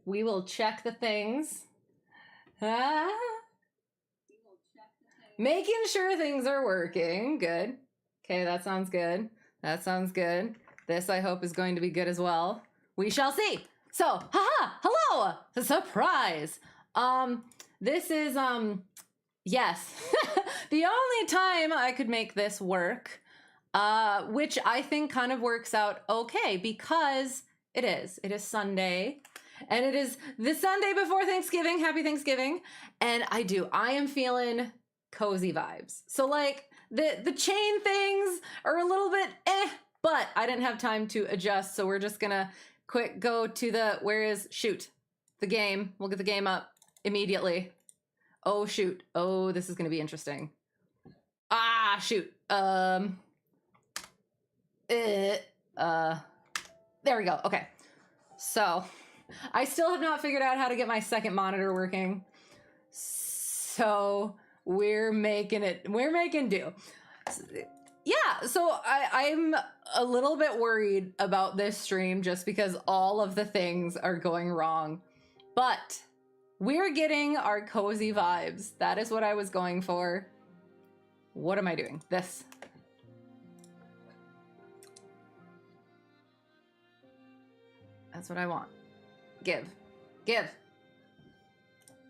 We will check the things. Ah. Making sure things are working. Good. Okay, that sounds good. That sounds good. This, I hope, is going to be good as well. We shall see. So, haha, hello, the surprise. This is, yes, the only time I could make this work, which I think kind of works out okay because it is Sunday and it is the Sunday before Thanksgiving. Happy Thanksgiving. And I am feeling cozy vibes. So like the chain things are a little bit but I didn't have time to adjust. So we're just gonna quick go to the game. We'll get the game up immediately. Oh shoot. Oh, this is gonna be interesting. Ah, shoot. There we go. Okay. So I still have not figured out how to get my second monitor working. So we're making do. Yeah, so I'm a little bit worried about this stream just because all of the things are going wrong. But we're getting our cozy vibes. That is what I was going for. What am I doing? This. That's what I want. Give.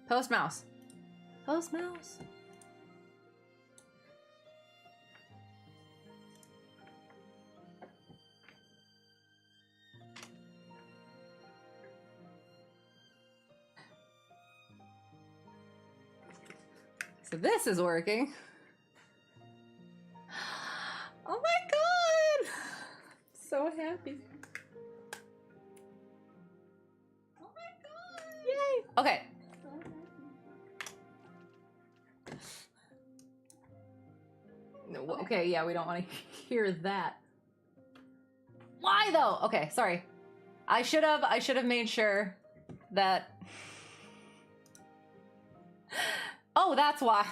Postmouse. Postmouse. So this is working. Oh my god! So happy. Oh my god! Yay! Okay. Okay, yeah, we don't want to hear that. Why though? Okay, sorry. I should have made sure that. Oh, that's why.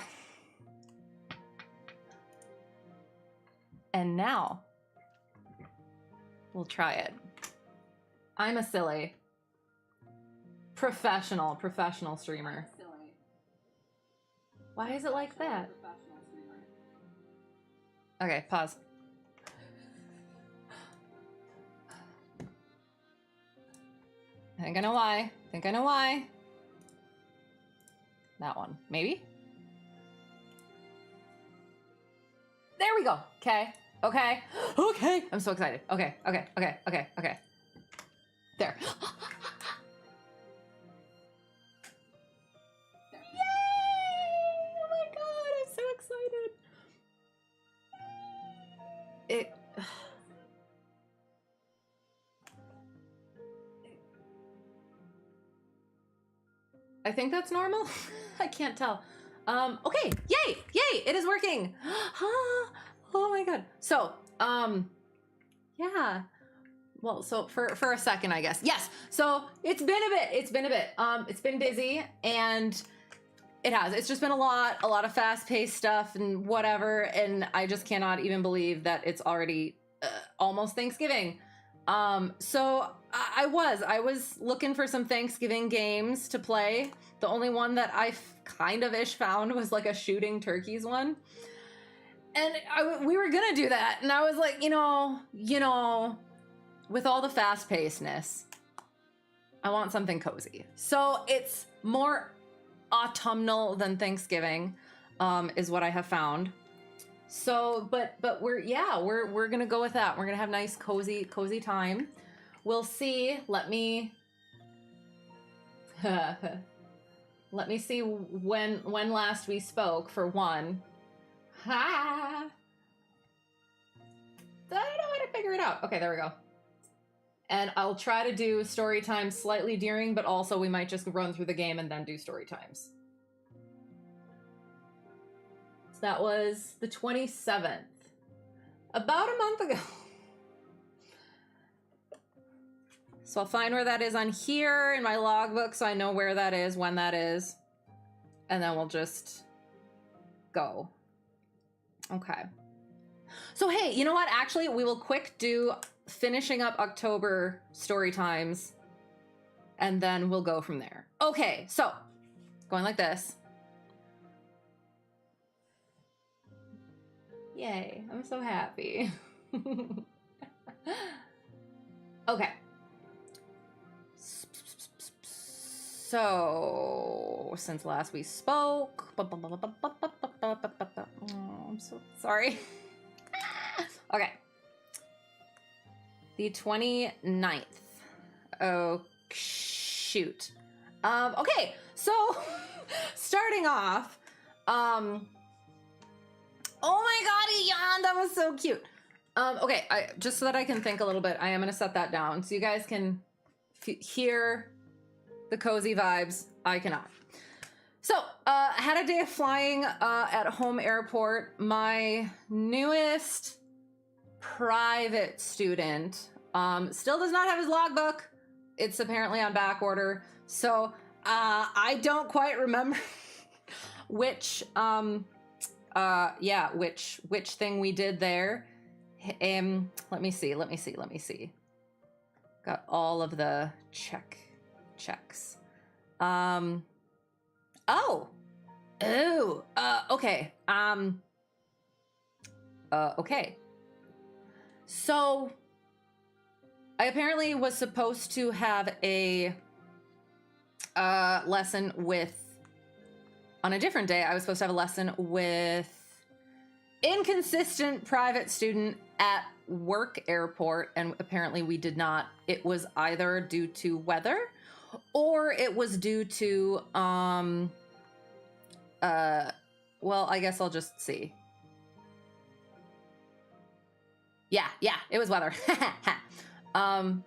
And now we'll try it. I'm a silly professional streamer. Why is it like that? Okay, pause. I think I know why. That one, maybe? There we go. Okay. I'm so excited. Okay. There. Yay! Oh my god, I'm so excited. I think that's normal. I can't tell. Okay, yay, it is working. Oh my god. So, yeah. Well, so for a second, I guess. Yes. So it's been a bit. It's been busy, and it's just been a lot of fast-paced stuff and whatever, and I just cannot even believe that it's already almost Thanksgiving. So I was looking for some Thanksgiving games to play. The only one that I kind of found was like a shooting turkeys one. And we were gonna do that. And I was like, you know, with all the fast-pacedness, I want something cozy. So it's more autumnal than Thanksgiving, is what I have found. So, but we're gonna go with that. We're gonna have nice cozy time. We'll see. Let me see when last we spoke for one. Ha! I don't know how to figure it out. Okay, there we go. And I'll try to do story times slightly during, but also we might just run through the game and then do story times. So that was the 27th. About a month ago. So I'll find where that is on here in my logbook so I know where that is, when that is. And then we'll just go. Okay. So hey, you know what? Actually, we will quick do finishing up October story times and then we'll go from there. Okay, so going like this. Yay, I'm so happy. Okay. So, since last we spoke, oh, I'm so sorry. Okay. The 29th. Oh, shoot. Okay, so starting off, oh my god, he yawned. That was so cute. Okay, just so that I can think a little bit, I am going to set that down so you guys can hear the cozy vibes. I cannot. So, had a day of flying at home airport. My newest private student still does not have his logbook. It's apparently on back order. So, I don't quite remember which which thing we did there. Let me see. Got all of the checks. Okay. Okay. So I apparently was supposed to have a lesson on a different day. I was supposed to have a lesson with inconsistent private student at work airport, and apparently we did not. It was either due to weather or it was due to well, I guess I'll just see. Yeah, it was weather. So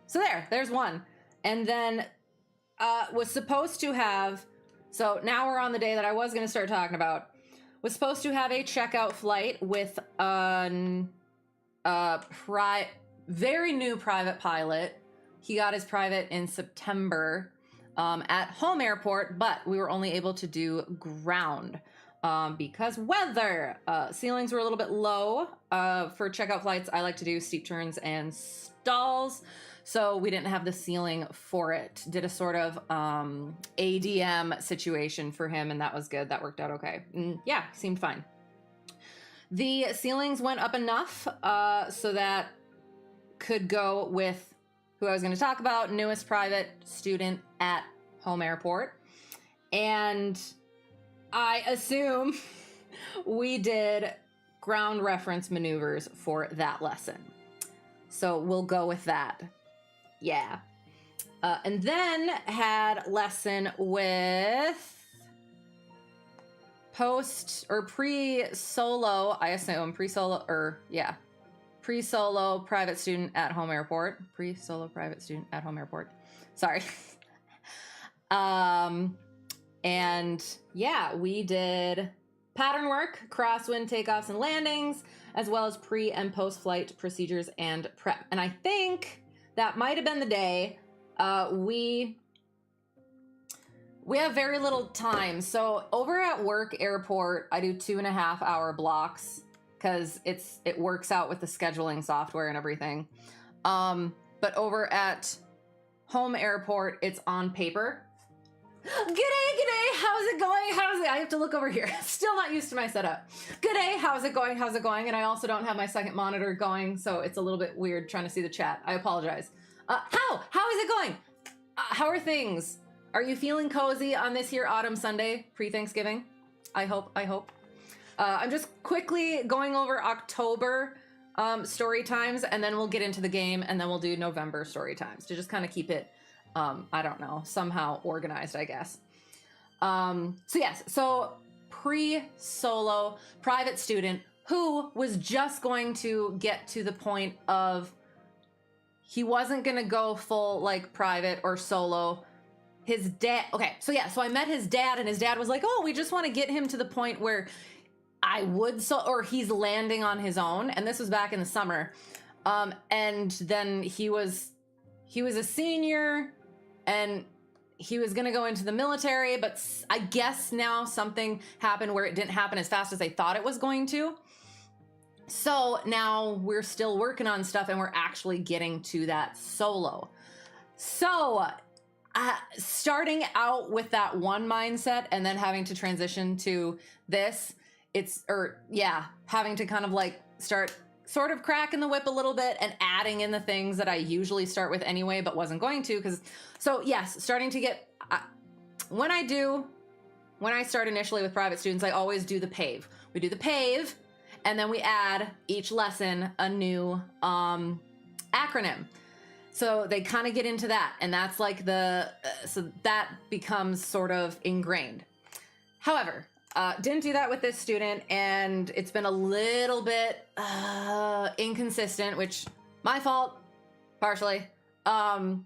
there's one. And then was supposed to have, so now we're on the day that I was going to start talking about. Was supposed to have a checkout flight with very new private pilot. He got his private in September at home airport, but we were only able to do ground because weather. Ceilings were a little bit low. For checkout flights, I like to do steep turns and stalls. So we didn't have the ceiling for it. Did a sort of ADM situation for him, and that was good. That worked out okay. Yeah, seemed fine. The ceilings went up enough so that could go with who I was going to talk about, newest private student at home airport. And I assume we did ground reference maneuvers for that lesson. So we'll go with that. Yeah. And then had lesson with pre-solo, I assume, pre-solo private student at home airport. Pre-solo private student at home airport. Sorry. And yeah, we did pattern work, crosswind takeoffs and landings, as well as pre and post-flight procedures and prep. And I think that might have been the day. We have very little time. So over at work airport, I do 2.5 hour blocks because it works out with the scheduling software and everything. But over at home airport, it's on paper. G'day, how's it going? I have to look over here. Still not used to my setup. G'day, how's it going? And I also don't have my second monitor going, so it's a little bit weird trying to see the chat. I apologize. How is it going? How are things? Are you feeling cozy on this here autumn Sunday, pre-Thanksgiving? I hope. I'm just quickly going over October story times, and then we'll get into the game, and then we'll do November story times to just kind of keep it, I don't know, somehow organized, I guess. So pre-solo private student who was just going to get to the point of he wasn't going to go full like private or solo. His dad, so I met his dad, and his dad was like, oh, we just want to get him to the point where or he's landing on his own. And this was back in the summer. And then he was a senior, and he was going to go into the military, but I guess now something happened where it didn't happen as fast as they thought it was going to. So now we're still working on stuff, and we're actually getting to that solo. So starting out with that one mindset and then having to transition to this, having to kind of like start sort of cracking the whip a little bit and adding in the things that I usually start with anyway, but wasn't going to. So yes, starting to get, when I start initially with private students, I always do the PAVE. We do the PAVE, and then we add each lesson a new acronym. So they kind of get into that, and that's like so that becomes sort of ingrained. However, didn't do that with this student, and it's been a little bit inconsistent, which my fault, partially. Yeah,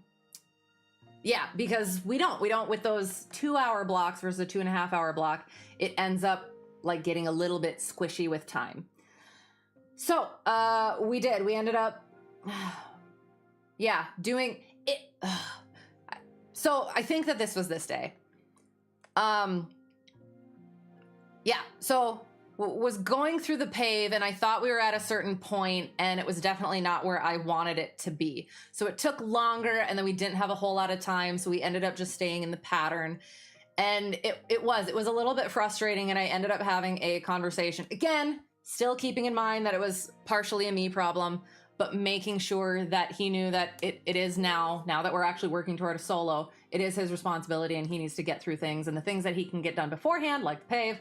because we don't with those 2-hour blocks versus a 2.5-hour block, it ends up like getting a little bit squishy with time. So we ended up doing it. So I think that this was this day. So was going through the PAVE, and I thought we were at a certain point, and it was definitely not where I wanted it to be. So it took longer, and then we didn't have a whole lot of time, so we ended up just staying in the pattern. And it was a little bit frustrating, and I ended up having a conversation. Again, still keeping in mind that it was partially a me problem, but making sure that he knew that it is now that we're actually working toward a solo, it is his responsibility, and he needs to get through things. And the things that he can get done beforehand, like the PAVE,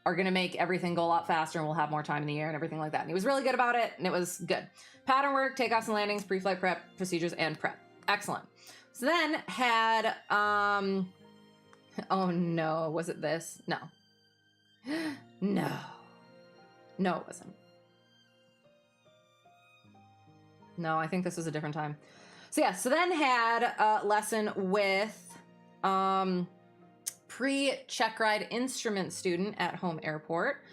are going to make everything go a lot faster, and we'll have more time in the air and everything like that. And he was really good about it, and it was good. Pattern work, takeoffs and landings, pre-flight prep, procedures, and prep. Excellent. So then had, oh no, was it this? No. No, it wasn't. No, I think this was a different time. So yeah, so then had a lesson with, pre-check ride instrument student at home airport.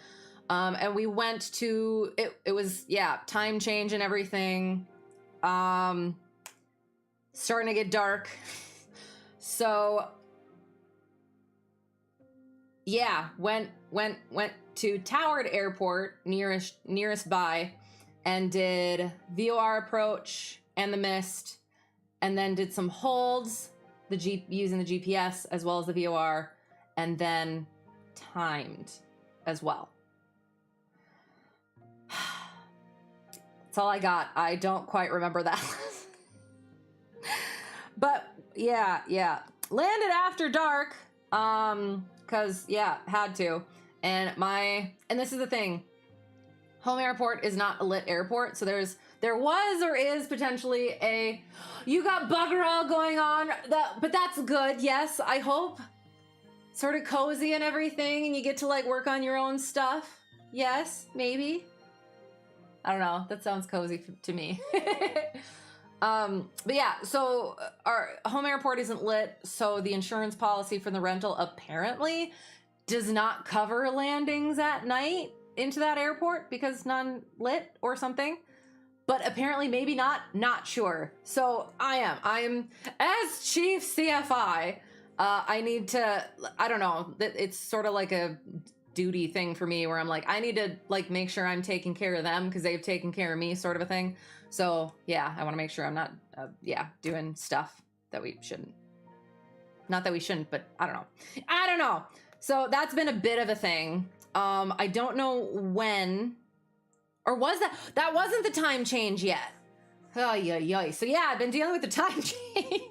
And we went to, it was, time change and everything. Starting to get dark. So went to Towered Airport, nearest by, and did VOR approach and the mist, and then did some holds, using the GPS as well as the VOR, and then timed as well. That's all I got. I don't quite remember that. But yeah. Landed after dark, cause had to. And this is the thing. Home airport is not a lit airport, so there was or is potentially you got bugger all going on, but that's good. Yes, I hope. Sort of cozy and everything, and you get to like work on your own stuff. Yes, maybe. I don't know. That sounds cozy to me. But yeah, so our home airport isn't lit, so the insurance policy for the rental apparently does not cover landings at night into that airport because non-lit or something. But apparently maybe not sure. So I'm as chief CFI, I need to, I don't know, it's sort of like a duty thing for me where I'm like, I need to like make sure I'm taking care of them because they've taken care of me, sort of a thing. So yeah, I want to make sure I'm not, doing stuff that we shouldn't. Not that we shouldn't, but I don't know. So that's been a bit of a thing. I don't know when, or was that wasn't the time change yet. Oh, yeah. So yeah, I've been dealing with the time change.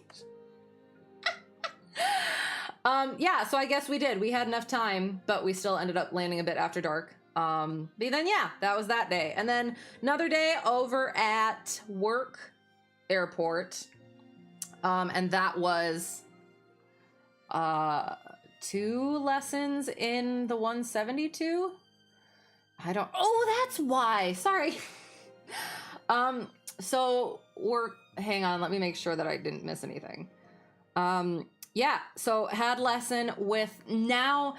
So I guess we had enough time, but we still ended up landing a bit after dark. But then, that was that day. And then another day over at work airport. And that was, 2 lessons in the 172. That's why. Sorry. So hang on, let me make sure that I didn't miss anything. So had lesson with now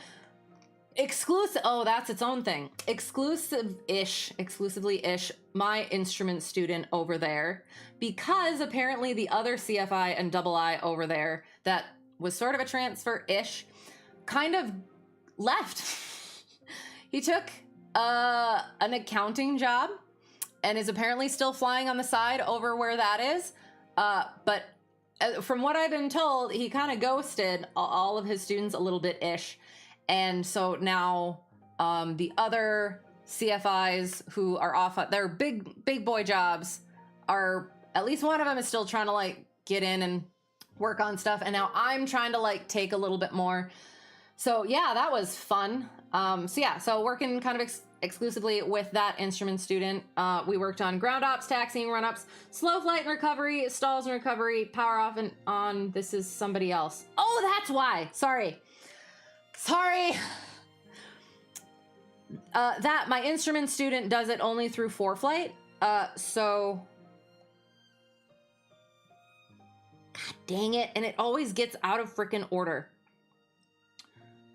exclusive. Oh, that's its own thing. Exclusively-ish, my instrument student over there, because apparently the other CFI and double I over there that was sort of a transfer-ish kind of left. He took an accounting job and is apparently still flying on the side over where that is. But from what I've been told, he kind of ghosted all of his students a little bit ish. And so now the other CFIs who are off their big boy jobs are, at least one of them is still trying to like get in and work on stuff. And now I'm trying to like take a little bit more. So yeah, that was fun. So working kind of exclusively with that instrument student. We worked on ground ops, taxiing, run ups, slow flight and recovery, stalls and recovery, power off and on. This is somebody else. Oh, that's why. Sorry. That my instrument student does it only through 4-flight. So God dang it. And it always gets out of freaking order.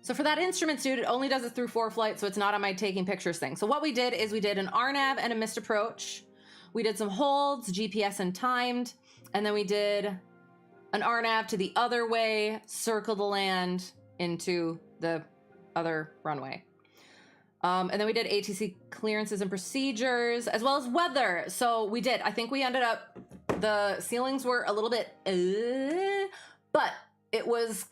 So for that instrument student, it only does it through 4-flight, so it's not on my taking pictures thing. So what we did is we did an RNAV and a missed approach. We did some holds, GPS and timed, and then we did an RNAV to the other way, circle the land into the other runway. And then we did ATC clearances and procedures, as well as weather. So we did. I think we ended up, the ceilings were a little bit, but it was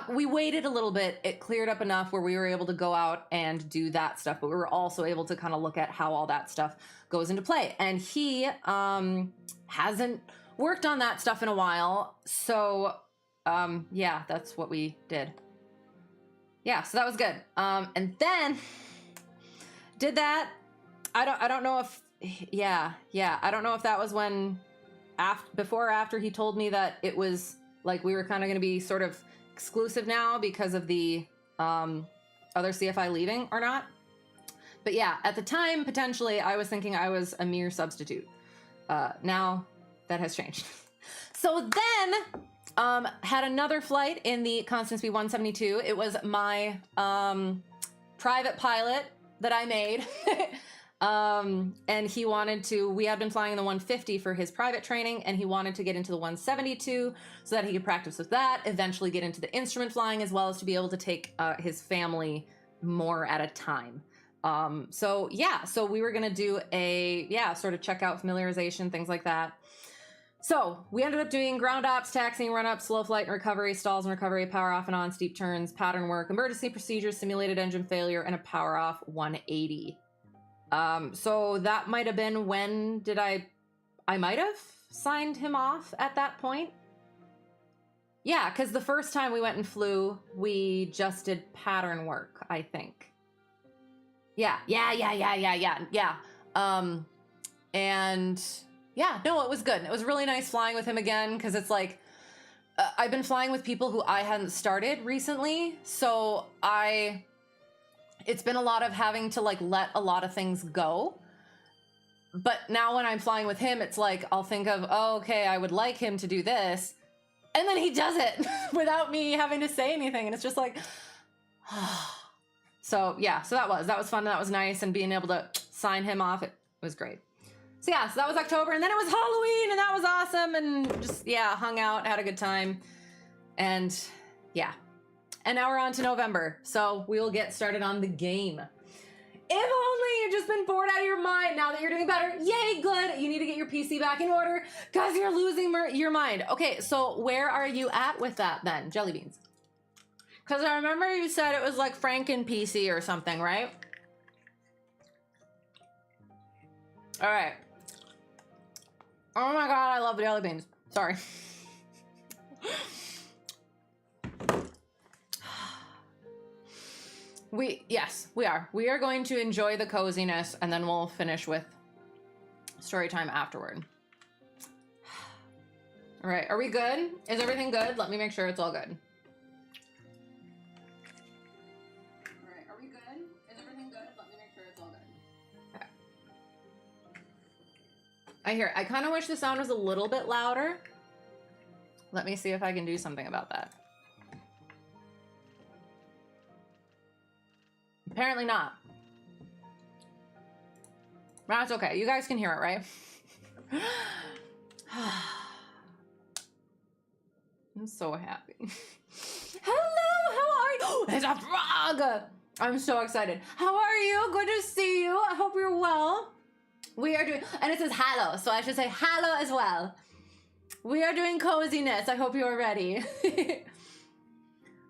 we waited a little bit. It cleared up enough where we were able to go out and do that stuff, but we were also able to kind of look at how all that stuff goes into play. And he hasn't worked on that stuff in a while. So yeah, that's what we did. Yeah, so that was good. And then did that. I don't know if, yeah. I don't know if that was when, before or after he told me that it was like we were kind of going to be sort of exclusive now because of the other CFI leaving or not. But yeah, at the time, potentially, I was thinking I was a mere substitute. Now that has changed. So then had another flight in the Constance B-172. It was my private pilot that I made. And he wanted to, we had been flying the 150 for his private training, and he wanted to get into the 172 so that he could practice with that, eventually get into the instrument flying, as well as to be able to take his family more at a time. So yeah, so we were going to do sort of checkout familiarization, things like that. So we ended up doing ground ops, taxiing, run up, slow flight and recovery, stalls and recovery, power off and on, steep turns, pattern work, emergency procedures, simulated engine failure, and a power off 180. So that might have been when I might have signed him off at that point. Yeah, because the first time we went and flew, we just did pattern work, I think. Yeah. And yeah, no, it was good. It was really nice flying with him again, because it's like, I've been flying with people who I hadn't started recently, so it's been a lot of having to like let a lot of things go. But now when I'm flying with him, it's like, I'll think of, oh, okay, I would like him to do this. And then he does it without me having to say anything. And it's just like, so yeah, so that was fun. And that was nice. And being able to sign him off, it was great. So yeah, so that was October, and then it was Halloween, and that was awesome. And just, yeah, hung out, had a good time. And yeah. And now we're on to November, so we'll get started on the game. If only you've just been bored out of your mind now that you're doing better. Yay, good. You need to get your PC back in order because you're losing your mind. Okay, so where are you at with that then, Jelly Beans? Because I remember you said it was like Franken PC or something, right? All right. Oh my God, I love Jelly Beans. Sorry. Yes, we are. We are going to enjoy the coziness, and then we'll finish with story time afterward. All right, are we good? Is everything good? Let me make sure it's all good. All right, are we good? Is everything good? Let me make sure it's all good. Okay. I kind of wish the sound was a little bit louder. Let me see if I can do something about that. Apparently not. That's okay. You guys can hear it, right? I'm so happy. Hello, how are you? It's a frog! I'm so excited. How are you? Good to see you. I hope you're well. We are doing, and it says hello, so I should say hello as well. We are doing coziness. I hope you are ready.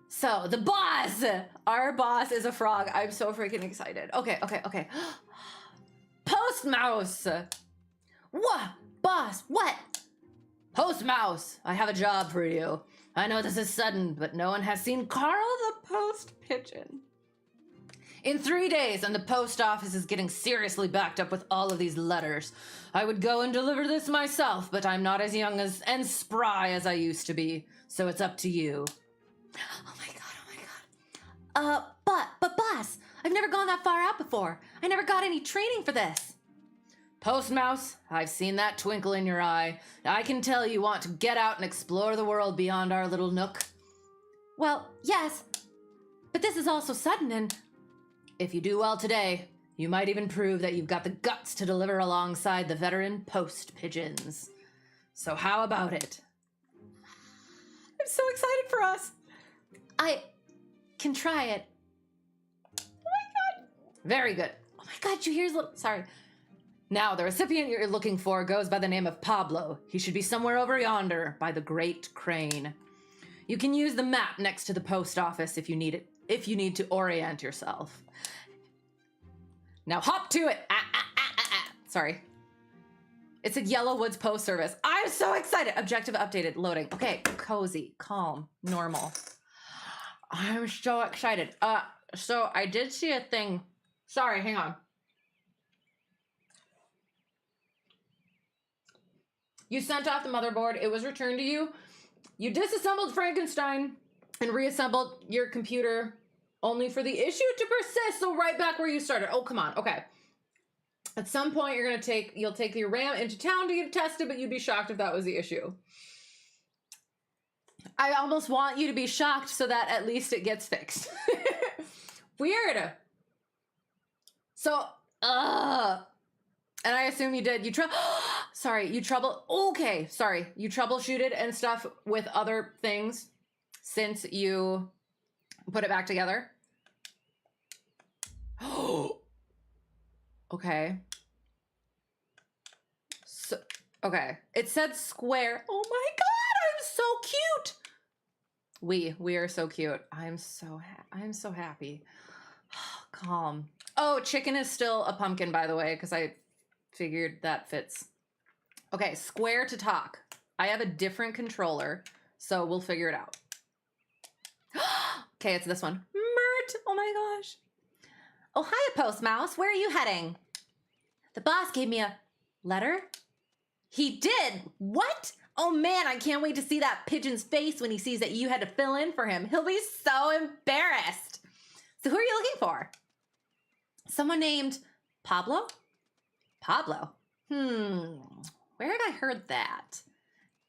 So, the boss! Our boss is a frog. I'm so freaking excited. Okay. Postmouse! What? Boss, what? Postmouse, I have a job for you. I know this is sudden, but no one has seen Carl the Post Pigeon. In 3 days, and the post office is getting seriously backed up with all of these letters. I would go and deliver this myself, but I'm not as young and spry as I used to be, so it's up to you. Oh my god. But boss, I've never gone that far out before. I never got any training for this. Postmouse, I've seen that twinkle in your eye. I can tell you want to get out and explore the world beyond our little nook. Well, yes, but this is all so sudden and... If you do well today, you might even prove that you've got the guts to deliver alongside the veteran post pigeons. So how about it? I'm so excited for us. I can try it. Oh my god. Very good. Oh my god, you hear his little... Sorry. Now, the recipient you're looking for goes by the name of Pablo. He should be somewhere over yonder by the Great Crane. You can use the map next to the post office if you need it. If you need to orient yourself. Now hop to it. Sorry. It's a Yellow Woods Post Service. I'm so excited. Objective updated. Loading. Okay. Cozy. Calm. Normal. I'm so excited. So I did see a thing. Sorry, hang on. You sent off the motherboard. It was returned to you. You disassembled Frankenstein and reassembled your computer only for the issue to persist. So right back where you started. Oh, come on. Okay. At some point you'll take your RAM into town to get tested, but you'd be shocked if that was the issue. I almost want you to be shocked so that at least it gets fixed. Weird. So, and I assume you did. You troubleshooted and stuff with other things since you put it back together. Okay. So, okay. It said square. Oh my god, I'm so cute. We are so cute. I'm so happy. Calm. Oh, chicken is still a pumpkin, by the way, because I figured that fits. Okay, square to talk. I have a different controller, so we'll figure it out. Okay, it's this one. Mert! Oh my gosh. Oh, hiya, Postmouse. Where are you heading? The boss gave me a letter. He did? What? Oh man, I can't wait to see that pigeon's face when he sees that you had to fill in for him. He'll be so embarrassed. So who are you looking for? Someone named Pablo? Pablo? Where have I heard that?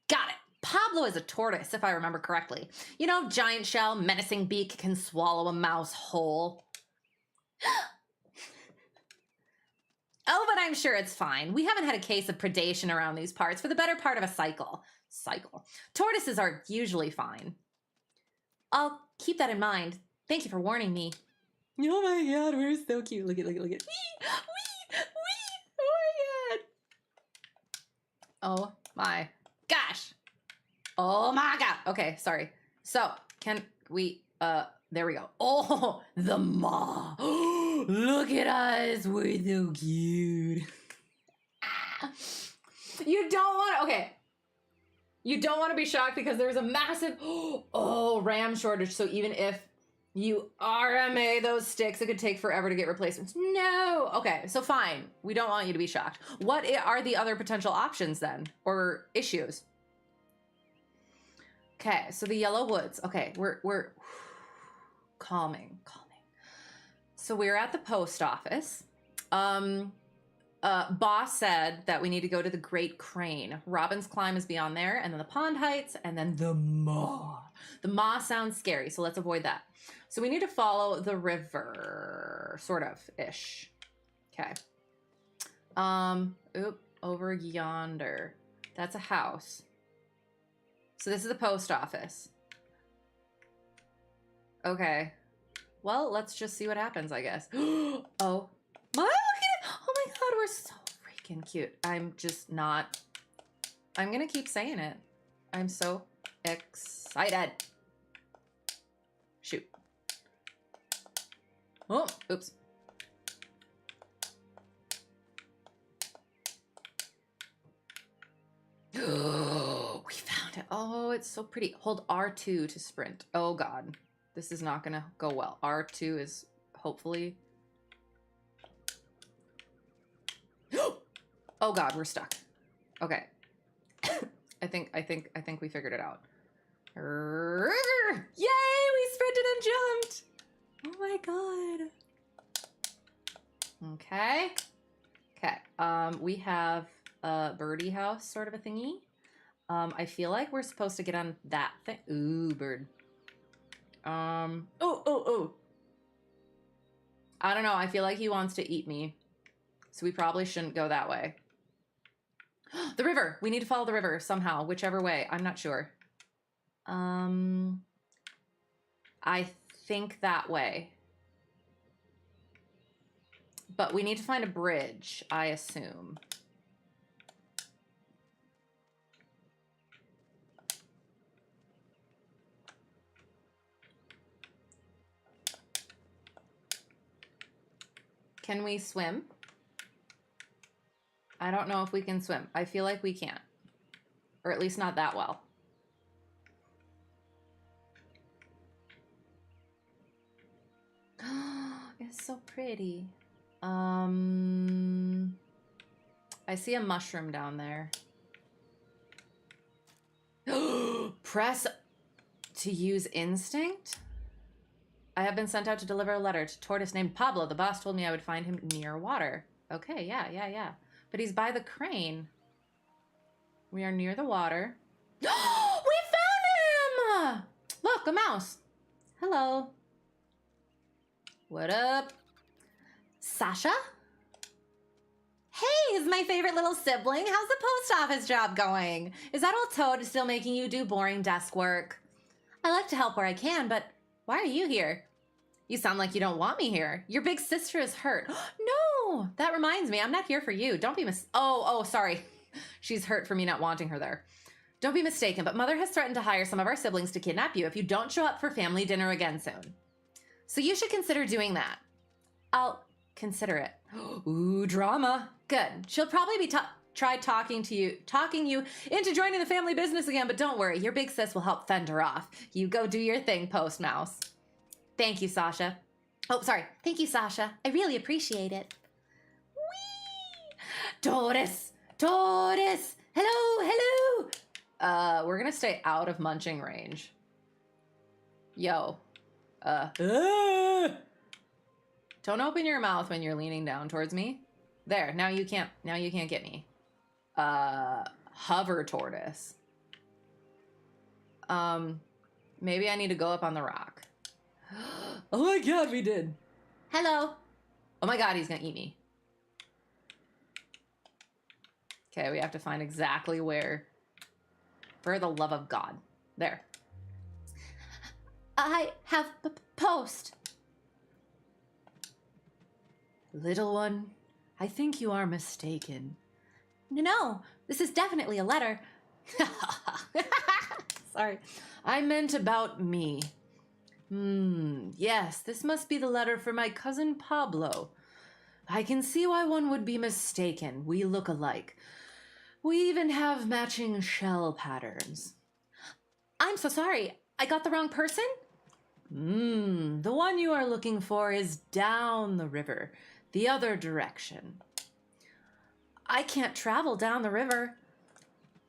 Got it. Pablo is a tortoise, if I remember correctly. You know, giant shell, menacing beak, can swallow a mouse whole. Oh, but I'm sure it's fine. We haven't had a case of predation around these parts for the better part of a cycle. Tortoises are usually fine. I'll keep that in mind. Thank you for warning me. Oh my god, we're so cute. Look at. Wee! Oh my god. Oh my gosh. Oh my god. Okay, sorry. So, can we, there we go. Oh, the maw. Look at us. We're so cute. You don't want, okay. You don't want to be shocked because there's a massive, RAM shortage. So even if you RMA those sticks, it could take forever to get replacements. No. Okay, so fine. We don't want you to be shocked. What are the other potential options then? Or issues? Okay, so the Yellow Woods. Okay, we're calming. So we're at the post office. Boss said that we need to go to the Great Crane. Robin's Climb is beyond there, and then the Pond Heights, and then the Maw. The Maw sounds scary, so let's avoid that. So we need to follow the river, sort of ish. Okay. Over yonder. That's a house. So this is the post office. Okay. Well, let's just see what happens, I guess. Oh, my, look at it. Oh my god, we're so freaking cute. I'm just not, I'm gonna keep saying it. I'm so excited. Shoot. Oh, oops. Oh, we found it. Oh, it's so pretty. Hold R2 to sprint. Oh, God. This is not going to go well. R2 is hopefully... Oh, God, we're stuck. Okay. I think we figured it out. Yay, we sprinted and jumped. Oh, my God. Okay. Okay. We have a birdie house sort of a thingy. I feel like we're supposed to get on that thing. Ooh, bird. Oh. I don't know. I feel like he wants to eat me. So we probably shouldn't go that way. The river. We need to follow the river somehow, whichever way. I'm not sure. I think that way. But we need to find a bridge, I assume. Can we swim? I don't know if we can swim. I feel like we can't. Or at least not that well. It's so pretty. I see a mushroom down there. Press to use instinct? I have been sent out to deliver a letter to a tortoise named Pablo. The boss told me I would find him near water. Okay, yeah. But he's by the crane. We are near the water. We found him! Look, a mouse. Hello. What up? Sasha? Hey, is my favorite little sibling. How's the post office job going? Is that old Toad still making you do boring desk work? I like to help where I can, but why are you here? You sound like you don't want me here. Your big sister is hurt. No, that reminds me, I'm not here for you. Don't be Oh, sorry. She's hurt for me not wanting her there. Don't be mistaken, but Mother has threatened to hire some of our siblings to kidnap you if you don't show up for family dinner again soon. So you should consider doing that. I'll consider it. Ooh, drama. Good. She'll probably be try talking you into joining the family business again, but don't worry, your big sis will help fend her off. You go do your thing, Postmouse. Thank you, Sasha. Oh, sorry. Thank you, Sasha. I really appreciate it. Whee! Tortoise! Tortoise! Hello! We're gonna stay out of munching range. Yo. Don't open your mouth when you're leaning down towards me. There, now you can't get me. Hover tortoise. Maybe I need to go up on the rock. Oh my God, we did. Hello. Oh my God, he's gonna eat me. Okay, we have to find exactly where. For the love of God. There. I have post. Little one, I think you are mistaken. No, this is definitely a letter. Sorry. I meant about me. Yes, this must be the letter for my cousin Pablo. I can see why one would be mistaken. We look alike. We even have matching shell patterns. I'm so sorry. I got the wrong person? The one you are looking for is down the river, the other direction. I can't travel down the river,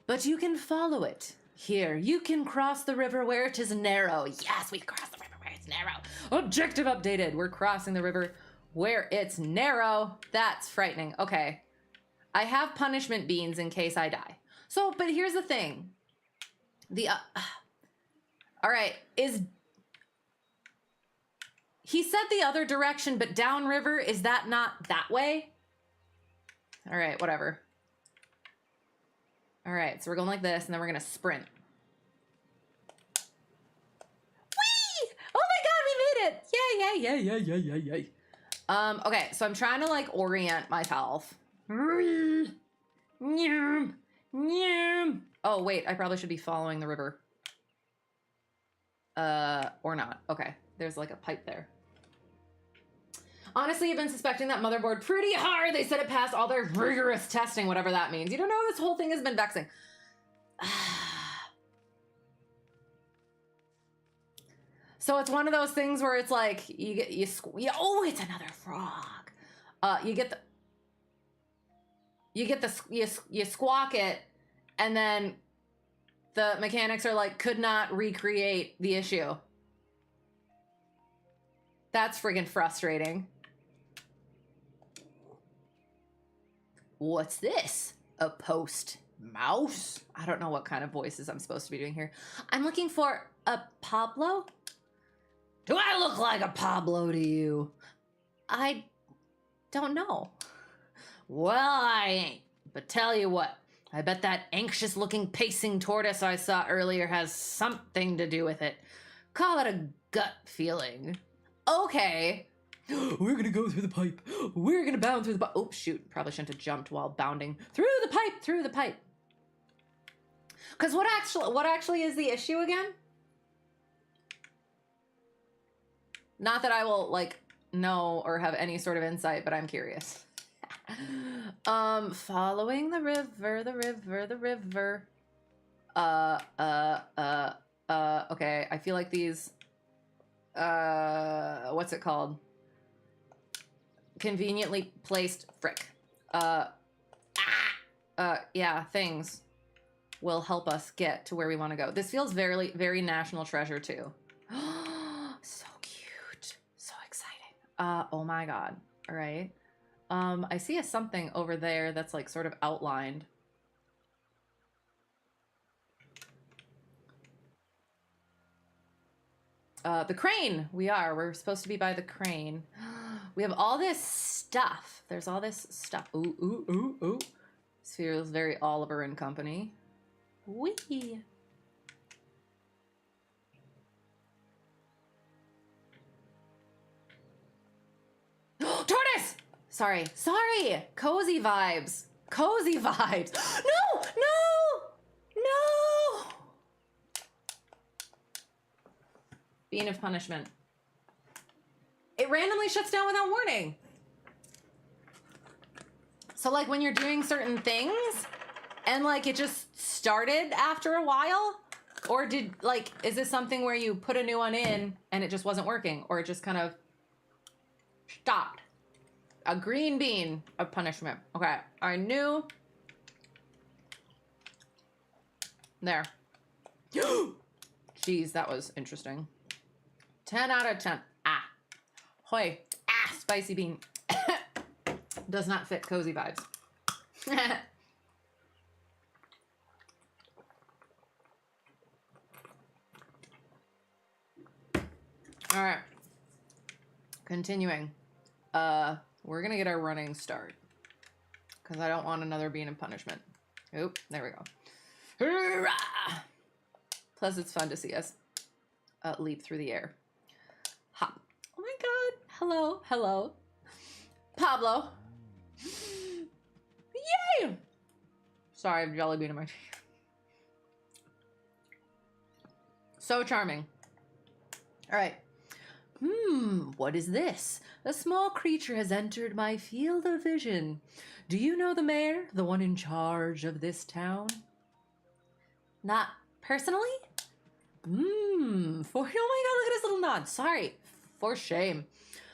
but you can follow it. Here, you can cross the river where it is narrow. Yes, we cross the river where it's narrow. Objective updated. We're crossing the river where it's narrow. That's frightening. Okay. I have punishment beans in case I die. So, but here's the thing. All right, he said the other direction, but downriver, is that not that way? All right, whatever. All right, so we're going like this, and then we're going to sprint. Whee! Oh my God, we made it! Yay. Okay, so I'm trying to, like, orient myself. Oh, wait, I probably should be following the river. Or not. Okay, there's like a pipe there. Honestly, I've been suspecting that motherboard pretty hard. They said it passed all their rigorous testing, whatever that means. You don't know, this whole thing has been vexing. So it's one of those things where it's like, oh, it's another frog. You squawk it, and then the mechanics are like, could not recreate the issue. That's friggin' frustrating. What's this? A Postmouse? I don't know what kind of voices I'm supposed to be doing here. I'm looking for a Pablo. Do I look like a Pablo to you? I don't know. Well, I ain't. But tell you what, I bet that anxious-looking pacing tortoise I saw earlier has something to do with it. Call it a gut feeling. Okay. We're gonna go through the pipe. We're gonna bound through the pipe. Oh, shoot. Probably shouldn't have jumped while bounding through the pipe. Because what actually is the issue again? Not that I will, like, know or have any sort of insight, but I'm curious. Following the river. Okay, I feel like these, what's it called? Conveniently placed, yeah, things will help us get to where we want to go. This feels very, very National Treasure, too. So cute. So exciting. Oh my god. All right. I see a something over there that's like sort of outlined. The crane. We're supposed to be by the crane. We have all this stuff. There's all this stuff. Ooh, ooh, ooh, ooh. This feels very Oliver and Company. Whee! Tortoise! Sorry. Cozy vibes. No! Bean of punishment. It randomly shuts down without warning. So like when you're doing certain things and like it just started after a while, or is this something where you put a new one in and it just wasn't working, or it just kind of stopped? A green bean of punishment. Okay, I knew. There. Jeez, that was interesting. 10 out of 10. Ah. Hoy. Ah, spicy bean. Does not fit cozy vibes. All right. Continuing. We're gonna get our running start because I don't want another bean of punishment. Oop, there we go. Hurrah! Plus, it's fun to see us leap through the air. Hop. Oh my god. Hello. Pablo. Yay! Sorry, I have jelly bean in my teeth. So charming. All right. What is this? A small creature has entered my field of vision. Do you know the mayor, the one in charge of this town? Not personally? Oh my god, look at his little nod. Sorry, for shame.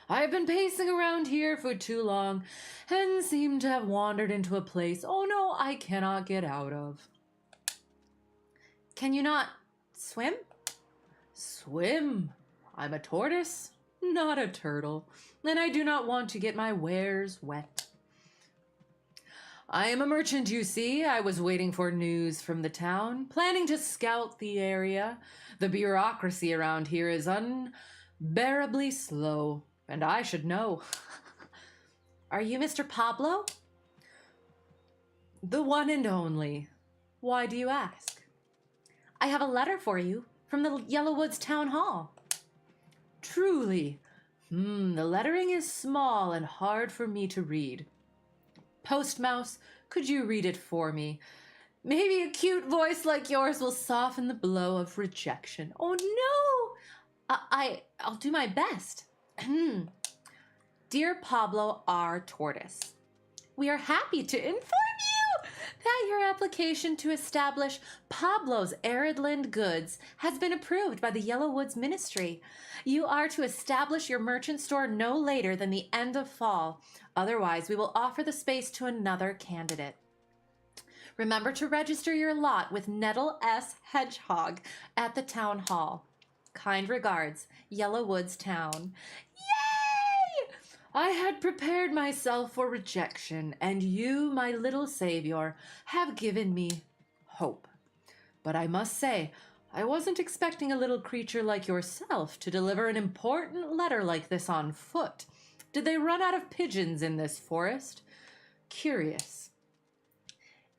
I've been pacing around here for too long and seem to have wandered into a place, oh no, I cannot get out of. Can you not swim? Swim? I'm a tortoise, not a turtle, and I do not want to get my wares wet. I am a merchant, you see. I was waiting for news from the town, planning to scout the area. The bureaucracy around here is unbearably slow, and I should know. Are you Mr. Pablo? The one and only. Why do you ask? I have a letter for you from the Yellowwoods Town Hall. Truly. The lettering is small and hard for me to read. Postmouse, could you read it for me? Maybe a cute voice like yours will soften the blow of rejection. Oh no! I'll do my best. Dear Pablo R. Tortoise, we are happy to inform you that your application to establish Pablo's Aridland Goods has been approved by the Yellow Woods Ministry. You are to establish your merchant store no later than the end of fall. Otherwise, we will offer the space to another candidate. Remember to register your lot with Nettle S. Hedgehog at the town hall. Kind regards, Yellow Woods Town. Yay! I had prepared myself for rejection, and you, my little savior, have given me hope. But I must say, I wasn't expecting a little creature like yourself to deliver an important letter like this on foot. Did they run out of pigeons in this forest? Curious.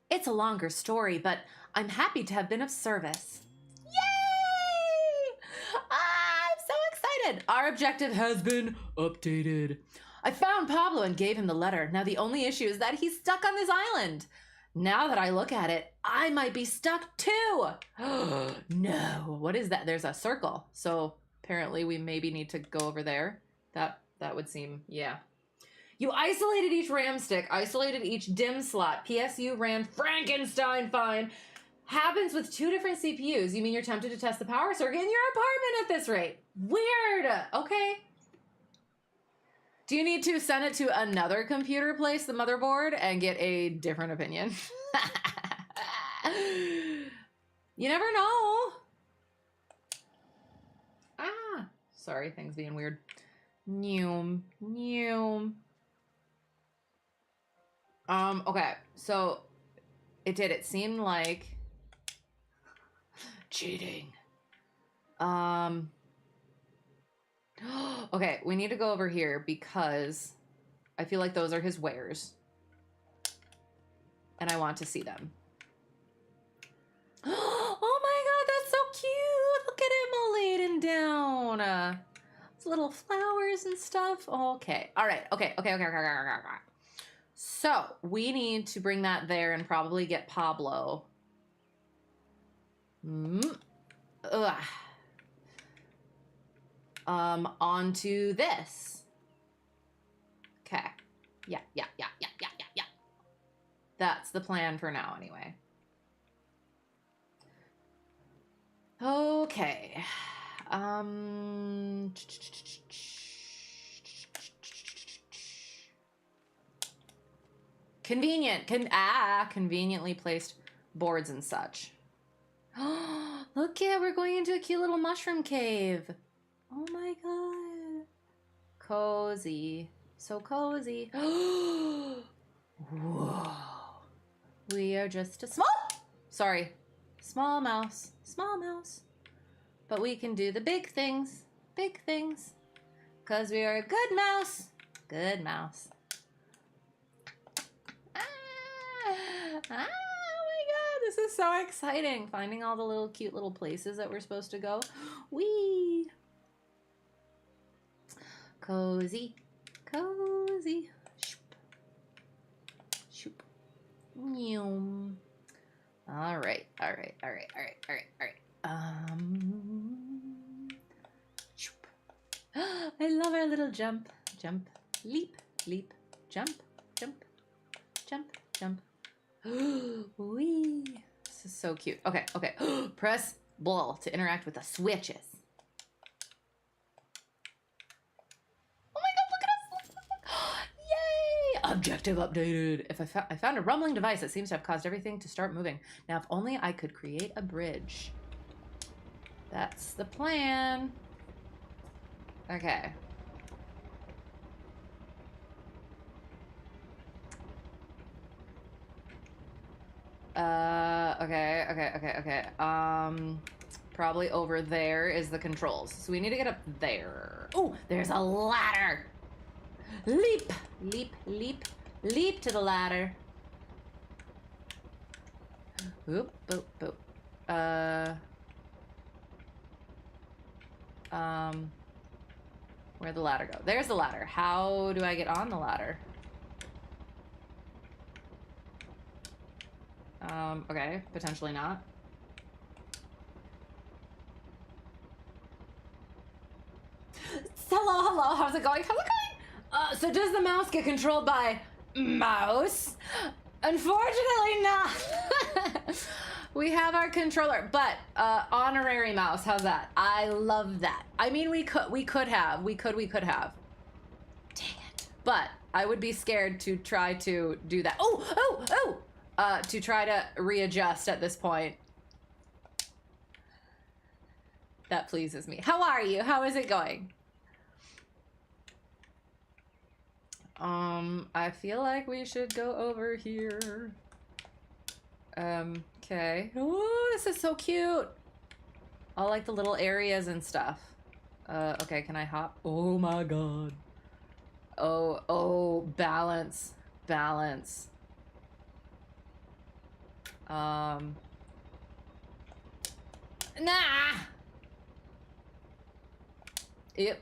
It's a longer story, but I'm happy to have been of service. Yay! I'm so excited. Our objective has been updated. I found Pablo and gave him the letter. Now the only issue is that he's stuck on this island. Now that I look at it, I might be stuck too. No. What is that? There's a circle. So apparently we maybe need to go over there. That would seem, yeah. You isolated each RAM stick, isolated each DIMM slot. PSU ran Frankenstein fine. Happens with 2 different CPUs. You mean you're tempted to test the power circuit in your apartment at this rate? Weird. Okay. Do you need to send it to another computer place, the motherboard, and get a different opinion? You never know. Ah. Sorry, things being weird. Noom. Noom. Okay, so it seemed like cheating. Okay, we need to go over here because I feel like those are his wares. And I want to see them. Oh my god, that's so cute! Look at him all laid down. His little flowers and stuff. Okay, alright, okay. So, we need to bring that there and probably get Pablo. Onto this. Okay. Yeah. That's the plan for now, anyway. Okay. Conveniently placed boards and such. Look at, we're going into a cute little mushroom cave. Oh my god. Cozy. So cozy. Whoa. We are just a small mouse. But we can do the big things. 'Cause we are a good mouse. Oh my god, this is so exciting. Finding all the little cute little places that we're supposed to go. Whee! Cozy. Shoop. Nyum. All right. Shoop. I love our little jump, leap, jump. Wee. This is so cute. Okay. Press ball to interact with the switches. Oh my god, look at us. Yay! Objective updated. I found a rumbling device that seems to have caused everything to start moving. Now, if only I could create a bridge. That's the plan. Okay. Okay. Probably over there is the controls. So we need to get up there. Oh, there's a ladder. Leap to the ladder. Oop. Where'd the ladder go? There's the ladder. How do I get on the ladder? Okay, potentially not. Hello, how's it going? So does the mouse get controlled by mouse? Unfortunately not. We have our controller, but honorary mouse, how's that? I love that. I mean, we could have. Dang it. But I would be scared to try to do that. To try to readjust at this point. That pleases me. How are you? How is it going? I feel like we should go over here. Okay. Ooh, this is so cute. I like the little areas and stuff. Okay, can I hop? Oh my god. Oh, balance. Nah. Yep.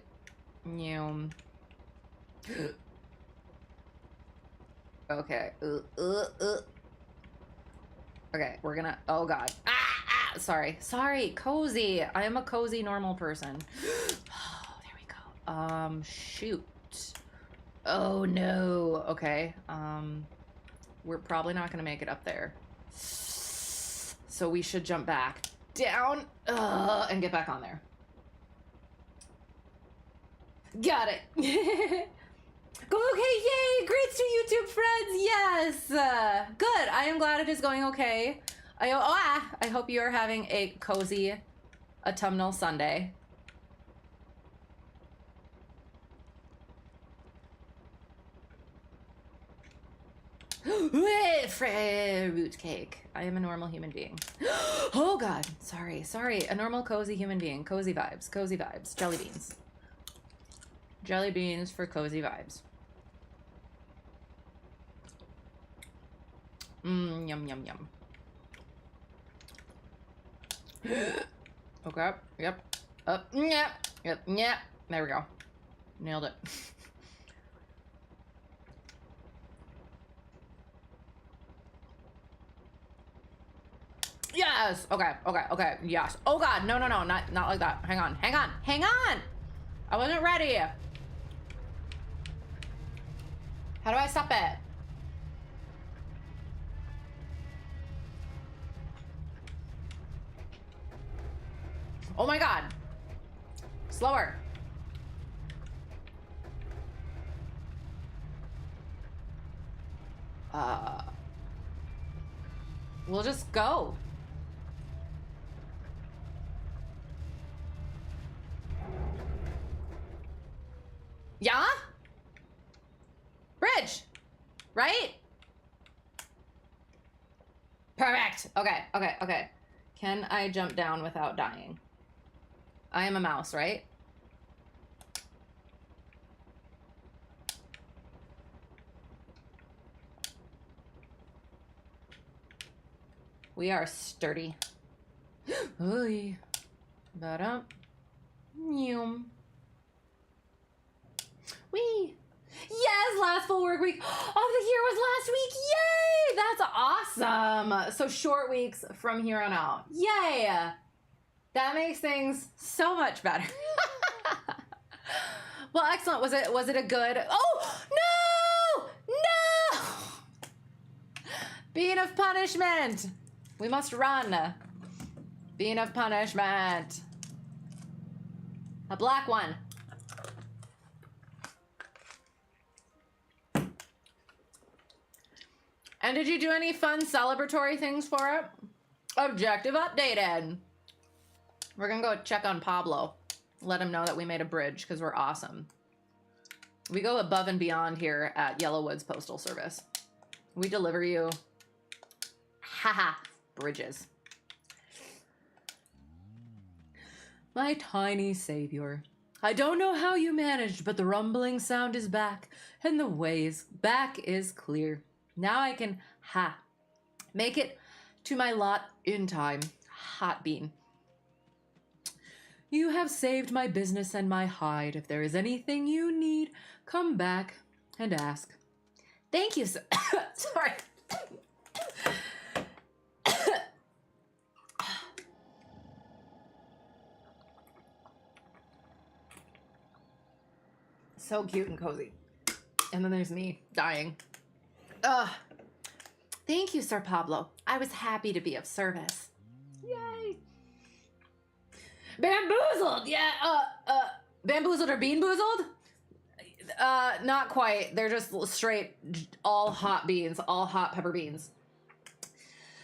Okay. Okay, we're gonna. Oh god. Sorry. Cozy. I am a cozy normal person. Oh, there we go. Shoot. Oh no. Okay. We're probably not gonna make it up there. So we should jump back down and get back on there. Got it. Okay, yay! Greets to YouTube friends. Yes. Good. I am glad it is going okay. I hope you are having a cozy autumnal Sunday. Fruit cake. I am a normal human being. Oh god. Sorry. A normal cozy human being. Cozy vibes. Jelly beans. Jelly beans for cozy vibes. Yum. Okay. Yep. Up. Yep. There we go. Nailed it. Yes. Okay. Yes. Oh god. No. Not like that. Hang on. I wasn't ready. How do I stop it? Oh my god. Slower. We'll just go. Yeah? Bridge. Right? Perfect. Okay. Can I jump down without dying? I am a mouse, right? We are sturdy. Oy. Ba-dum. Wee. Yes, last full work week of the year was last week. Yay! That's awesome. So short weeks from here on out. Yay! That makes things so much better. Well, excellent. Was it a good? Oh no! Bean of punishment. We must run. Bean of punishment. A black one. And did you do any fun celebratory things for it? Objective updated. We're gonna go check on Pablo. Let him know that we made a bridge because we're awesome. We go above and beyond here at Yellowwoods Postal Service. We deliver you bridges. My tiny savior. I don't know how you managed, but the rumbling sound is back, and the ways back is clear. Now I can, make it to my lot in time. Hot bean. You have saved my business and my hide. If there is anything you need, come back and ask. Thank you, sir. Sorry. So cute and cozy. And then there's me dying. Thank you, Sir Pablo. I was happy to be of service. Yay. Bamboozled! Yeah, bamboozled or bean-boozled? Not quite. They're just straight, all hot beans, all hot pepper beans.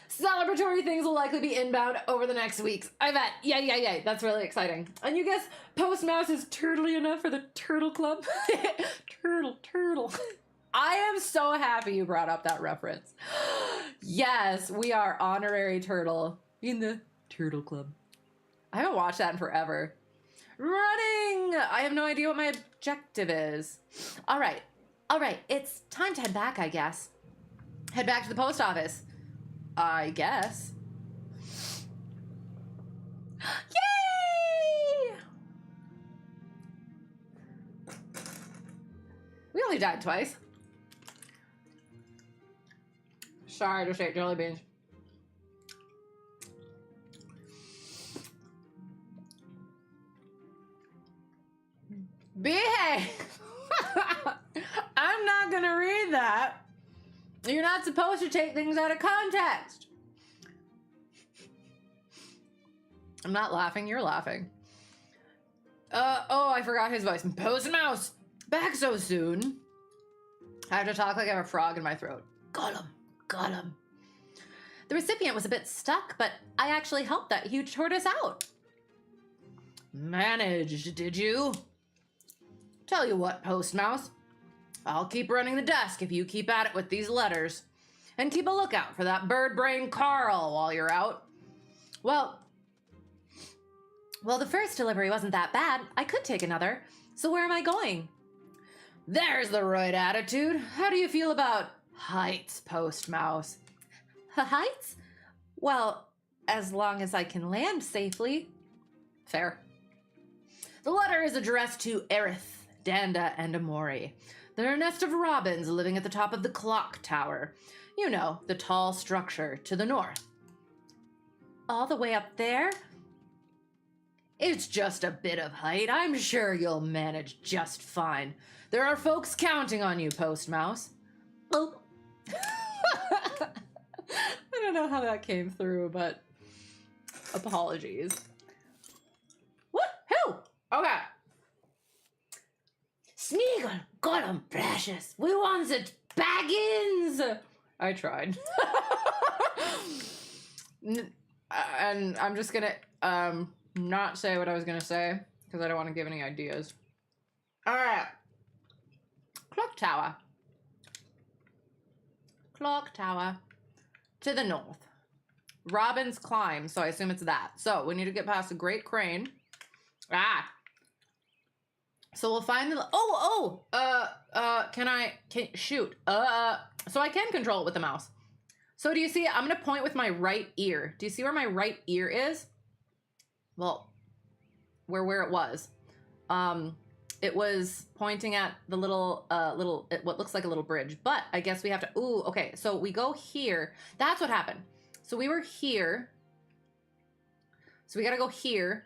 Celebratory things will likely be inbound over the next weeks. I bet. Yay. That's really exciting. And you guess Postmouse is turtly enough for the Turtle Club? Turtle. I am so happy you brought up that reference. Yes, we are honorary turtle in the Turtle Club. I haven't watched that in forever. Running! I have no idea what my objective is. All right. It's time to head back, I guess. Head back to the post office. I guess. Yay! We only died twice. Sorry, I just ate jelly beans. Behave! I'm not gonna read that. You're not supposed to take things out of context. I'm not laughing, you're laughing. Oh, I forgot his voice. Postmouse, back so soon. I have to talk like I have a frog in my throat. Got him. The recipient was a bit stuck, but I actually helped that huge tortoise out. Managed, did you? Tell you what, Postmouse. I'll keep running the desk if you keep at it with these letters. And keep a lookout for that bird brain Carl while you're out. Well, the first delivery wasn't that bad. I could take another. So where am I going? There's the right attitude. How do you feel about heights, Postmouse? Heights? Well, as long as I can land safely. Fair. The letter is addressed to Aerith, Danda, and Amori. They're a nest of robins living at the top of the clock tower. You know, the tall structure to the north. All the way up there? It's just a bit of height. I'm sure you'll manage just fine. There are folks counting on you, Postmouse. Oh. I don't know how that came through, but apologies. What? Who? Okay. Sneagle, got 'em, precious. We wants it baggins. I tried. And I'm just gonna not say what I was gonna say because I don't want to give any ideas. All right. Clock tower. Clock tower to the north. Robin's climb, so I assume it's that. So we need to get past the Great Crane. So we'll find the, shoot. So I can control it with the mouse. So do you see, I'm going to point with my right ear. Do you see where my right ear is? Well, where it was. It was pointing at the little, what looks like a little bridge, but I guess we have to, okay. So we go here. That's what happened. So we were here. So we got to go here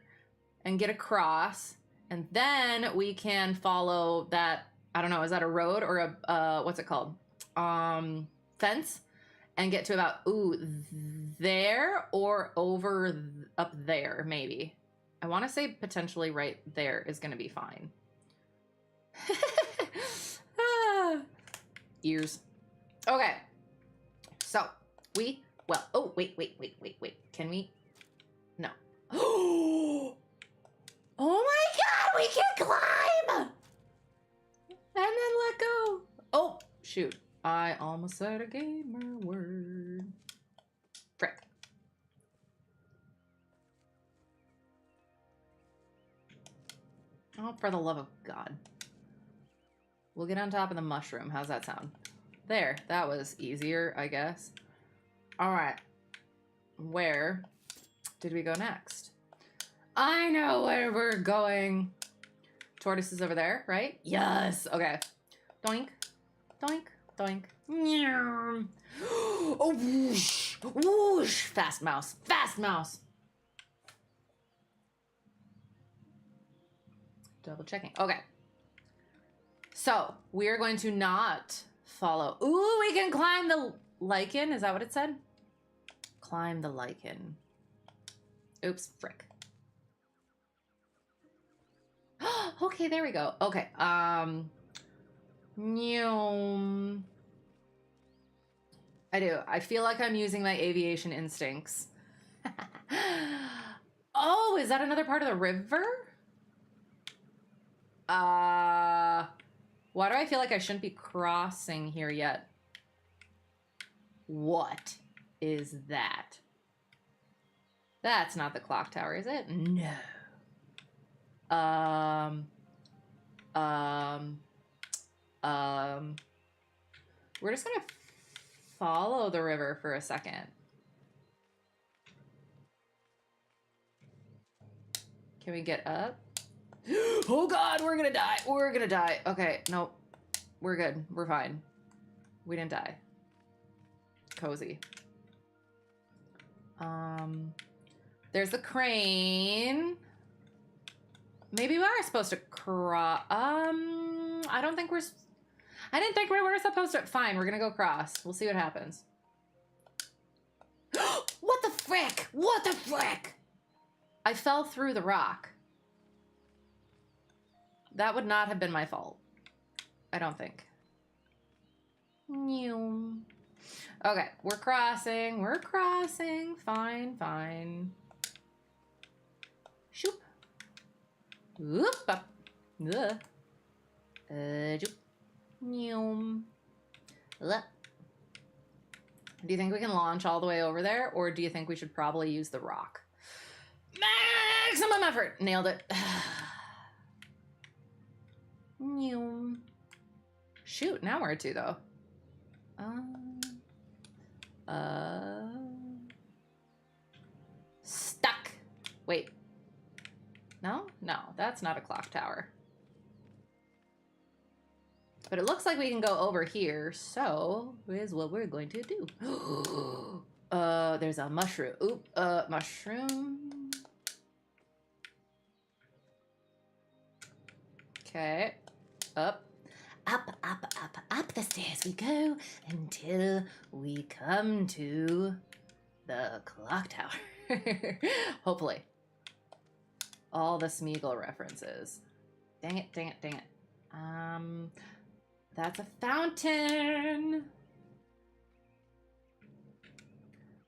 and get across. And then we can follow that, I don't know, is that a road or a, what's it called? Fence? And get to about, there or over up there, maybe. I want to say potentially right there is going to be fine. Ears. Okay. So, wait. Can we? No. Oh my god, we can climb! And then let go. Oh, shoot. I almost said a gamer word. Frick. Oh, for the love of God. We'll get on top of the mushroom. How's that sound? There. That was easier, I guess. All right. Where did we go next? I know where we're going. Tortoise is over there, right? Yes. Okay. Doink. Doink. Doink. Oh, whoosh. Whoosh. Fast mouse. Fast mouse. Double checking. Okay. So we're going to not follow. Ooh, we can climb the lichen. Is that what it said? Climb the lichen. Oops, frick. Okay, there we go. Okay. I do. I feel like I'm using my aviation instincts. Oh, is that another part of the river? Why do I feel like I shouldn't be crossing here yet? What is that? That's not the clock tower, is it? No. We're just gonna follow the river for a second. Can we get up? Oh God, we're gonna die. We're gonna die. Okay, nope. We're good. We're fine. We didn't die. Cozy. There's the crane. Maybe we are supposed to cross. I don't think I didn't think we were supposed to. Fine, we're gonna go cross. We'll see what happens. What the frick? What the frick? I fell through the rock. That would not have been my fault. I don't think. Okay, we're crossing. We're crossing. Fine, fine. Shoop. Whoop up. Shoop. Do you think we can launch all the way over there, or do you think we should probably use the rock? Maximum effort. Nailed it. Shoot, now where to though? Stuck. Wait. No, that's not a clock tower. But it looks like we can go over here, so here's what we're going to do. There's a mushroom. Oop, mushroom. Okay. Up the stairs we go until we come to the clock tower. Hopefully. All the Smeagol references. Dang it. That's a fountain.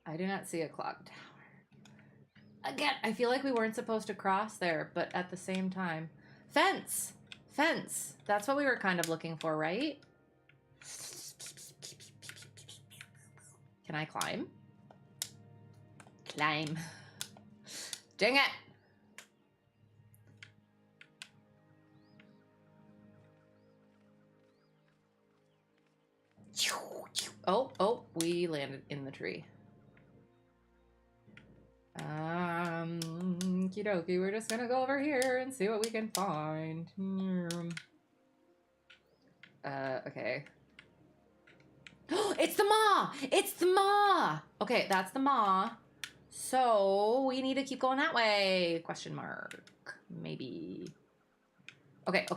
I do not see a clock tower. Again, I feel like we weren't supposed to cross there, but at the same time. Fence. That's what we were kind of looking for, right? Can I climb? Climb. Dang it. Oh, we landed in the tree. Okie dokie, we're just gonna go over here and see what we can find. Okay. It's the maw! It's the maw! Okay, that's the maw. So we need to keep going that way. Question mark. Maybe. Okay.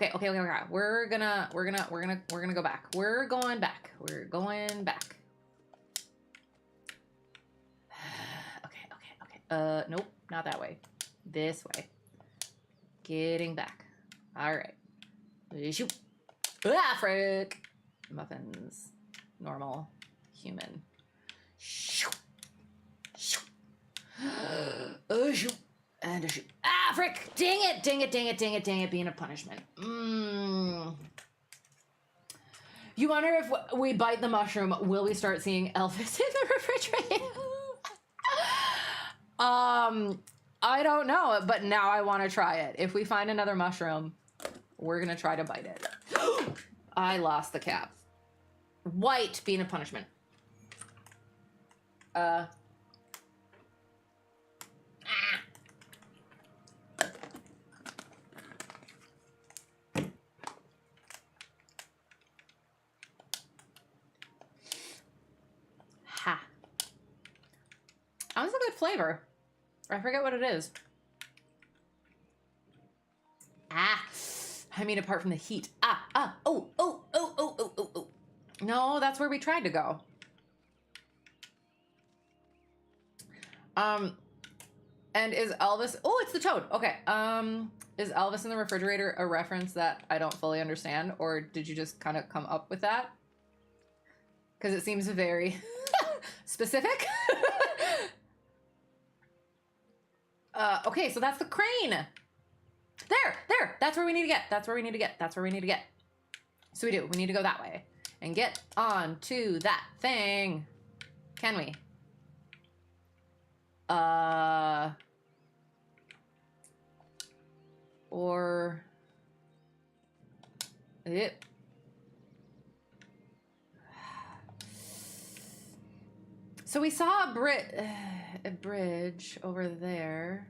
We're gonna go back. We're going back. Okay. Nope, not that way. This way. Getting back. All right. Shoot. Ah, frick. Muffins. Normal. Human. Shoot. Shoot. Shoot. And a shoot. Ah, frick. Dang it. Being a punishment. You wonder if we bite the mushroom, will we start seeing Elvis in the refrigerator? I don't know, but now I want to try it. If we find another mushroom, we're going to try to bite it. I lost the cap. White being a punishment. Ha. That was a good flavor. I forget what it is. I mean, apart from the heat. Oh. No, that's where we tried to go. And is Elvis... Oh, it's the toad. Okay. Is Elvis in the refrigerator a reference that I don't fully understand? Or did you just kind of come up with that? Because it seems very specific. Okay, so that's the crane. There. That's where we need to get. That's where we need to get. That's where we need to get. So we do. We need to go that way and get on to that thing. Can we? Or it. So we saw a bridge over there.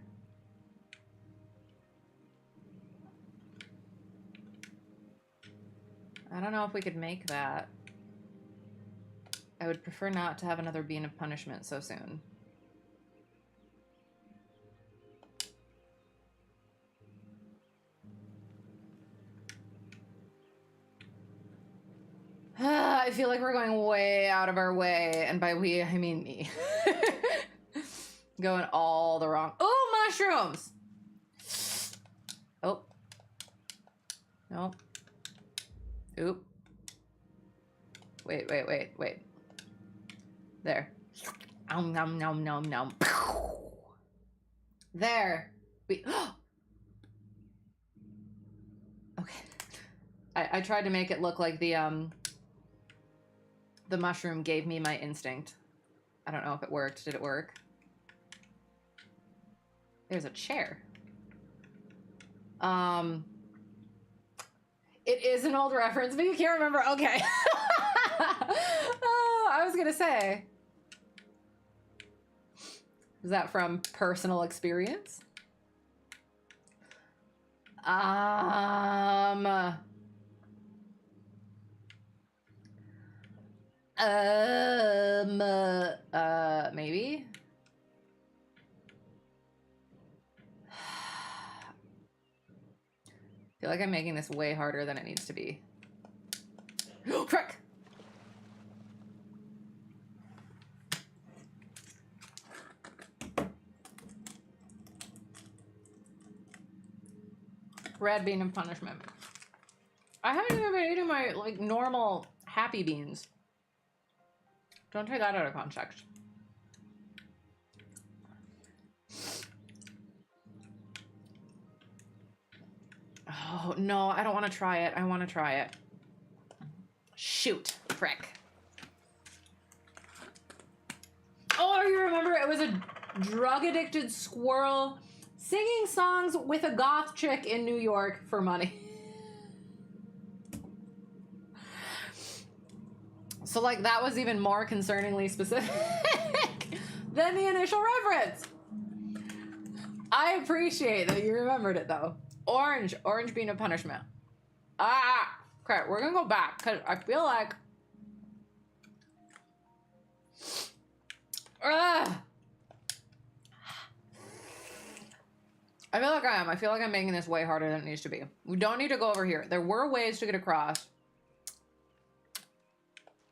I don't know if we could make that. I would prefer not to have another bean of punishment so soon. I feel like we're going way out of our way, and by we, I mean me. Going all the wrong... Oh, mushrooms! Oh. Nope. Oop. Wait. There. Nom. There. We... Okay. I tried to make it look like the mushroom gave me my instinct. I don't know if it worked. Did it work? There's a chair. It is an old reference, but you can't remember. Okay. Oh, I was gonna say. Is that from personal experience? Maybe? I feel like I'm making this way harder than it needs to be. Oh, frick! Red bean of punishment. I haven't even been eating my, like, normal happy beans. Don't take that out of context. Oh, no, I don't want to try it. I want to try it. Shoot. Frick. Oh, you remember? It was a drug-addicted squirrel singing songs with a goth chick in New York for money. So, like, that was even more concerningly specific than the initial reference. I appreciate that you remembered it, though. Orange bean of punishment. Okay, we're gonna go back, because I feel like... I feel like I'm making this way harder than it needs to be. We don't need to go over here. There were ways to get across.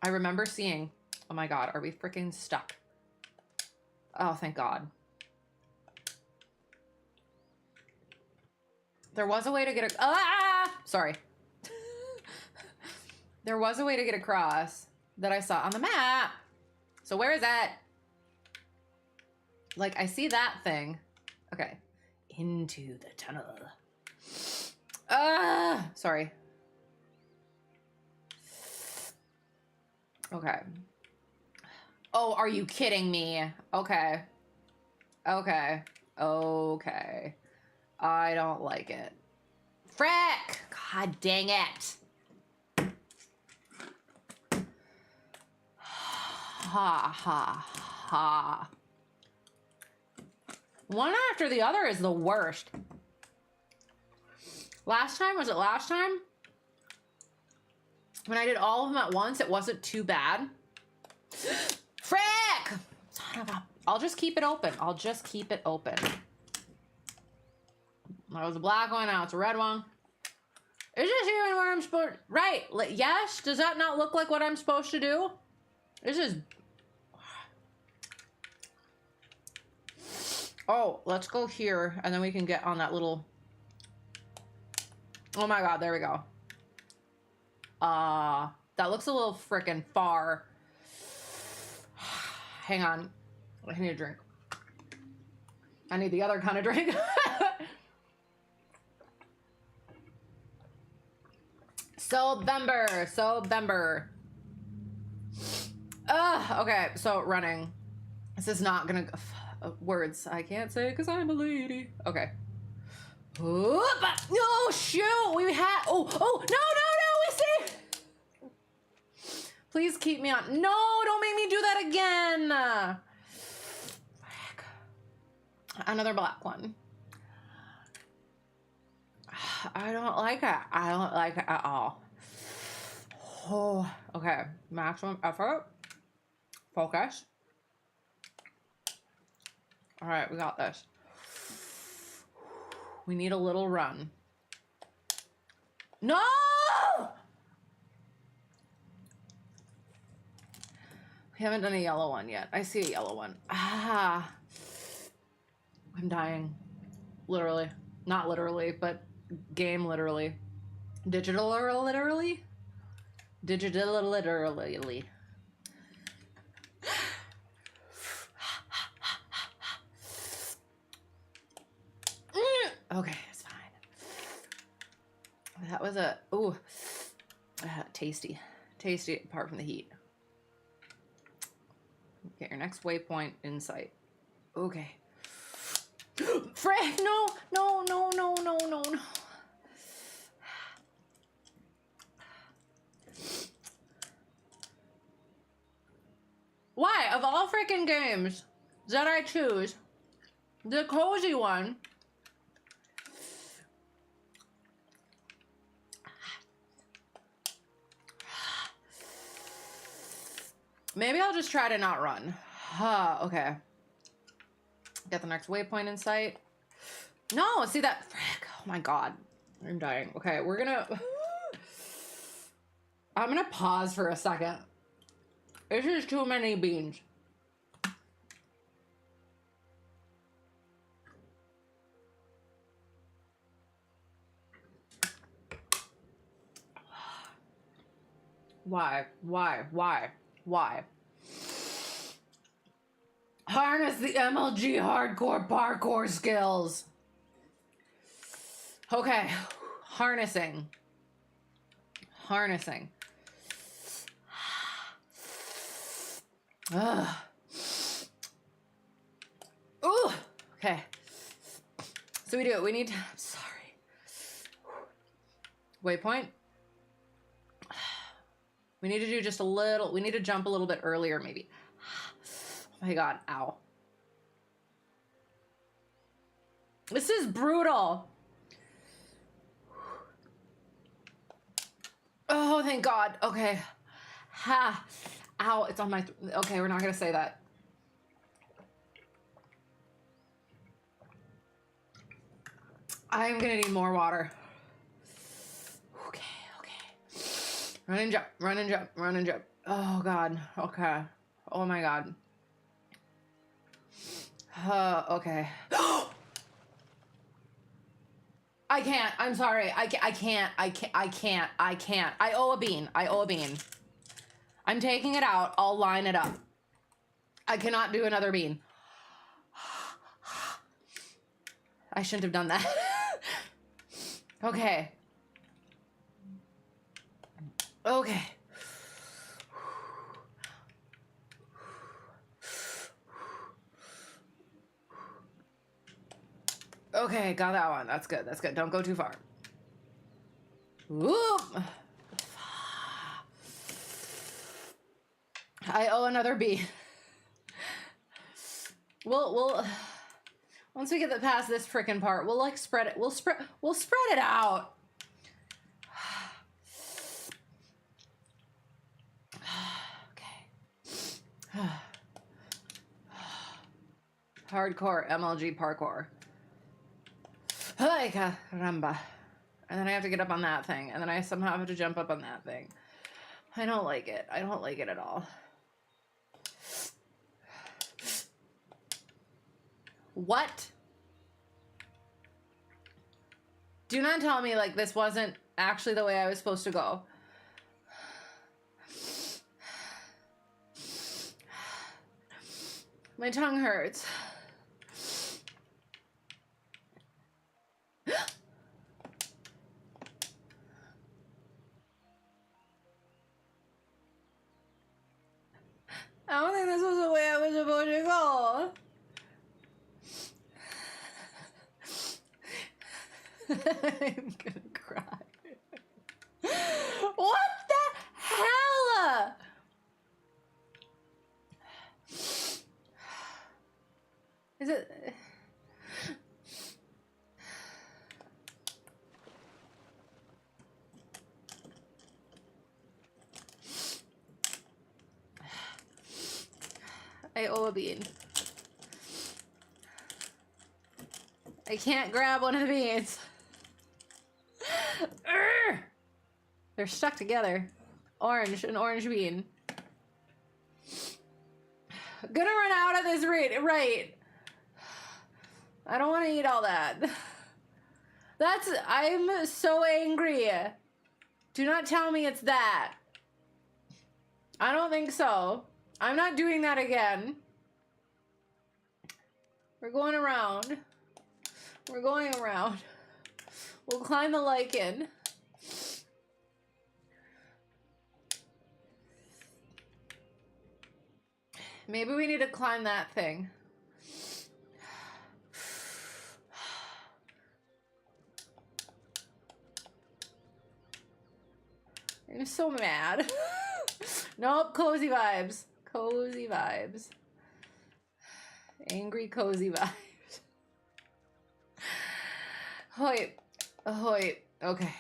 I remember seeing... Oh my god, are we freaking stuck? Oh, thank god. There was a way to get sorry. There was a way to get across that I saw on the map. So where is that? Like, I see that thing. Okay. Into the tunnel. Sorry. Okay. Oh, are you kidding me? Okay. I don't like it. Frick! God dang it. Ha. One after the other is the worst. Was it last time? When I did all of them at once, it wasn't too bad. Frick! Son of a... I'll just keep it open. That was a black one, now it's a red one. Is this even what I'm supposed... Right. Yes? Does that not look like what I'm supposed to do? This is... Oh, let's go here, and then we can get on that little... Oh my god, there we go. That looks a little freaking far. Hang on. I need a drink. I need the other kind of drink. Sobember. Okay, so running. This is not gonna... words I can't say because I'm a lady. Okay. No, shoot! We had... Oh, no, we see... Please keep me on... No, don't make me do that again! Frick. Another black one. I don't like it. I don't like it at all. Oh, okay. Maximum effort. Focus. All right, we got this. We need a little run. No! We haven't done a yellow one yet. I see a yellow one. Ah. I'm dying. Literally. Not literally, but game literally. Digital literally? Digital literally. Okay, it's fine. That was a... Ooh. Tasty. Tasty apart from the heat. Get your next waypoint in sight. Okay. Frick! No! No. Why? Of all freaking games that I choose, the cozy one... Maybe I'll just try to not run. Okay. Get the next waypoint in sight. No, see that? Frick. Oh my god. I'm dying. Okay, we're gonna... I'm gonna pause for a second. This is too many beans. Why? Harness the MLG hardcore parkour skills. Okay, harnessing. Ugh. Ooh. Okay. So we need, sorry. Waypoint. We need to do just a little, we need to jump a little bit earlier maybe. Oh my god, ow. This is brutal. Oh, thank god. Okay. Ha. Ow, it's on my... Okay, we're not going to say that. I'm going to need more water. Okay. Run and jump. Oh, God. Okay. Oh, my God. Okay. I can't. I'm sorry. I can't. I owe a bean. I'm taking it out. I'll line it up. I cannot do another bean. I shouldn't have done that. Okay. Okay, got that one. That's good. Don't go too far. Whoop. I owe another bee. We'll once we get past this frickin' part, we'll like spread it. We'll spread it out. Okay. Hardcore MLG parkour. Ay, caramba. And then I have to get up on that thing. And then I somehow have to jump up on that thing. I don't like it. I don't like it at all. What? Do not tell me like this wasn't actually the way I was supposed to go. My tongue hurts. I don't think this was the way I was supposed to go. I'm gonna cry. What the hell? Is it? I owe a bean. I can't grab one of the beans. They're stuck together. Orange, an orange bean. Gonna run out of this right. I don't want to eat all that. I'm so angry. Do not tell me it's that. I don't think so. I'm not doing that again. We're going around. We're going around. We'll climb the lichen. Maybe we need to climb that thing. I'm so mad. Nope, cozy vibes. Cozy vibes. Angry cozy vibes. Hoip. Hoip. Okay.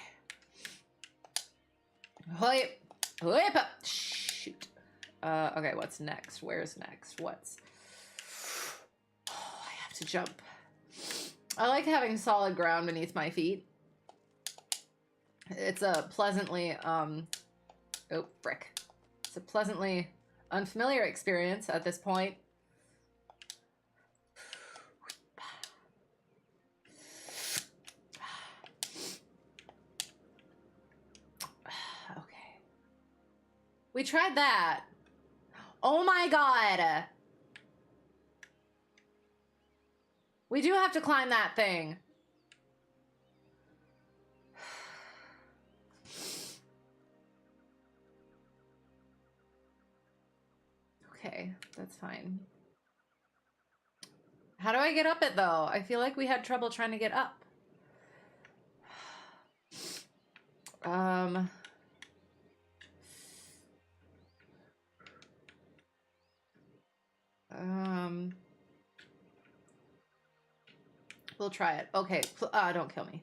Hoip. Hoip up. Shoot. Okay, what's next? Where's next? What's... Oh, I have to jump. I like having solid ground beneath my feet. It's a pleasantly, oh, frick. It's a pleasantly unfamiliar experience at this point. Okay. We tried that. Oh my god. We do have to climb that thing. Okay, that's fine. How do I get up it though? I feel like we had trouble trying to get up. We'll try it. Okay, don't kill me.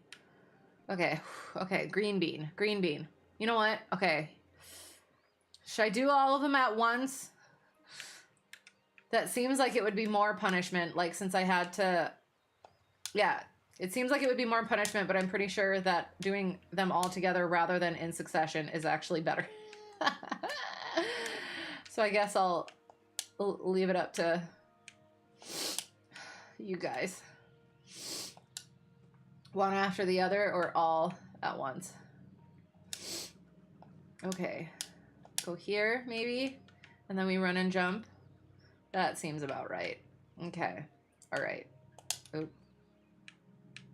Okay, okay, green bean, green bean. You know what? Okay. Should I do all of them at once? That seems like it would be more punishment, like since I had to... Yeah, it seems like it would be more punishment, but I'm pretty sure that doing them all together rather than in succession is actually better. So I guess I'll leave it up to you guys. One after the other or all at once? Okay. Go here, maybe? And then we run and jump? That seems about right. Okay. All right. Oop.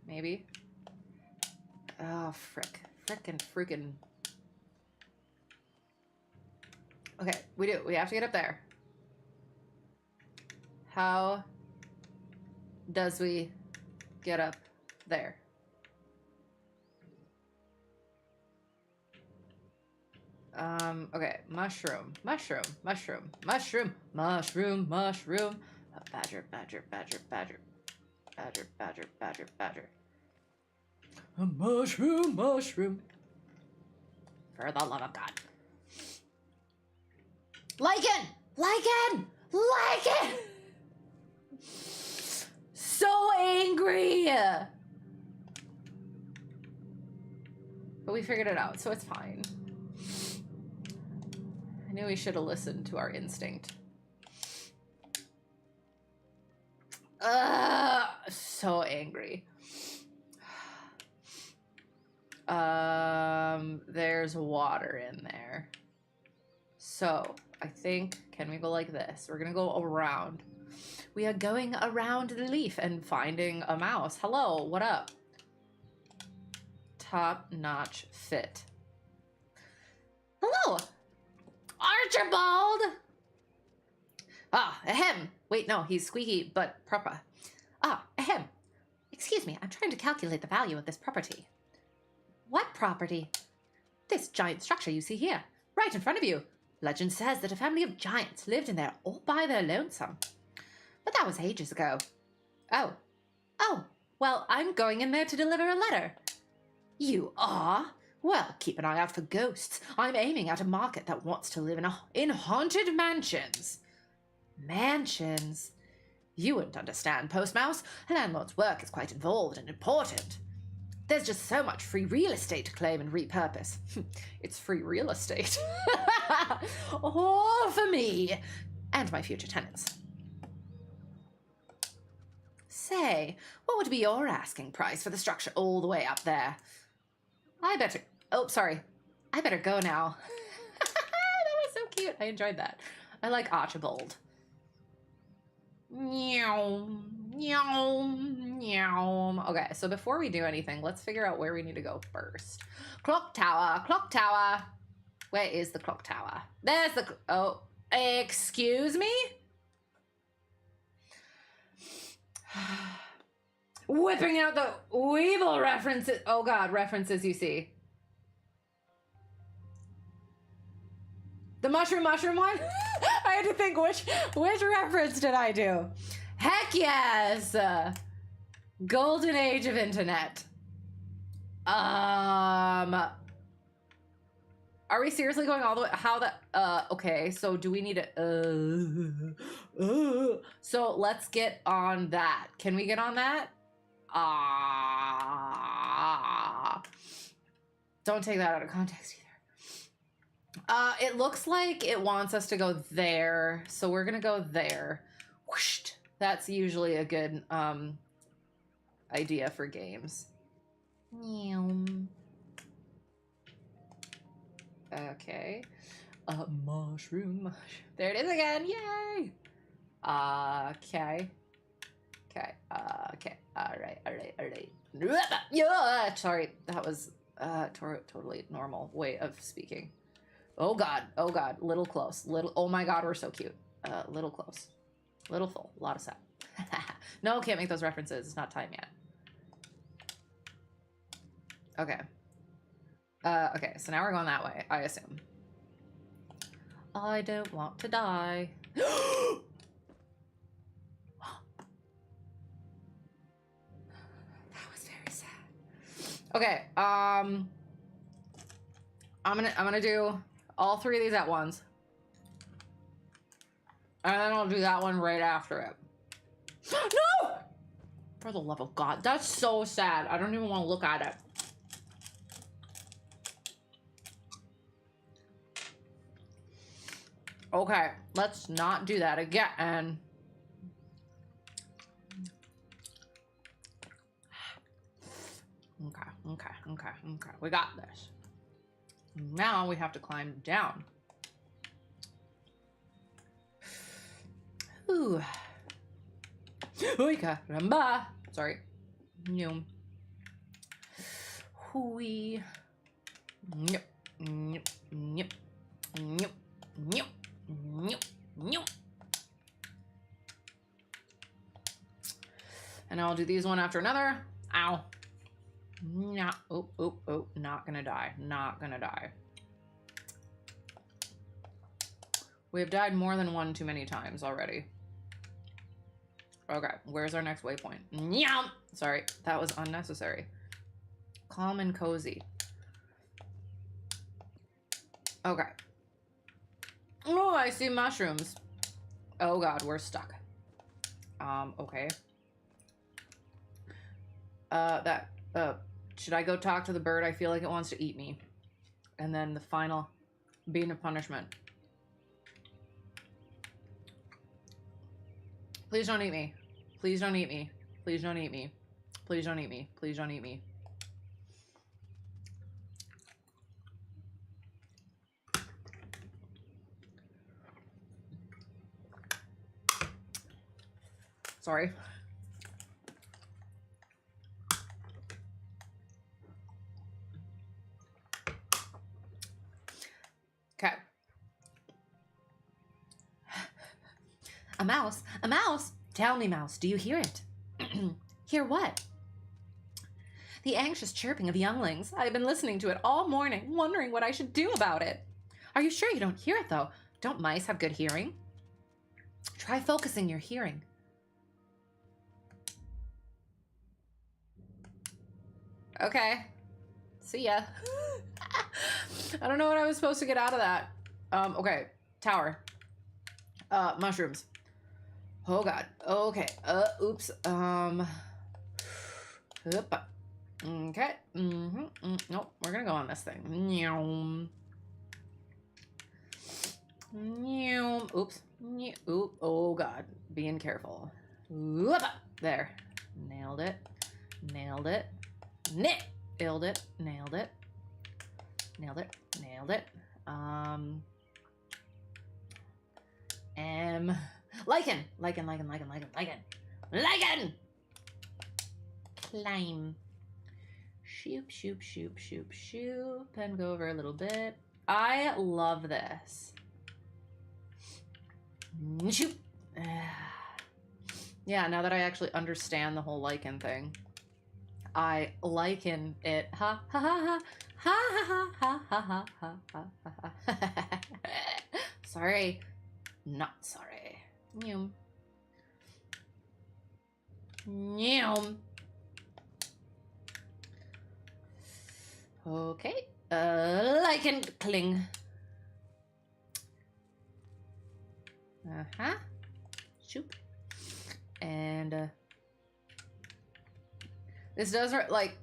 Maybe? Oh, frick. Frickin' freaking. Okay, we do. We have to get up there. How does we get up there? Okay, mushroom, mushroom, mushroom, mushroom, mushroom, mushroom. Badger, badger, badger, badger. Badger, badger, badger, badger. A mushroom, mushroom. For the love of God. Lichen! Lichen! Lichen! So angry! But we figured it out, so it's fine. I knew we should have listened to our instinct. So angry. There's water in there. So, I think, can we go like this? We're gonna go around. We are going around the leaf and finding a mouse. Hello, what up? Top-notch fit. Hello, Archibald! Ah, ahem. Wait, no, he's squeaky, but proper. Ah, ahem. Excuse me, I'm trying to calculate the value of this property. What property? This giant structure you see here, right in front of you. Legend says that a family of giants lived in there all by their lonesome. But that was ages ago. Oh. Oh, well, I'm going in there to deliver a letter. You are? Well, keep an eye out for ghosts. I'm aiming at a market that wants to live in haunted mansions. Mansions? You wouldn't understand, Postmouse. A landlord's work is quite involved and important. There's just so much free real estate to claim and repurpose. It's free real estate. All for me and my future tenants. Say, what would be your asking price for the structure all the way up there? I better... Oh, sorry. I better go now. That was so cute. I enjoyed that. I like Archibald. Meow, meow, meow. Okay, so before we do anything, let's figure out where we need to go first. Clock tower, clock tower. Where is the clock tower? There's the... Oh, excuse me? Whipping out the Weevil references. Oh God, references you see. The mushroom one? I had to think which reference did I do? Heck yes! Golden age of internet. Are we seriously going all the way? How the, okay, so do we need to, so let's get on that. Can we get on that? Don't take that out of context either. It looks like it wants us to go there, so we're gonna go there. Whoosh. That's usually a good, idea for games. Okay. Mushroom. There it is again. Yay. Okay. Okay. Okay. All right. Yeah. Sorry. That was totally normal way of speaking. Oh God. Little close. Oh my God. We're so cute. Little close. Little full. A lot of set. No, can't make those references. It's not time yet. Okay. Okay, so now we're going that way, I assume. I don't want to die. That was very sad. Okay, I'm gonna do all three of these at once. And then I'll do that one right after it. No! For the love of God, that's so sad. I don't even want to look at it. Okay, let's not do that again. Okay. We got this. Now we have to climb down. Ooh. Oi, caramba. Sorry. Noom. Hui. Yep. And I'll do these one after another. Ow. No. Oh. Not gonna die. We have died more than one too many times already. Okay, where's our next waypoint? Nyam! Sorry, that was unnecessary. Calm and cozy. Okay. Oh, I see mushrooms. Oh God, we're stuck. Okay. Should I go talk to the bird? I feel like it wants to eat me. And then the final bean of punishment. Please don't eat me. Please don't eat me. Please don't eat me. Please don't eat me. Please don't eat me. Sorry. Okay. A mouse? A mouse? Tell me, mouse, do you hear it? Hear what? The anxious chirping of younglings. I've been listening to it all morning, wondering what I should do about it. Are you sure you don't hear it, though? Don't mice have good hearing? Try focusing your hearing. Okay. See ya. I don't know what I was supposed to get out of that. Okay. Tower. Mushrooms. Oh god. Okay. Oops. Okay. Nope. We're gonna go on this thing. Oops. Oop. Oh god. Being careful. There. Nailed it. Nailed it. Nailed it. Nailed it. Nailed it. Nailed it. Lichen. Lichen. Lichen. Lichen. Lichen. Lichen. Lichen. Climb. Shoop, shoop, shoop, shoop, shoop, and go over a little bit. I love this. Shoop. Yeah, now that I actually understand the whole lichen thing, I liken it. Ha ha ha ha ha ha ha ha ha ha ha ha. Sorry, not sorry. Nyum. Nyum. Okay. Lichen cling. Shoop. And this does like,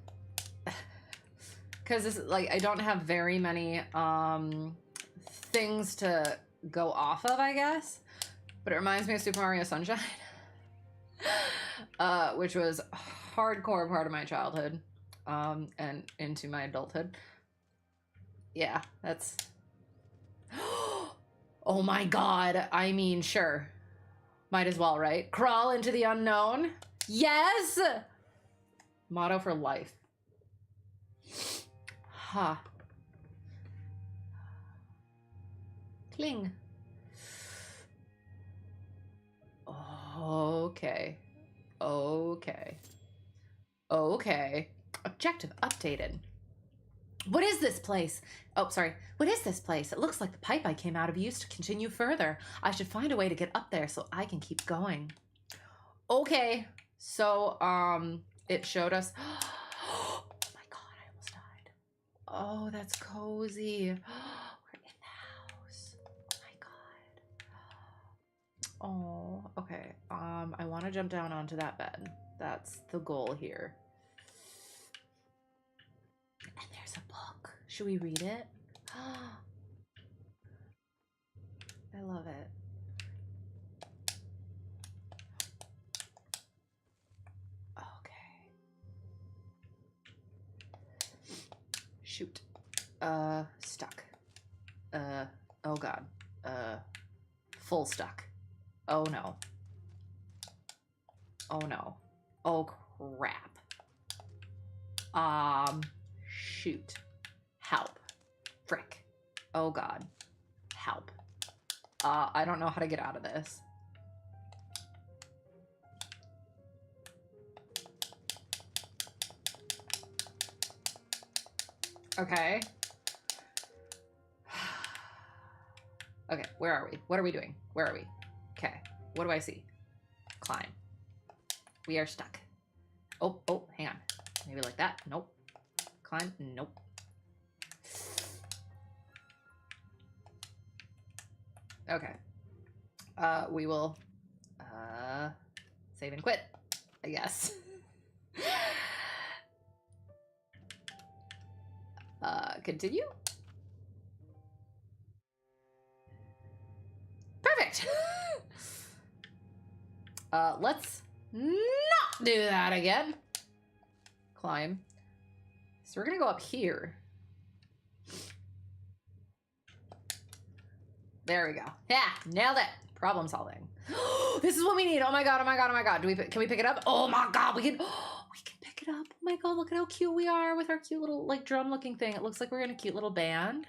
because this like I don't have very many things to go off of, I guess, but it reminds me of Super Mario Sunshine, which was a hardcore part of my childhood and into my adulthood. Yeah, that's oh my god. I mean, sure, might as well, right? Crawl into the unknown. Yes. Motto for life. Ha. Cling. Okay. Okay. Okay. Objective updated. What is this place? Oh, sorry. What is this place? It looks like the pipe I came out of used to continue further. I should find a way to get up there so I can keep going. Okay. So, it showed us. Oh my god, I almost died. Oh, that's cozy. We're in the house. Oh my god. Oh, okay. I want to jump down onto that bed. That's the goal here. And there's a book. Should we read it? I love it. Okay. Shoot. Stuck. Oh god. Full stuck. Oh no. Oh no. Oh crap. Shoot. Help. Frick. Oh god. Help. I don't know how to get out of this. Okay. Okay, where are we? What are we doing? Where are we? Okay, what do I see? Climb. We are stuck. Oh, hang on. Maybe like that. Nope. Climb. Nope. Okay. We will save and quit, I guess. continue. Perfect. Let's not do that again. Climb. So we're gonna go up here. There we go. Yeah, nailed it. Problem solving. This is what we need. Oh my god, oh my god, oh my god. Can we pick it up? Oh my god, we can pick it up. Oh my god, look at how cute we are with our cute little like drum looking thing. It looks like we're in a cute little band.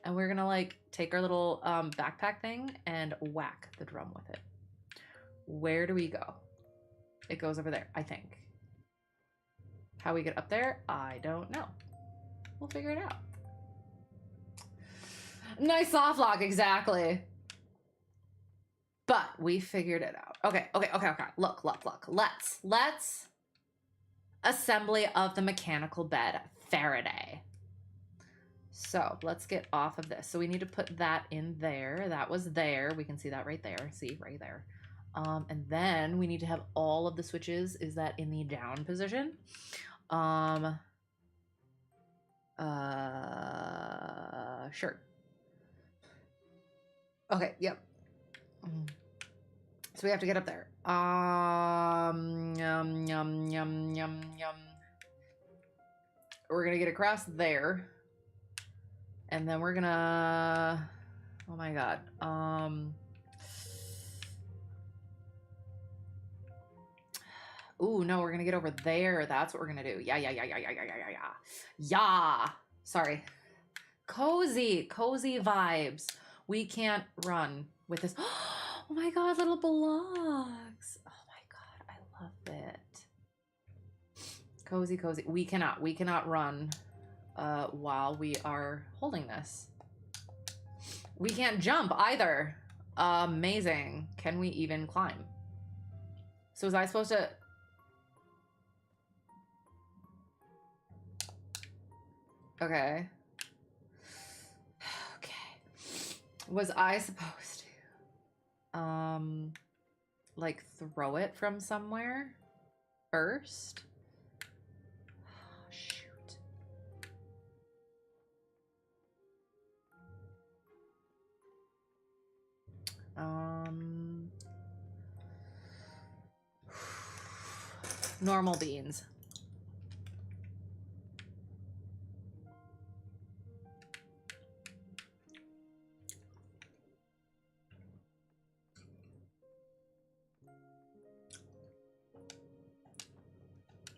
And we're gonna like take our little backpack thing and whack the drum with it. Where do we go? It goes over there, I think. How we get up there, I don't know. We'll figure it out. Nice soft lock, exactly. But we figured it out. Okay. Look. Let's assembly of the mechanical bed Faraday. So let's get off of this. So we need to put that in there. That was there. We can see that right there. See, right there. And then we need to have all of the switches. Is that in the down position? Sure. Okay, yep. So we have to get up there. We're gonna get across there. And then we're gonna, oh my god. Ooh, no, we're gonna get over there. That's what we're gonna do. Yeah. Sorry. Cozy vibes. We can't run with this. Oh my god, little blocks. Oh my god, I love it. Cozy. We cannot run while we are holding this. We can't jump either. Amazing. Can we even climb? So was I supposed to... Okay. Was I supposed to, like throw it from somewhere first? Oh, shoot. Normal beans.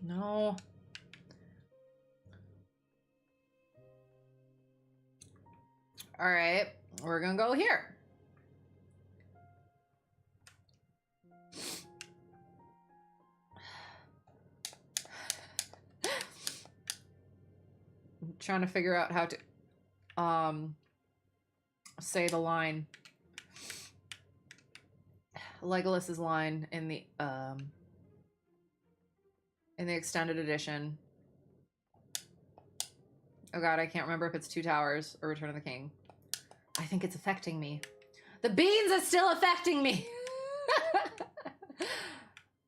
No. All right, we're gonna go here. I'm trying to figure out how to say the line. Legolas's line in the extended edition. Oh god, I can't remember if it's Two Towers or Return of the King. I think it's affecting me. The beans are still affecting me!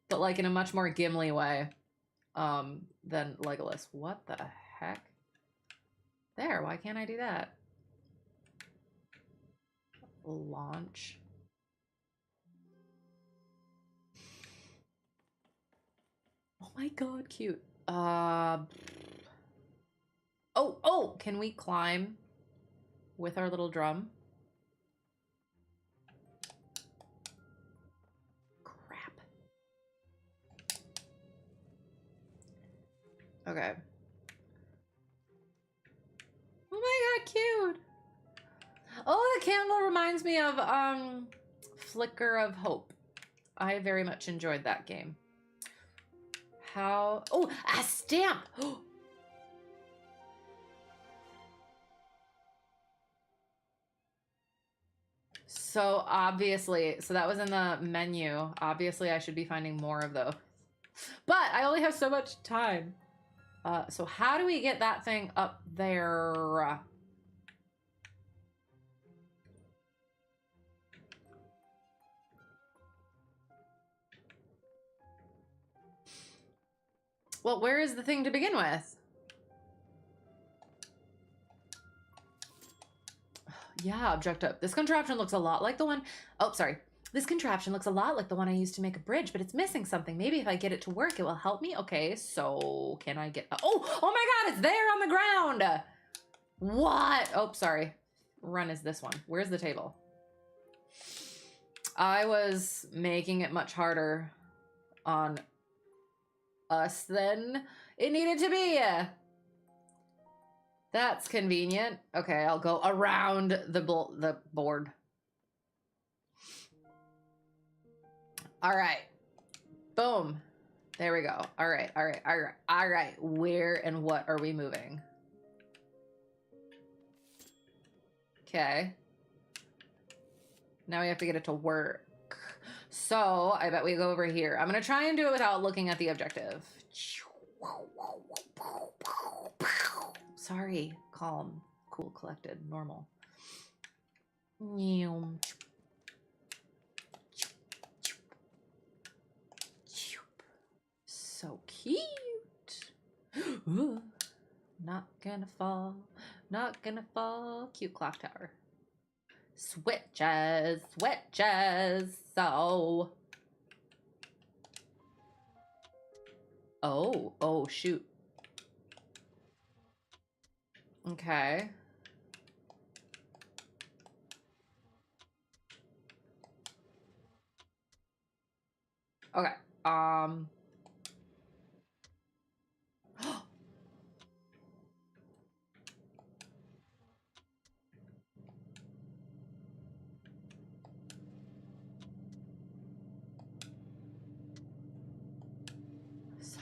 But like in a much more Gimli way than Legolas. What the heck? There, why can't I do that? Launch. Oh my god, cute. Oh, can we climb with our little drum? Crap. Okay. Oh my god, cute. Oh, the candle reminds me of Flicker of Hope. I very much enjoyed that game. How... Oh, a stamp! So obviously, so that was in the menu. Obviously, I should be finding more of those. But I only have so much time. So how do we get that thing up there? Well, where is the thing to begin with? Yeah, objective. This contraption looks a lot like the one... Oh, sorry. This contraption looks a lot like the one I used to make a bridge, but it's missing something. Maybe if I get it to work, it will help me. Okay, so can I get... Oh my God, it's there on the ground. What? Oh, sorry. Run is this one. Where's the table? I was making it much harder on us than it needed to be. That's convenient. Okay, I'll go around the board. All right. Boom. There we go. All right, all right, all right, all right. Where and what are we moving? Okay. Now we have to get it to work. So I bet we go over here. I'm going to try and do it without looking at the objective. Sorry. Calm, cool, collected, normal. So cute. Not gonna fall. Not gonna fall. Cute clock tower. Switches. Switches. So. Oh, shoot. Okay. Okay.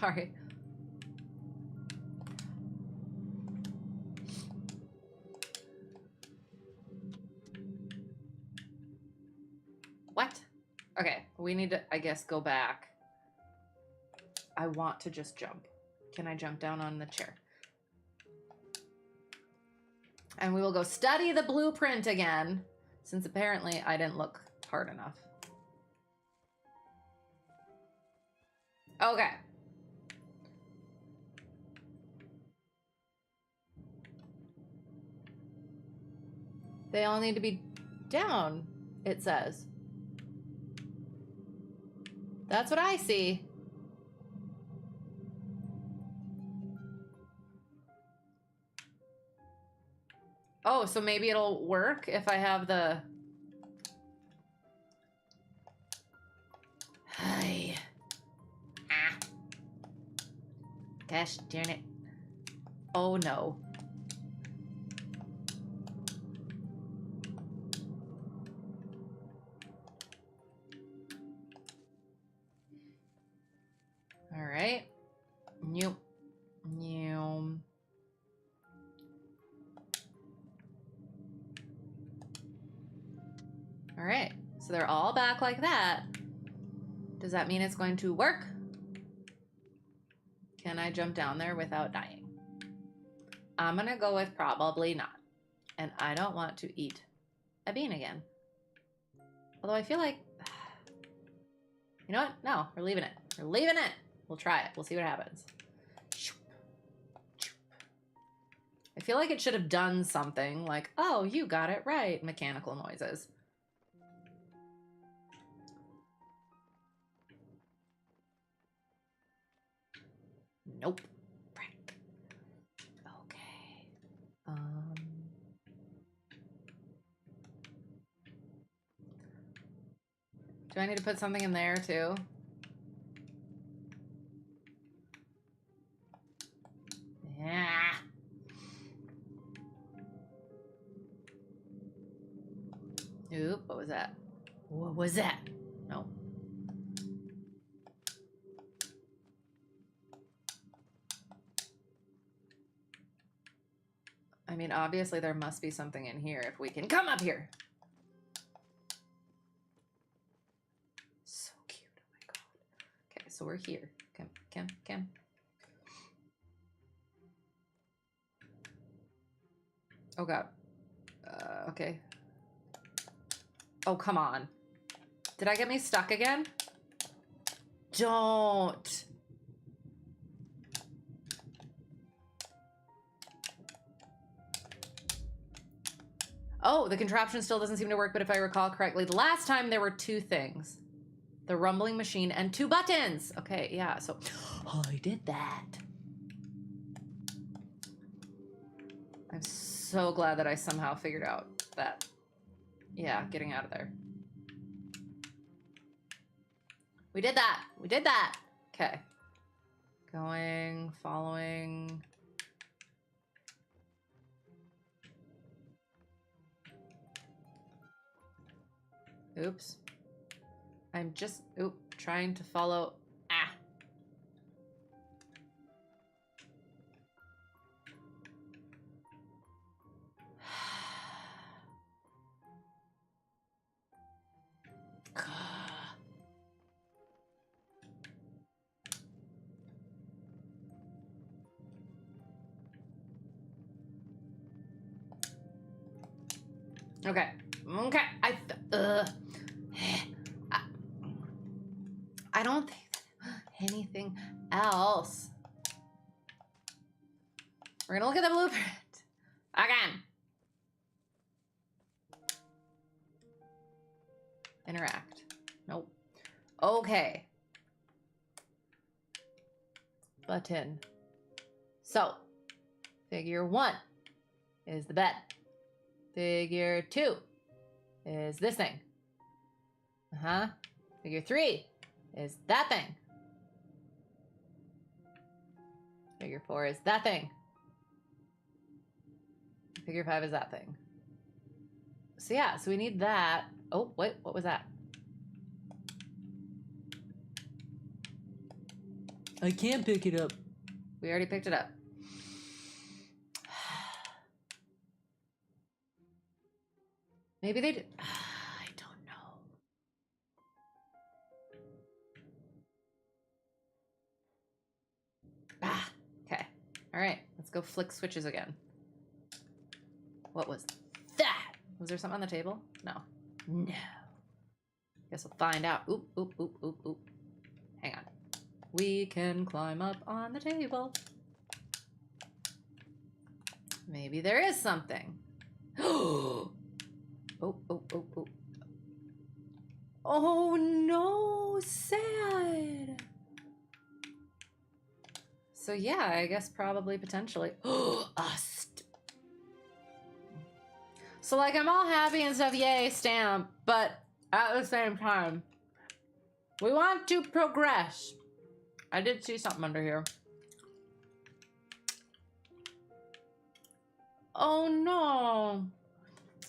Sorry. What? Okay, we need to, I guess, go back. I want to just jump. Can I jump down on the chair? And we will go study the blueprint again, since apparently I didn't look hard enough. Okay. They all need to be down, it says. That's what I see. Oh, so maybe it'll work if I have the... Hi. Ah. Gosh darn it. Oh no. All right. Nope. Nope. All right. So they're all back like that. Does that mean it's going to work? Can I jump down there without dying? I'm going to go with probably not. And I don't want to eat a bean again. Although I feel like... You know what? No, we're leaving it. We're leaving it. We'll try it. We'll see what happens. I feel like it should have done something like, oh, you got it right. Mechanical noises. Nope. Frick. Okay. Do I need to put something in there too? Yeah. Oop, what was that? What was that? No. I mean, obviously there must be something in here if we can come up here. So cute, oh my god. Okay, so we're here. Come. Oh god. Okay. Oh, come on. Did I get me stuck again? Don't. Oh, the contraption still doesn't seem to work, but if I recall correctly, the last time there were 2 things. The rumbling machine and 2 buttons. Okay, yeah, so I did that. I'm so glad that I somehow figured out that. Yeah, getting out of there. We did that. We did that. Okay. Going, following. Oops. I'm just, trying to follow. Ah. Okay. Okay. I don't think anything else. We're gonna look at the blueprint again. Interact. Nope. Okay. Button. So, figure 1 is the bed. Figure 2 is this thing. Figure 3 is that thing. Figure 4 is that thing. Figure 5 is that thing. So yeah, so we need that. Oh, wait, what was that? I can't pick it up. We already picked it up. Maybe they did. I don't know. Okay. All right, let's go flick switches again. What was that? Was there something on the table? No. No. Guess we'll find out. Oop, oop, oop, oop, oop. Hang on. We can climb up on the table. Maybe there is something. Oh, oh, oh, oh. Oh no, sad. So yeah, I guess probably potentially. So like I'm all happy and stuff, yay, stamp, but at the same time, we want to progress. I did see something under here. Oh no.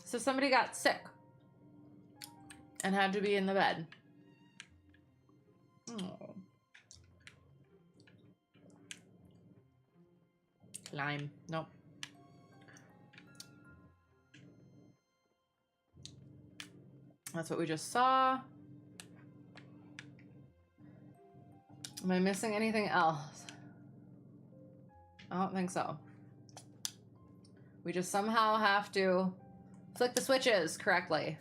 So somebody got sick and had to be in the bed. Oh. Lime. Nope. That's what we just saw. Am I missing anything else? I don't think so. We just somehow have to flick the switches correctly.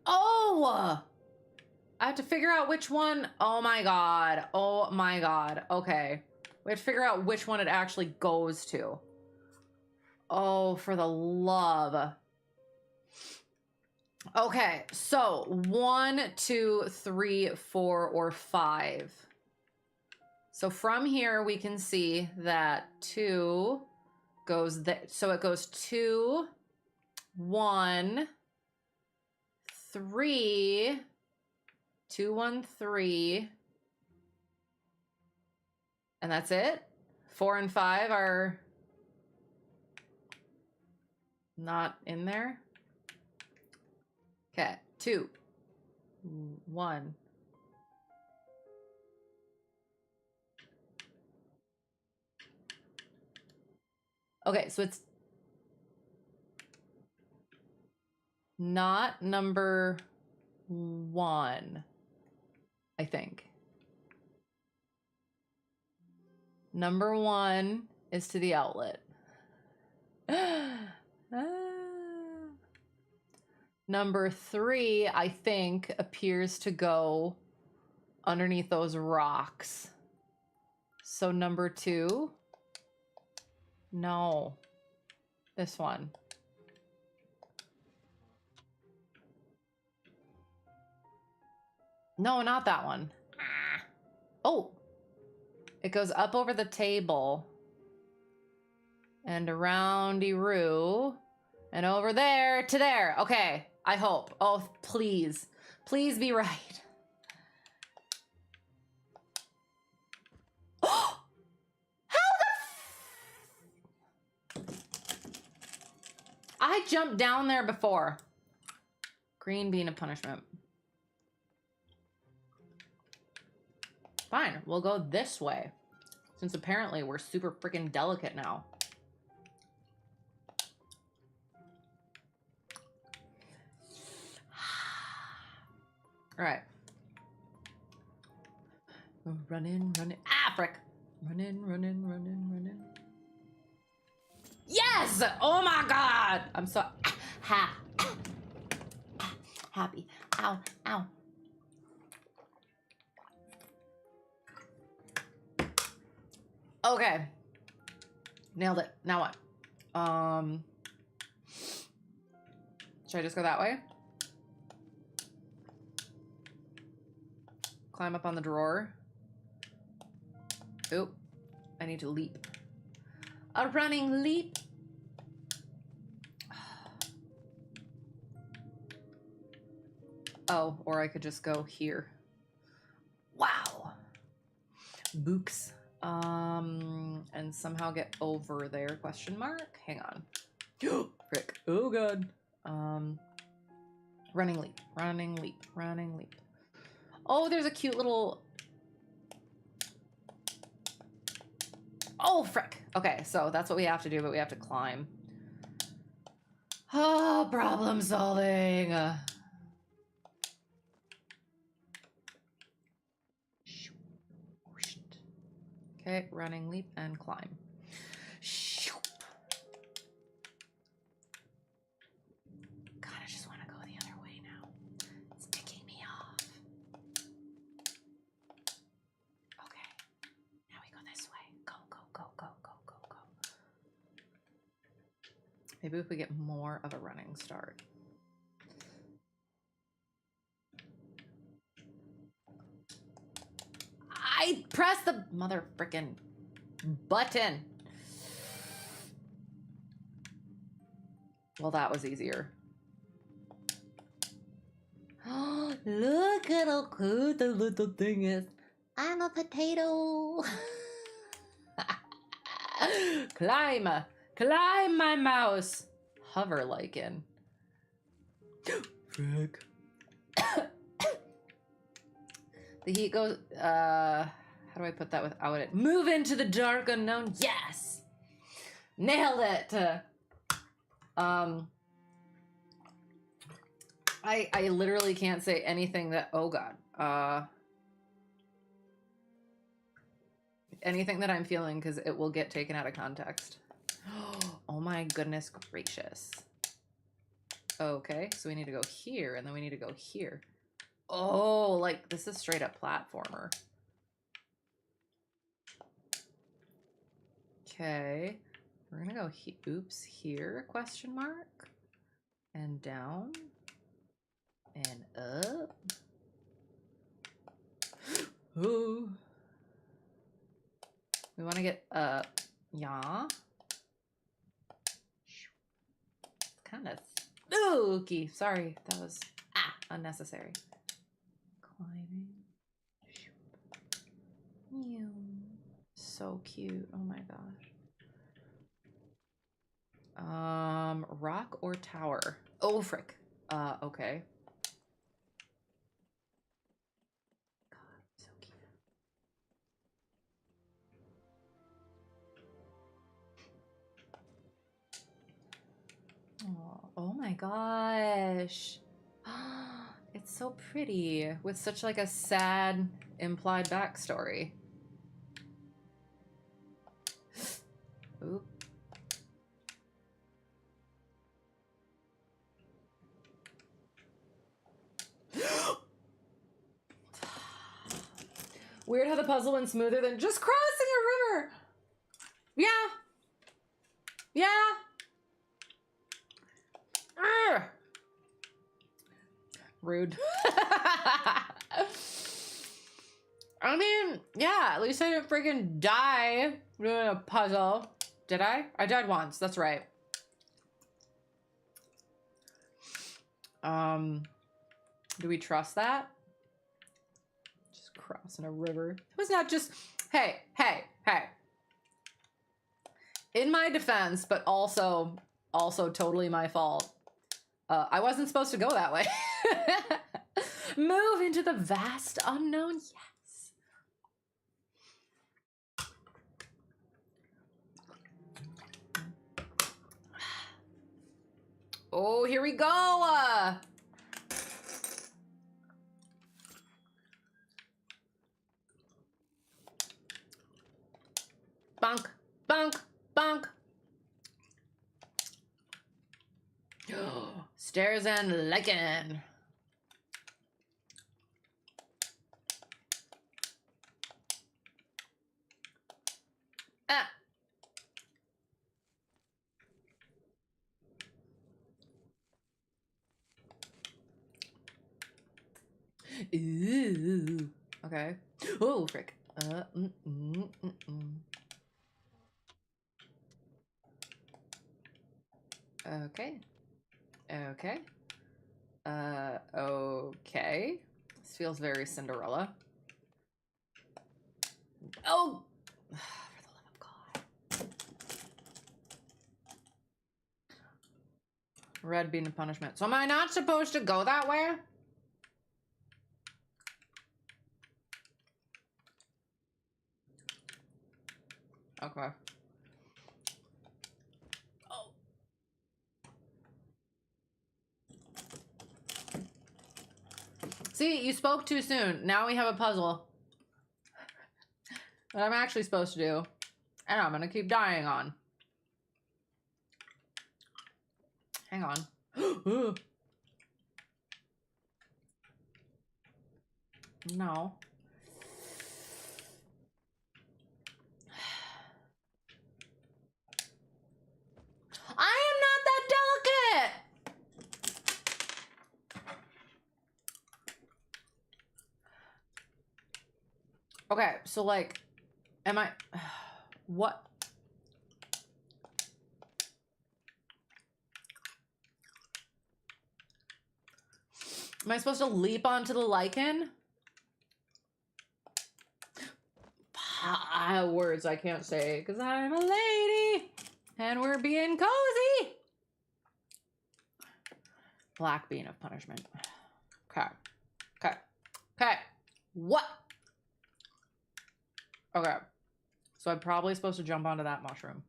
Oh! I have to figure out which one. Oh my god. Oh my god. Okay. We have to figure out which one it actually goes to. Oh, for the love. Okay, so 1, 2, 3, 4, or 5. So from here we can see that 2 goes there. So it goes 2, 1, 3, 2, 1, 3. And that's it. 4 and 5 are not in there. Okay, 2, 1. Okay, so it's not number 1, I think. Number 1 is to the outlet. Number 3, I think, appears to go underneath those rocks. So number 2? No. This one. No, not that one. Oh! It goes up over the table. And around Eru. And over there to there. Okay, I hope. Oh, please. Please be right. How the I jumped down there before. Green being a punishment. Fine, we'll go this way. Since apparently we're super freaking delicate now. Alright. Running. Ah, frick. Running. Yes! Oh my god! I'm so happy. Ow. Okay. Nailed it. Now what? Should I just go that way? Climb up on the drawer. Oop. I need to leap. A running leap. Oh, or I could just go here. Wow. Books. And somehow get over there, question mark? Hang on. Frick. Oh, God. Running leap. Oh, there's a cute little... Oh, frick. Okay, so that's what we have to do, but we have to climb. Oh, problem solving. Okay, running leap and climb. God, I just want to go the other way now. It's ticking me off. Okay, now we go this way. Go. Maybe if we get more of a running start. I pressed the mother frickin' button. Well, that was easier. Look at how cute the little thing is. I'm a potato. Climb, my mouse. Hover lichen. Frick. The heat goes, how do I put that without it? Move into the dark unknown. Yes! Nailed it! I literally can't say anything that, oh God. Anything that I'm feeling, because it will get taken out of context. Oh my goodness gracious. Okay, so we need to go here, and then we need to go here. Oh, like this is straight up platformer. Okay, we're gonna go here, question mark, and down, and up. Ooh. We want to get up, yeah. Kind of spooky. Sorry, that was unnecessary. Climbing. So cute. Oh my gosh. Rock or tower? Oh frick. Okay. God, so cute. gosh. It's so pretty with such like a sad implied backstory. Oop. Weird how the puzzle went smoother than just crossing a river. Yeah. Yeah. Urgh. Rude. I mean, yeah, at least I didn't freaking die doing a puzzle. Did I? I died once. That's right. Do we trust that? Just crossing a river. It was not just, hey. In my defense, but also totally my fault. I wasn't supposed to go that way. Move into the vast unknown. Yes. Oh, here we go. Bonk, bonk, bonk. Stairs and lichen. Ah. Ooh. Okay. Oh, frick. Okay. Okay. Okay. This feels very Cinderella. Oh! For the love of God. Red being a punishment. So am I not supposed to go that way? Okay. Oh. See, you spoke too soon. Now we have a puzzle that I'm actually supposed to do, and I'm gonna keep dying on. Hang on. No. I am not that delicate! Okay, so like, am I... What? Am I supposed to leap onto the lichen? Words I can't say because I'm a lady and we're being cozy. Black bean of punishment. Okay. Okay. Okay. What? Okay. So I'm probably supposed to jump onto that mushroom.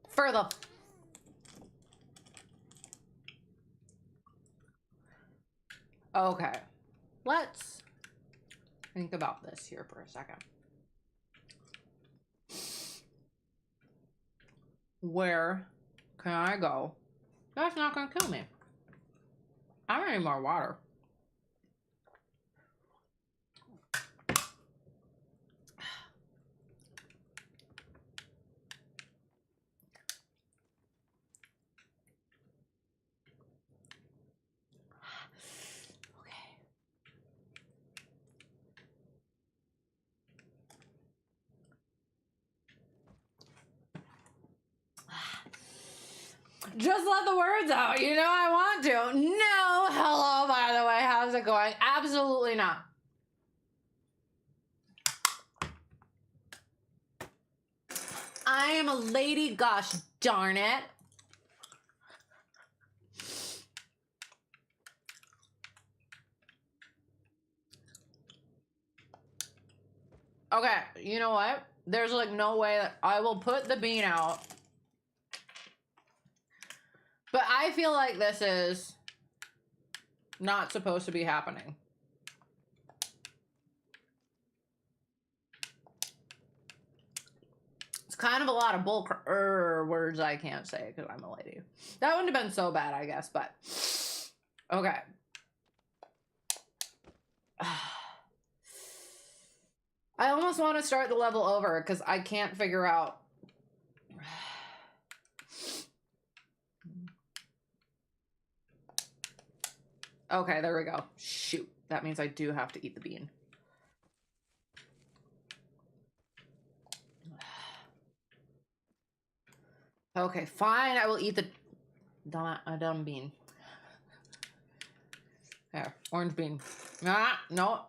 For the... Okay. Let's think about this here for a second. Where can I go? That's not gonna kill me. I don't need more water. Just let the words out. You know I want to. No, hello, by the way. How's it going? Absolutely not. I am a lady, gosh darn it. Okay, you know what? There's like no way that I will put the bean out I feel like this is not supposed to be happening. It's kind of a lot of bull words I can't say because I'm a lady. That wouldn't have been so bad, I guess, but okay. I almost want to start the level over because I can't figure out. Okay, there we go. Shoot. That means I do have to eat the bean. Okay, fine. I will eat the dumb bean. There, orange bean. Ah, no.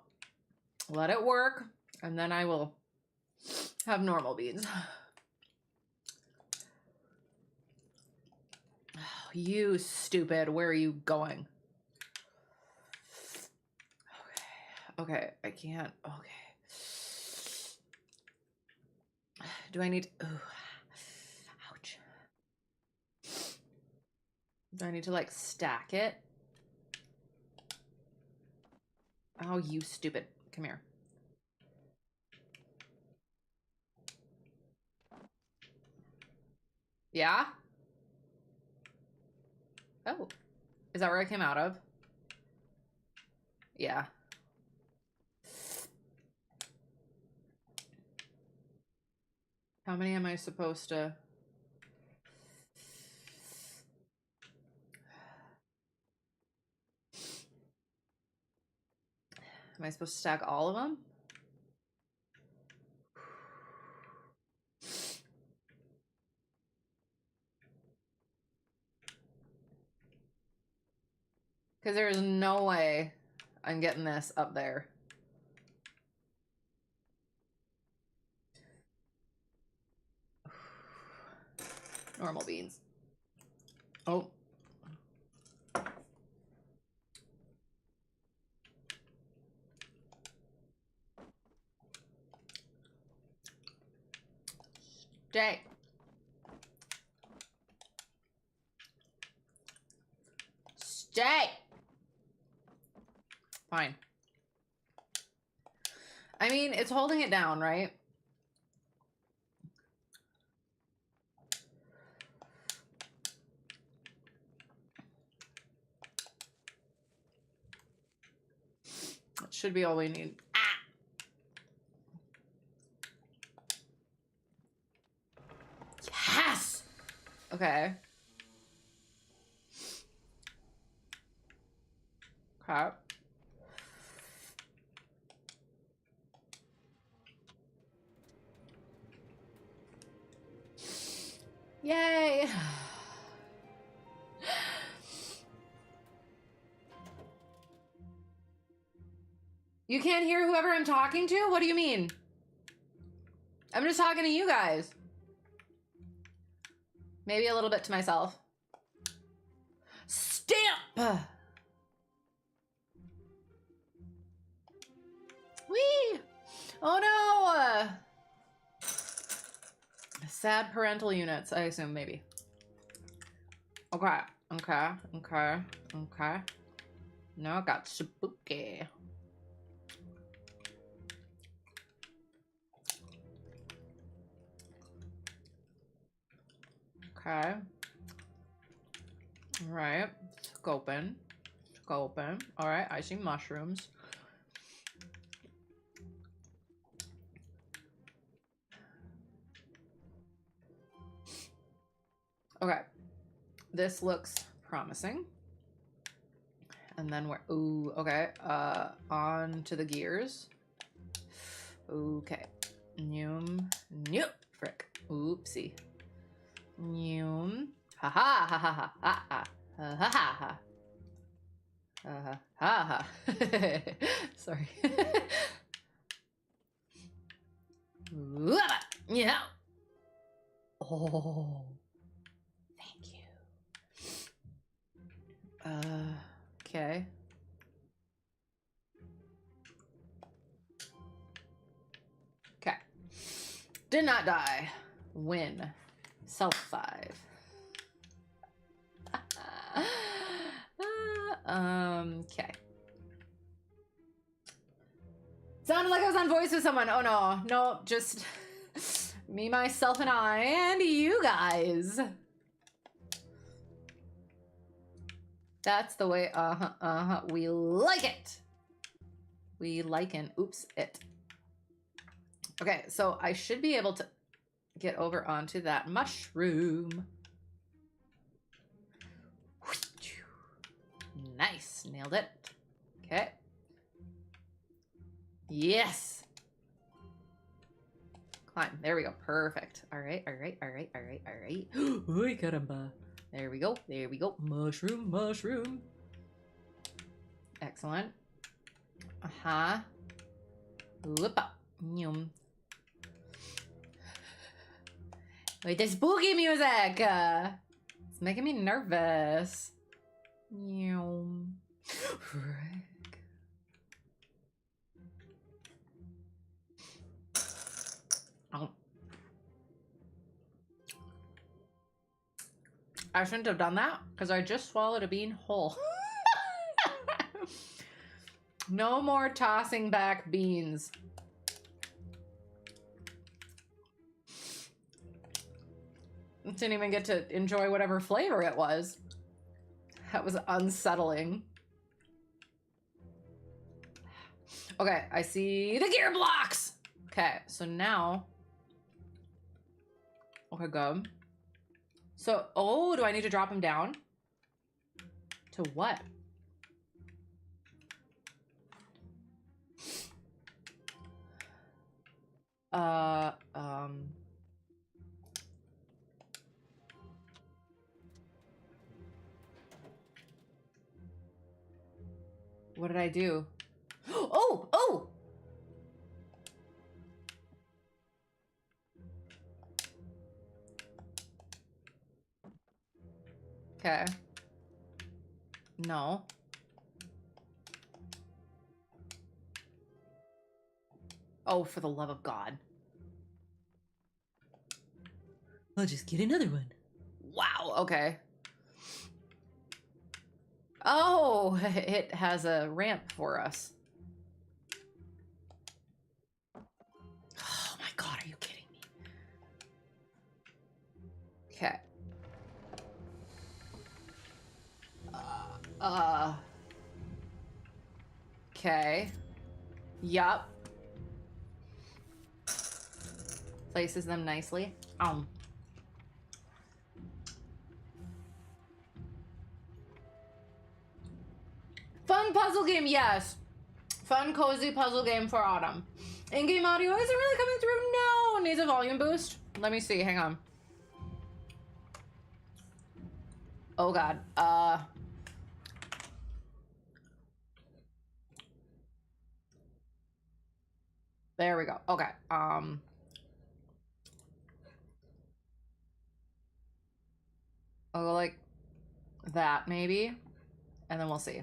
Let it work, and then I will have normal beans. Oh, you stupid. Where are you going? Okay, I can't. Okay. Do I need... Ooh. Ouch. Do I need to, like, stack it? Oh, you stupid. Come here. Yeah? Oh. Is that where I came out of? Yeah. How many am I supposed to... Am I supposed to stack all of them? Because there's no way I'm getting this up there. Normal beans. Oh. Stay. Stay. Fine. I mean, it's holding it down, right? That should be all we need. Ah! Yes! Okay. Crap. Yay! You can't hear whoever I'm talking to? What do you mean? I'm just talking to you guys. Maybe a little bit to myself. Stamp! Whee! Oh no! Sad parental units, I assume, maybe. Okay, okay, okay, okay. Now it got spooky. Okay. All right. Scoping. Scoping. All right. I see mushrooms. Okay. This looks promising. And then we're... Ooh, okay. On to the gears. Okay. Noom. Nope. Frick. Oopsie. Noom. Ha ha ha ha ha ha ha ha ha ha ha ha. Sorry. Yeah. Oh. Thank you. Okay. Okay. Did not die. Win. Self 5. Okay. Sounded like I was on voice with someone. Oh no, no, just me, myself, and I, and you guys. That's the way, we like it. We liken, oops, it. Okay, so I should be able to get over onto that mushroom. Nice, nailed it. Okay. Yes. Climb, there we go, perfect. All right, all right, all right, all right, all right. Uy, caramba. There we go, there we go. Mushroom, mushroom. Excellent. Uh-huh. Whoopa. Yum. Wait, the spooky music! It's making me nervous. Yum. Oh. I shouldn't have done that, because I just swallowed a bean whole. No more tossing back beans. Didn't even get to enjoy whatever flavor it was. That was unsettling. Okay, I see the gear blocks. Okay, so now. Okay, go. So, oh, do I need to drop him down? To what? What did I do? Oh, oh! Okay. No. Oh, for the love of God. I'll just get another one. Wow, okay. Oh, it has a ramp for us. Oh my God, are you kidding me? Okay. Okay. Yup. Places them nicely. Fun puzzle game, yes. Fun, cozy puzzle game for autumn. In-game audio isn't really coming through. No, needs a volume boost. Let me see, hang on. Oh God, there we go. Okay, I'll go like that maybe, and then we'll see.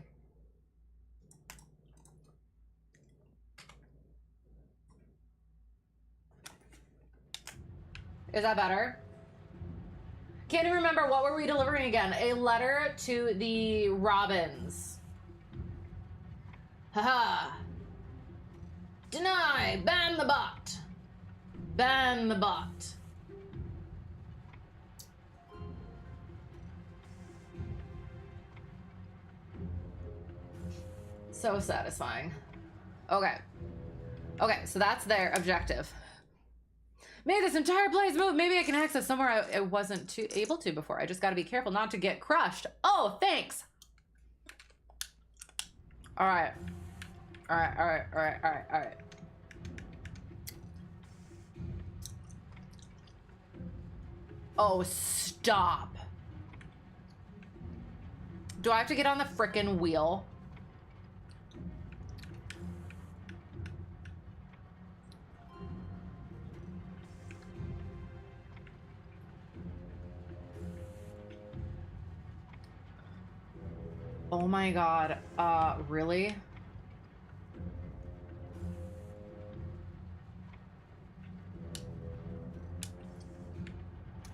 Is that better? Can't even remember, what were we delivering again? A letter to the Robins. Haha. Deny, ban the bot. Ban the bot. So satisfying. Okay. Okay, so that's their objective. Made this entire place move. Maybe I can access somewhere I wasn't able to before. I just got to be careful not to get crushed. Oh, thanks. All right. All right, all right, all right, all right, all right. Oh, stop. Do I have to get on the frickin' wheel? Oh my God, really?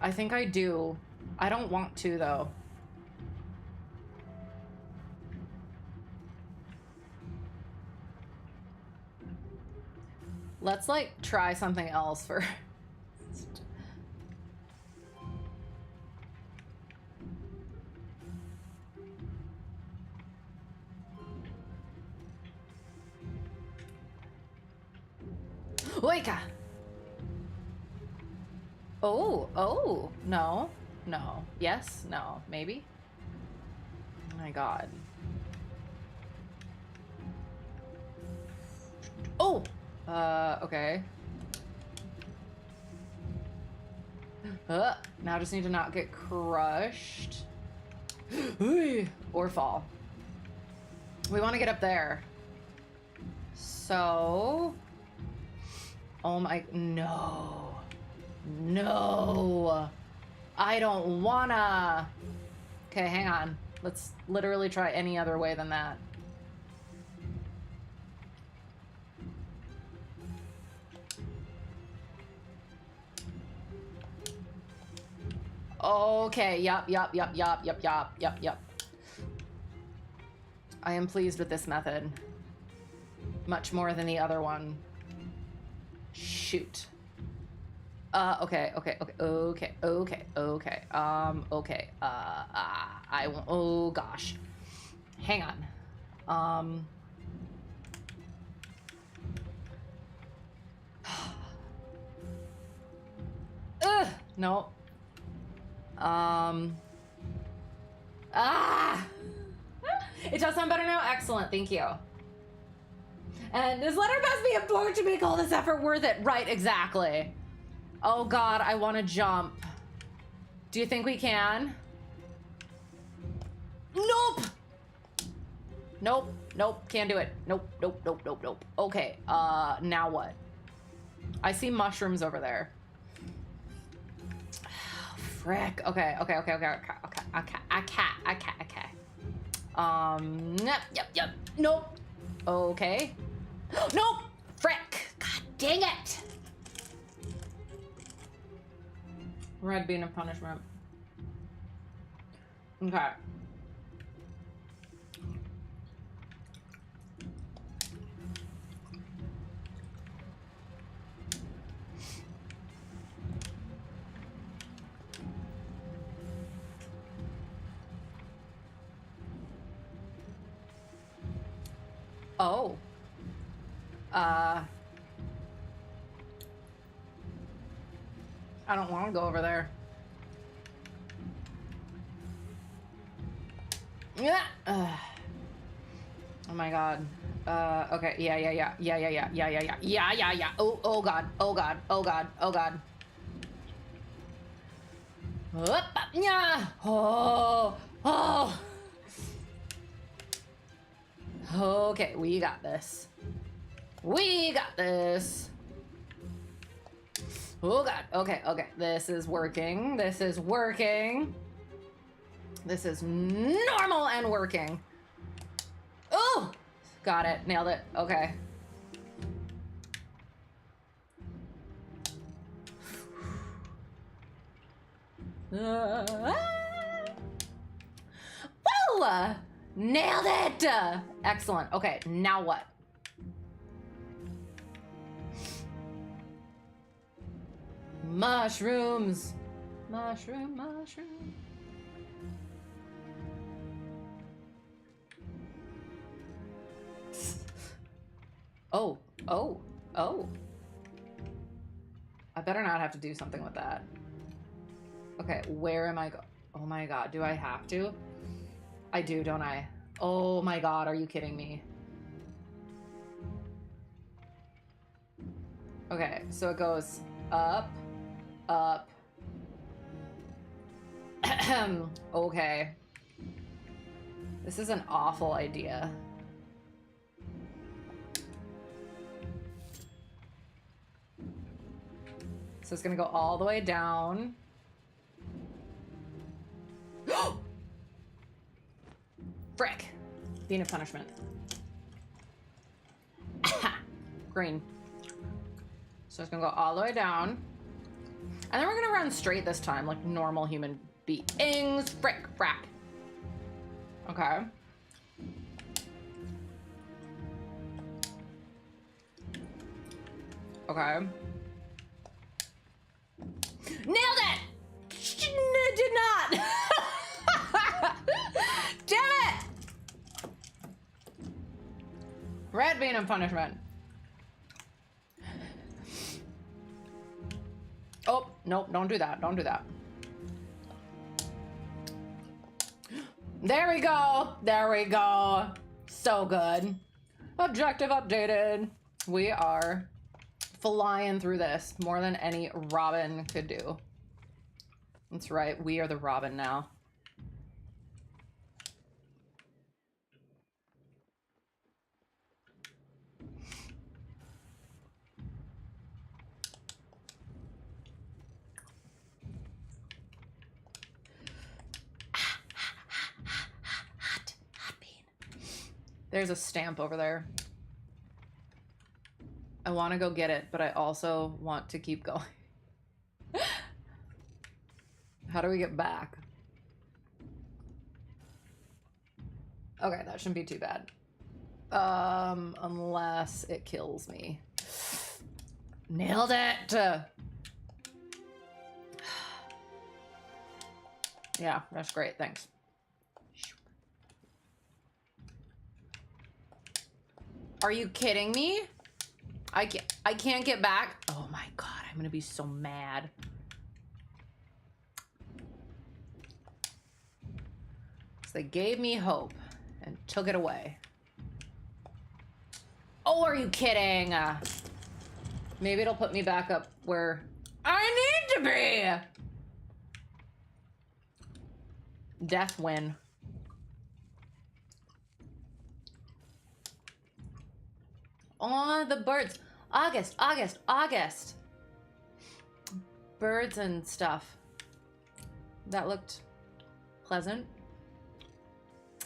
I think I do. I don't want to, though. Let's like try something else first. Oika! Oh, no, yes, no, maybe? Oh my god. Oh! Okay. Now I just need to not get crushed. Or fall. We want to get up there. So... Oh my... No. No. I don't wanna. Okay, hang on. Let's literally try any other way than that. Okay, yup. I am pleased with this method. Much more than the other one. Shoot. Okay. I won't, oh gosh. Hang on. No. It does sound better now? Excellent, thank you. And this letter must be important to make all this effort worth it. Right, exactly. Oh god, I want to jump. Do you think we can? Nope, can't do it. Nope. Okay, now what? I see mushrooms over there. Oh, frick. Okay. Yep. Nope. Okay. Nope! Frick! God dang it! Red bean of punishment. Okay. Oh. I don't want to go over there. Yeah. Oh my god. Okay. Yeah. Oh god. Yeah. Oh. Okay, we got this. Oh god. Okay. This is working. This is normal and working. Oh! Got it. Nailed it. Okay. Well, nailed it! Excellent. Okay, now what? Mushrooms. Mushroom. Oh. I better not have to do something with that. Okay, where am I oh my god, do I have to? I do, don't I? Oh my god, are you kidding me? Okay, so it goes up. Okay. This is an awful idea. So it's gonna go all the way down. Frick. Bean of punishment. Green. So it's gonna go all the way down. And then we're gonna run straight this time, like normal human beings. Frick, frack. Okay. Okay. Nailed it! Did not! Damn it! Red bean and punishment. Oh, nope, don't do that. Don't do that. There we go. There we go. So good. Objective updated. We are flying through this more than any Robin could do. That's right. We are the Robin now. Hot bean. There's a stamp over there. I want to go get it, but I also want to keep going. How do we get back? Okay, that shouldn't be too bad. Unless it kills me. Nailed it! Yeah, that's great, thanks. Are you kidding me? I can't get back. Oh my god, I'm gonna be so mad. So they gave me hope and took it away. Oh, are you kidding? Maybe it'll put me back up where I need to be. Death win. Oh, the birds. August. Birds and stuff. That looked pleasant.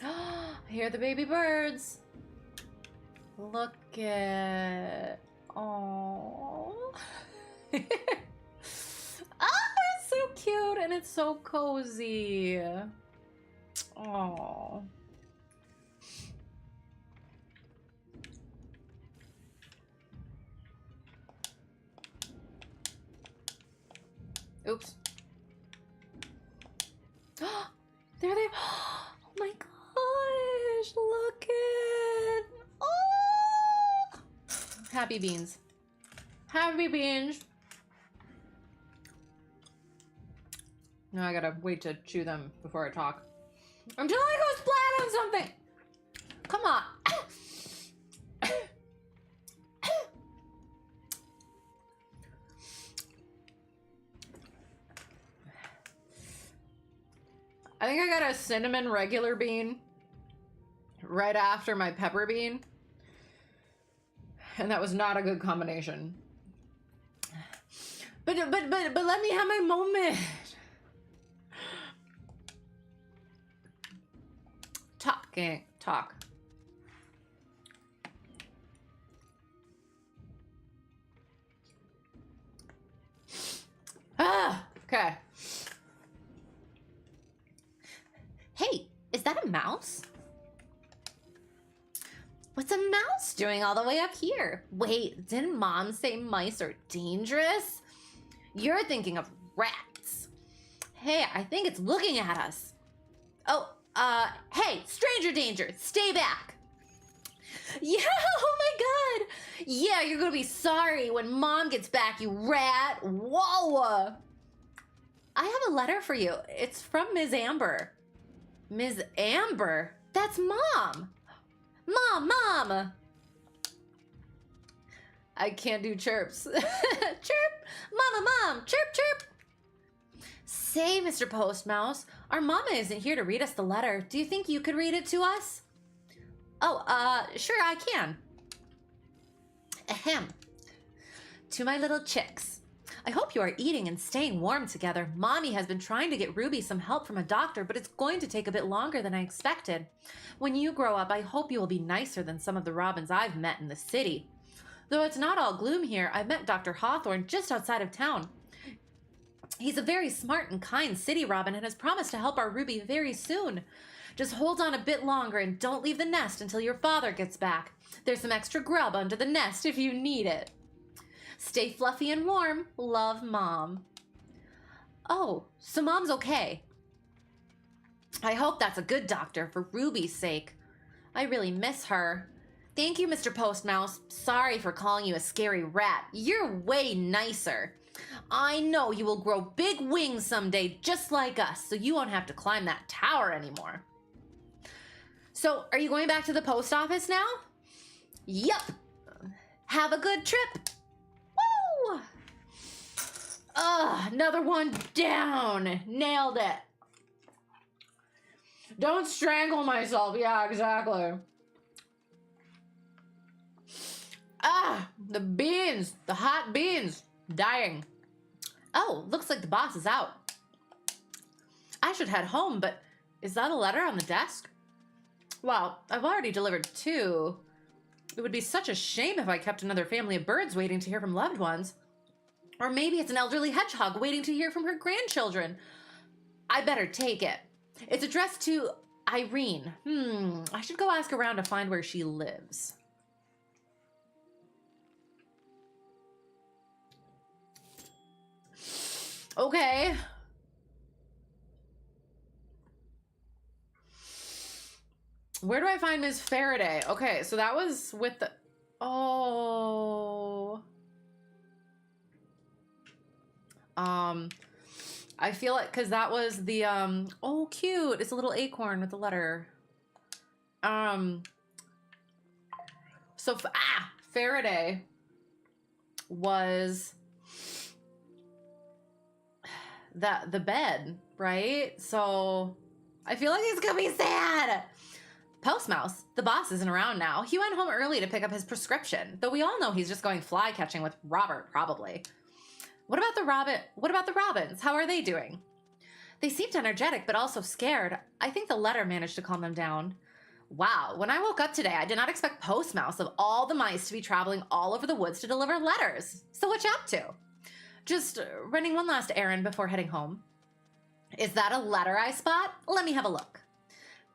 I hear the baby birds. Look at... Oh. It's so cute and it's so cozy. Oh. Oops. There they... Oh my gosh, look it. Oh! Happy beans. Happy beans. Now I gotta wait to chew them before I talk. Until I go splat on something. Come on. I think I got a cinnamon regular bean right after my pepper bean. And that was not a good combination. But let me have my moment. Talk, gang, talk. Okay. Hey, is that a mouse? What's a mouse doing all the way up here? Wait, didn't Mom say mice are dangerous? You're thinking of rats. Hey, I think it's looking at us. Oh, hey, stranger danger, stay back. Yeah, oh my god. Yeah, you're gonna be sorry when Mom gets back, you rat. Whoa. I have a letter for you. It's from Ms. Amber. Ms. Amber? That's Mom. Mom. I can't do chirps. Chirp. Mom, chirp, chirp. Say, Mr. Postmouse, our mama isn't here to read us the letter. Do you think you could read it to us? Oh, sure I can. Ahem. To my little chicks. I hope you are eating and staying warm together. Mommy has been trying to get Ruby some help from a doctor, but it's going to take a bit longer than I expected. When you grow up, I hope you will be nicer than some of the Robins I've met in the city. Though it's not all gloom here, I met Dr. Hawthorne just outside of town. He's a very smart and kind city Robin and has promised to help our Ruby very soon. Just hold on a bit longer and don't leave the nest until your father gets back. There's some extra grub under the nest if you need it. Stay fluffy and warm. Love, Mom. Oh, so Mom's okay. I hope that's a good doctor for Ruby's sake. I really miss her. Thank you, Mr. Postmouse. Sorry for calling you a scary rat. You're way nicer. I know you will grow big wings someday just like us, so you won't have to climb that tower anymore. So, are you going back to the post office now? Yup. Have a good trip. Woo! Another one down. Nailed it. Don't strangle myself. Yeah, exactly. The beans. The hot beans. Dying. Oh, looks like the boss is out. I should head home, but is that a letter on the desk? Well, I've already delivered 2. It would be such a shame if I kept another family of birds waiting to hear from loved ones. Or maybe it's an elderly hedgehog waiting to hear from her grandchildren. I better take it. It's addressed to Irene. I should go ask around to find where she lives. Okay. Where do I find Ms. Faraday? Okay, so that was with the... Oh. I feel like, because that was the, oh, cute. It's a little acorn with a letter. So, Faraday was the bed, right? So, I feel like it's gonna be sad. Postmouse, the boss isn't around now. He went home early to pick up his prescription, though we all know he's just going fly catching with Robert, probably. What about the robins? How are they doing? They seemed energetic, but also scared. I think the letter managed to calm them down. Wow, when I woke up today, I did not expect Postmouse of all the mice to be traveling all over the woods to deliver letters. So what you up to? Just running one last errand before heading home. Is that a letter I spot? Let me have a look.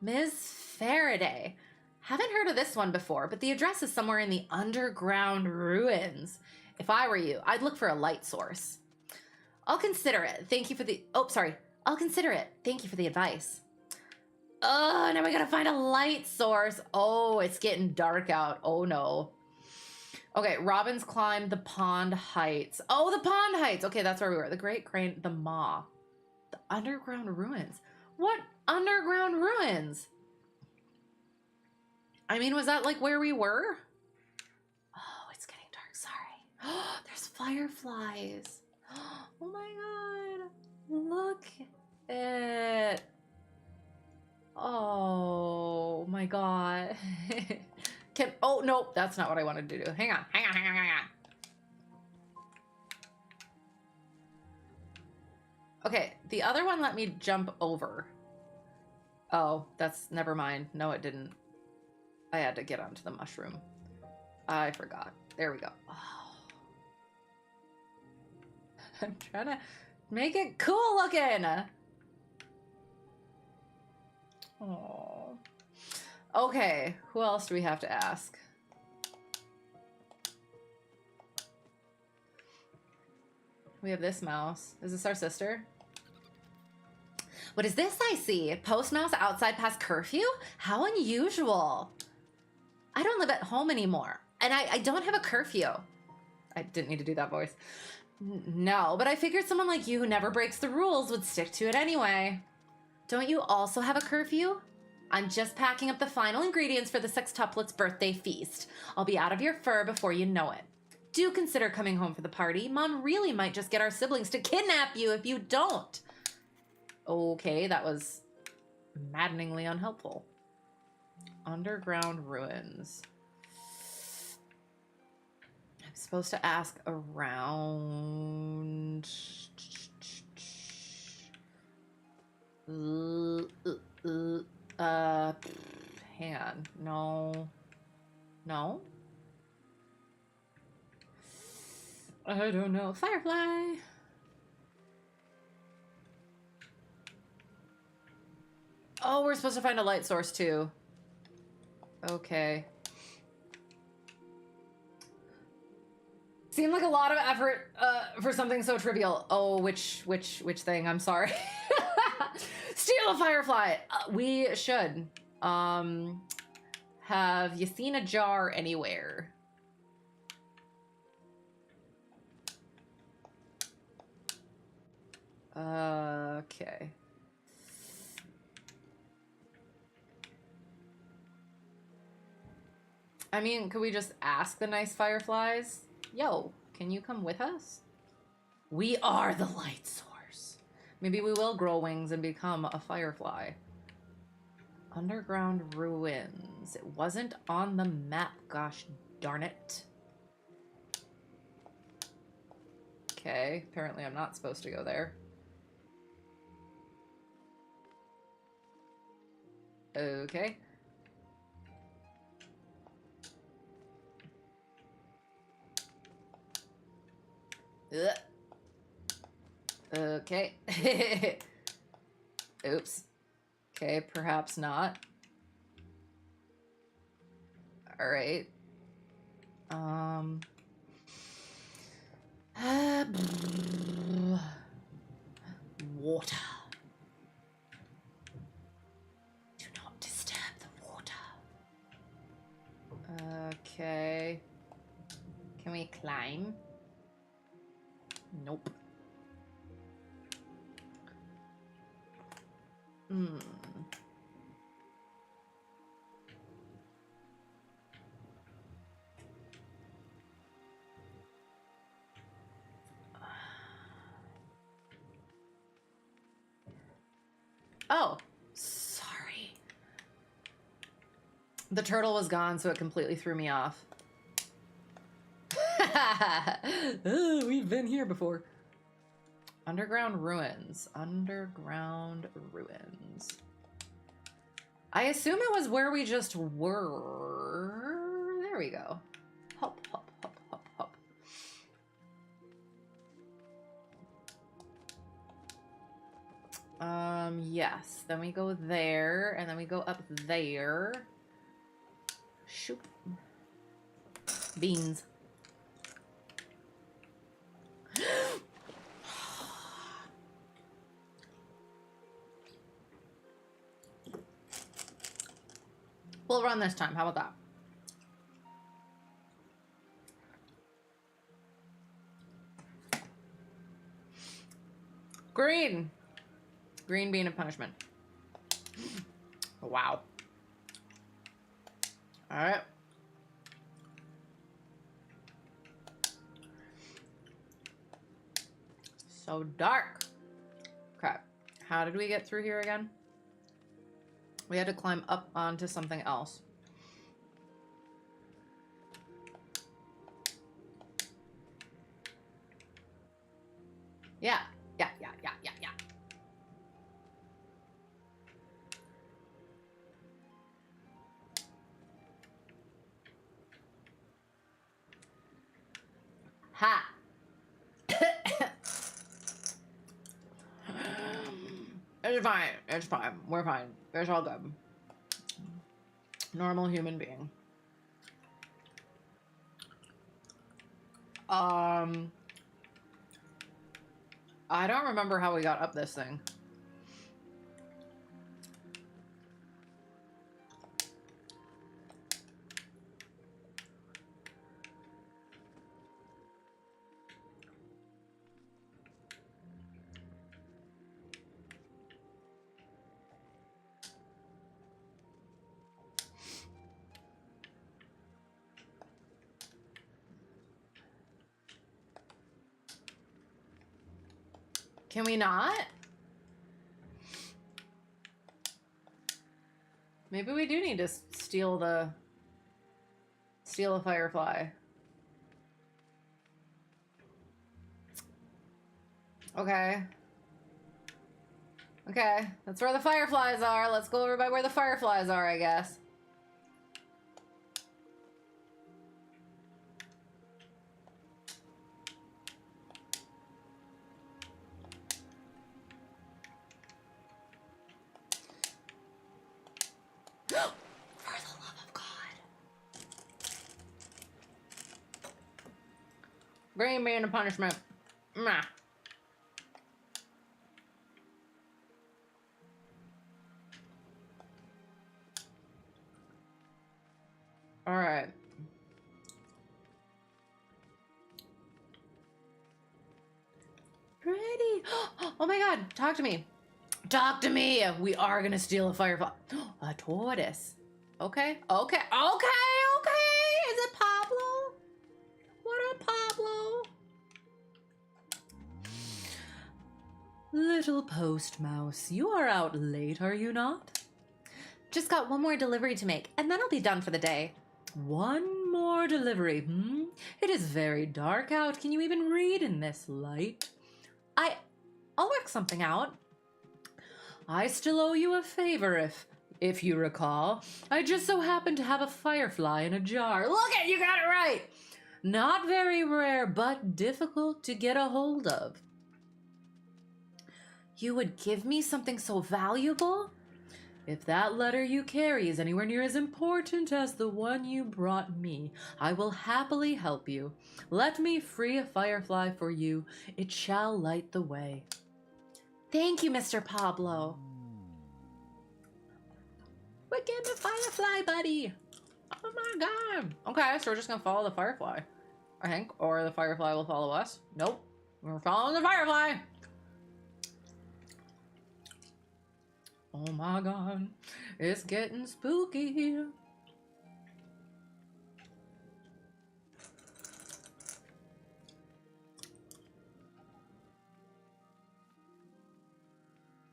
Ms. Faraday. Haven't heard of this one before, but the address is somewhere in the underground ruins. If I were you, I'd look for a light source. I'll consider it. Thank you for the... Oh, sorry. I'll consider it. Thank you for the advice. Oh, now we gotta find a light source. Oh, it's getting dark out. Oh, no. Okay, robins climbed the pond heights. Oh, the pond heights. Okay, that's where we were. The Great Crane, the Maw. The underground ruins. What underground ruins? I mean, was that like where we were? Oh, it's getting dark. Sorry. There's fireflies. Oh my god. Look at it. Oh my god. Oh, no, that's not what I wanted to do. Hang on. Okay, the other one let me jump over. Oh, that's, never mind. No, it didn't. I had to get onto the mushroom. I forgot. There we go. Oh. I'm trying to make it cool looking. Oh. Okay, who else do we have to ask? We have this mouse. Is this our sister? What is this I see? Postmouse outside past curfew? How unusual. I don't live at home anymore, and I don't have a curfew. I didn't need to do that voice. No, but I figured someone like you who never breaks the rules would stick to it anyway. Don't you also have a curfew? I'm just packing up the final ingredients for the sextuplet's birthday feast. I'll be out of your fur before you know it. Do consider coming home for the party. Mom really might just get our siblings to kidnap you if you don't. Okay, that was maddeningly unhelpful. Underground ruins. I'm supposed to ask around. Hang on. No. No? I don't know. Firefly! Oh, we're supposed to find a light source too. Okay. Seemed like a lot of effort for something so trivial. Oh, which thing? I'm sorry. Steal a firefly. We should. Have you seen a jar anywhere? Okay. I mean, could we just ask the nice fireflies? Yo, can you come with us? We are the light source. Maybe we will grow wings and become a firefly. Underground ruins. It wasn't on the map, gosh darn it. Okay, apparently I'm not supposed to go there. Okay. Ugh. Okay. Oops. Okay, perhaps not. All right. Water. Do not disturb the water. Okay. Can we climb? Nope. Hmm. Oh, sorry. The turtle was gone, so it completely threw me off. We've been here before. Underground ruins. Underground ruins. I assume it was where we just were. There we go. Hop, hop, hop, hop, hop. Yes. Then we go there, and then we go up there. Shoot. Beans. We'll run this time. How about that? Green. Green being a punishment. Wow. All right. So dark. Okay. How did we get through here again? We had to climb up onto something else. Yeah. Yeah. Ha. It's fine. It's fine. We're fine. It's all good. Normal human being. I don't remember how we got up this thing. Can we not? Maybe we do need to steal a firefly. Okay. Okay, that's where the fireflies are. Let's go over by where the fireflies are, I guess. For the love of God. Green being a punishment. Nah. All right. Pretty. Oh my god, talk to me. Talk to me. We are gonna steal a firefly. A tortoise. Okay. Okay. Is it Pablo? What up, Pablo? Little Postmouse, you are out late, are you not? Just got one more delivery to make, and then I'll be done for the day. One more delivery, hmm? It is very dark out. Can you even read in this light? I'll work something out. I still owe you a favor, if you recall. I just so happen to have a firefly in a jar. Look it, you got it right! Not very rare, but difficult to get a hold of. You would give me something so valuable? If that letter you carry is anywhere near as important as the one you brought me, I will happily help you. Let me free a firefly for you. It shall light the way. Thank you, Mr. Pablo. We're getting a firefly, buddy. Oh my god. Okay, so we're just gonna follow the firefly, I think. Or the firefly will follow us. Nope. We're following the firefly. Oh my god. It's getting spooky.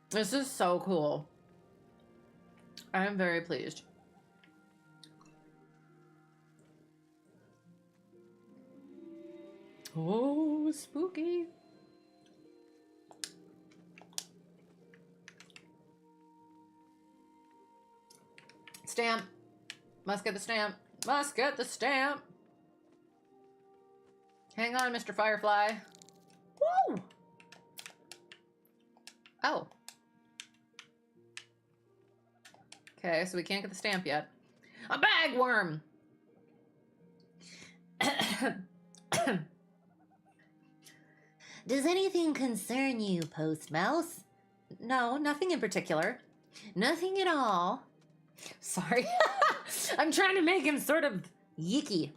This is so cool. I am very pleased. Oh, spooky. Stamp. Must get the stamp. Must get the stamp. Hang on, Mr. Firefly. Woo! Oh. Okay, so we can't get the stamp yet. A bagworm! Does anything concern you, Postmouse? No, nothing in particular. Nothing at all. Sorry. I'm trying to make him sort of yicky.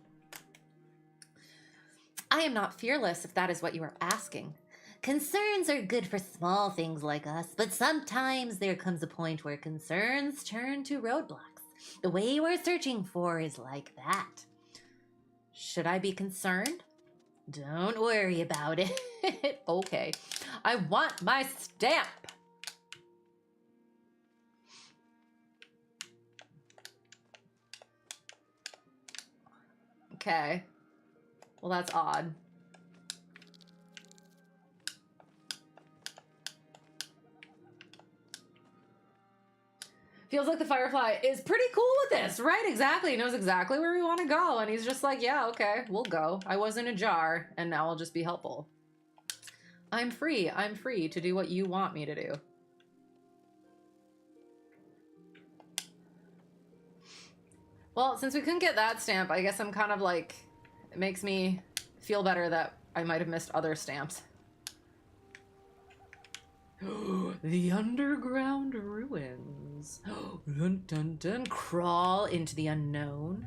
I am not fearless, if that is what you are asking. Concerns are good for small things like us, but sometimes there comes a point where concerns turn to roadblocks. The way you are searching for is like that. Should I be concerned? Don't worry about it. Okay. I want my stamp. Okay. Well, that's odd. Feels like the Firefly is pretty cool with this, right? Exactly. He knows exactly where we want to go. And he's just like, yeah, okay, we'll go. I was in a jar, and now I'll just be helpful. I'm free. I'm free to do what you want me to do. Well, since we couldn't get that stamp, I guess I'm kind of like, it makes me feel better that I might have missed other stamps. The underground ruins. Dun dun dun. Crawl into the unknown.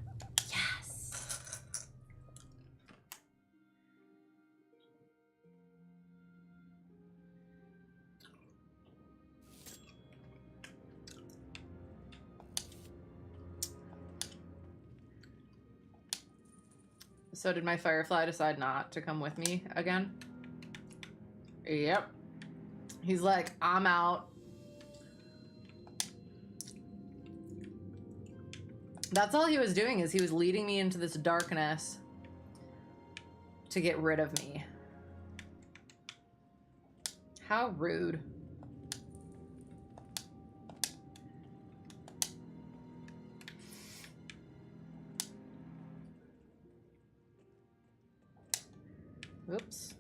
Yes. So did my Firefly decide not to come with me again? Yep. He's like, I'm out. That's all he was doing, is he was leading me into this darkness to get rid of me. How rude. Oops.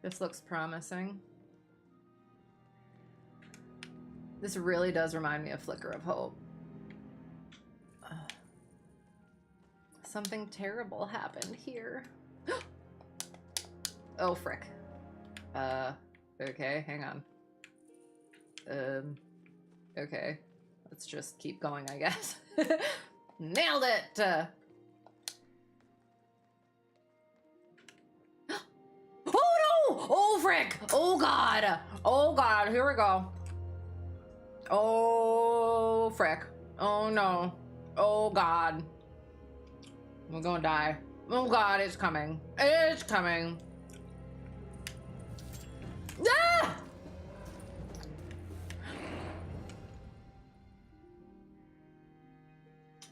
This looks promising. This really does remind me of Flicker of Hope. Something terrible happened here. Oh, frick. Okay, hang on. Okay. Let's just keep going, I guess. Nailed it! Oh no! Oh, frick! Oh, God! Oh, God, here we go. Oh, frick. Oh, no. Oh, God. We're gonna die. Oh, God, it's coming. It's coming. Ah!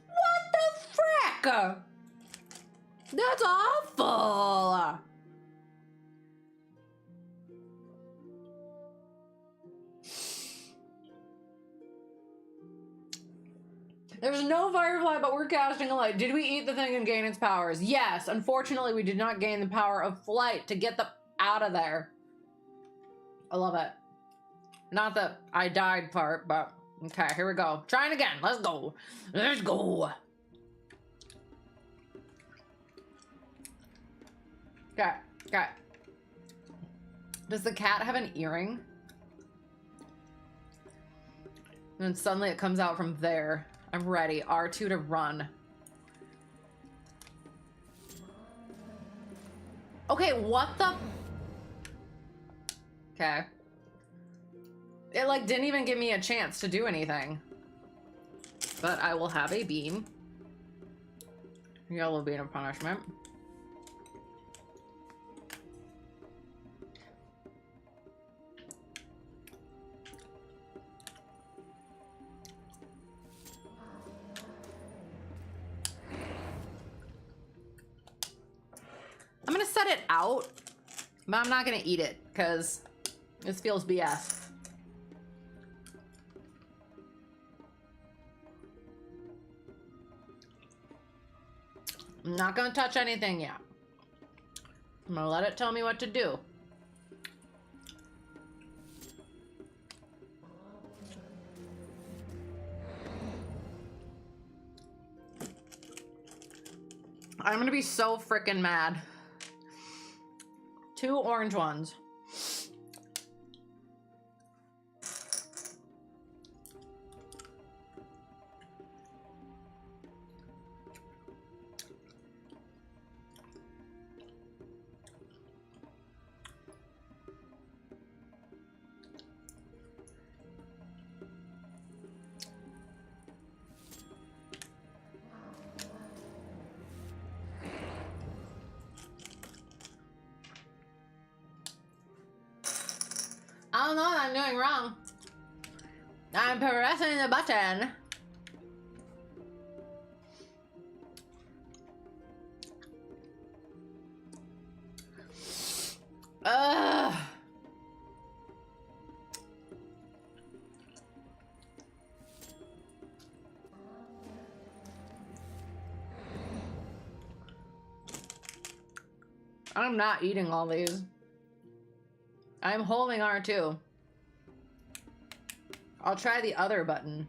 What the frick? That's awful. There's no firefly, but we're casting a light. Did we eat the thing and gain its powers? Yes. Unfortunately, we did not gain the power of flight to get the out of there. I love it. Not the I died part, but okay, here we go. Trying again. Let's go. Let's go. Okay, okay. Does the cat have an earring? And then suddenly it comes out from there. I'm ready. R2 to run. Okay, what the? Okay. It like didn't even give me a chance to do anything. But I will have a bean. Yellow bean of punishment. I'm gonna set it out, but I'm not gonna eat it because this feels BS. I'm not gonna touch anything yet. I'm gonna let it tell me what to do. I'm gonna be so freaking mad. 2 orange ones. I don't know what I'm doing wrong. I'm pressing the button. Ugh. I'm not eating all these. I'm holding R2. I'll try the other button.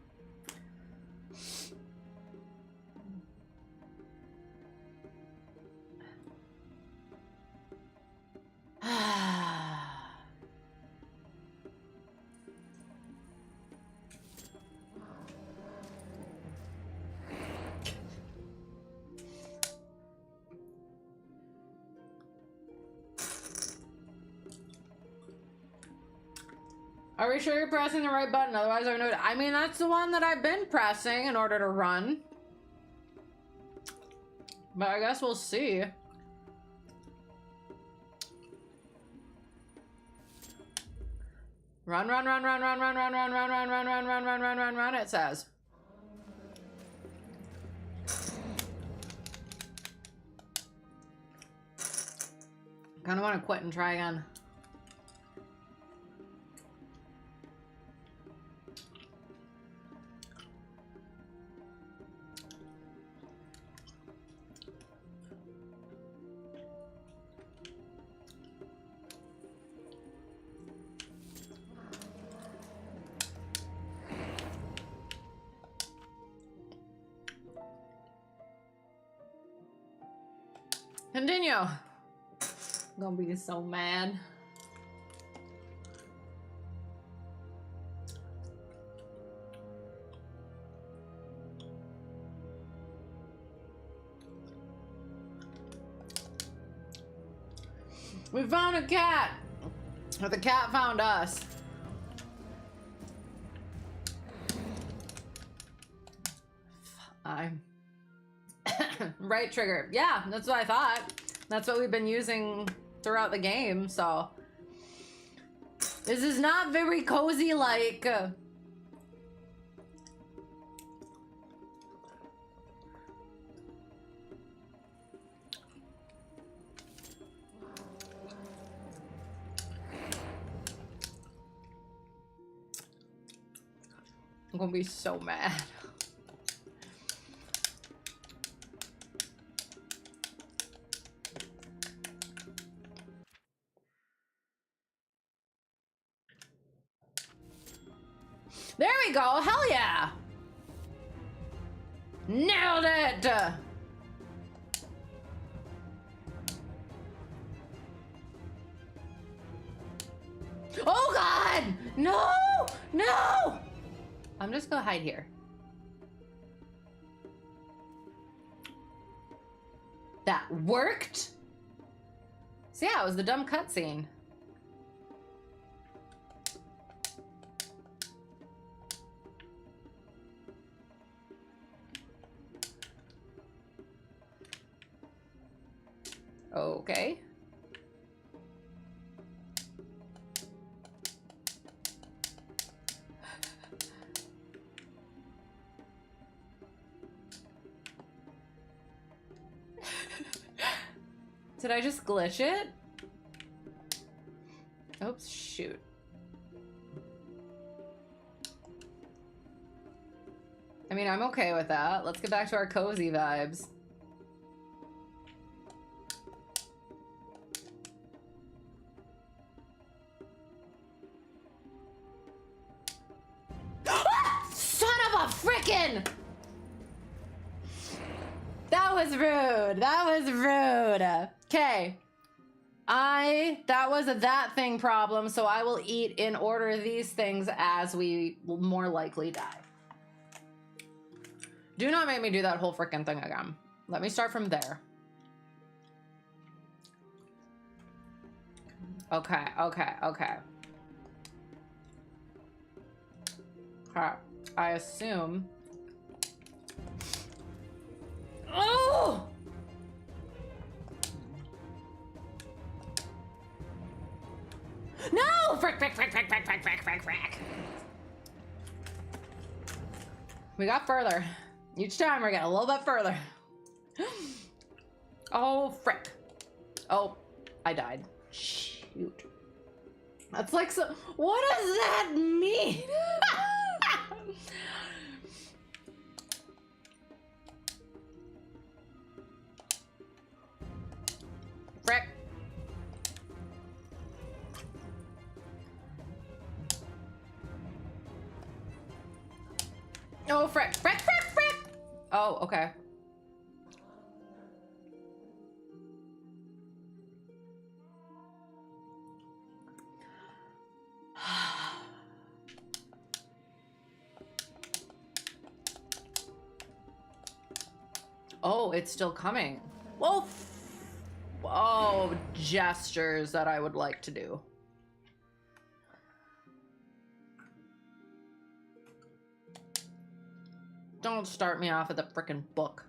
Are we sure you're pressing the right button? Otherwise, I mean, that's the one that I've been pressing in order to run. But I guess we'll see. Run, run, run, run, run, run, run, run, run, run, run, run, run, run, run, run, run, it says. Kinda wanna quit and try again. Continue. I'm gonna be so mad. We found a cat. Or the cat found us. I'm right trigger. Yeah, that's what I thought. That's what we've been using throughout the game, so this is not very cozy like. I'm gonna be so mad. There we go. Hell yeah. Nailed it. Oh God. No. No. I'm just gonna hide here. That worked? So yeah, it was the dumb cutscene. Okay. Did I just glitch it? Oops, shoot. I mean, I'm okay with that. Let's get back to our cozy vibes. Son of a frickin'! That was rude. That was rude. Okay. That was a that thing problem, so I will eat in order these things as we will more likely die. Do not make me do that whole frickin' thing again. Let me start from there. Okay, okay, okay. I assume. Oh! No! Frick, frick, frick, frick, frick, frick, frick, frick, frick. We got further. Each time we're getting a little bit further. Oh, frick. Oh, I died. Shoot. That's like so. What does that mean? Frick. Oh, frick, frick, frick, frick. Oh, okay. Oh, it's still coming. Well, oh, gestures that I would like to do. Don't start me off with a frickin' book.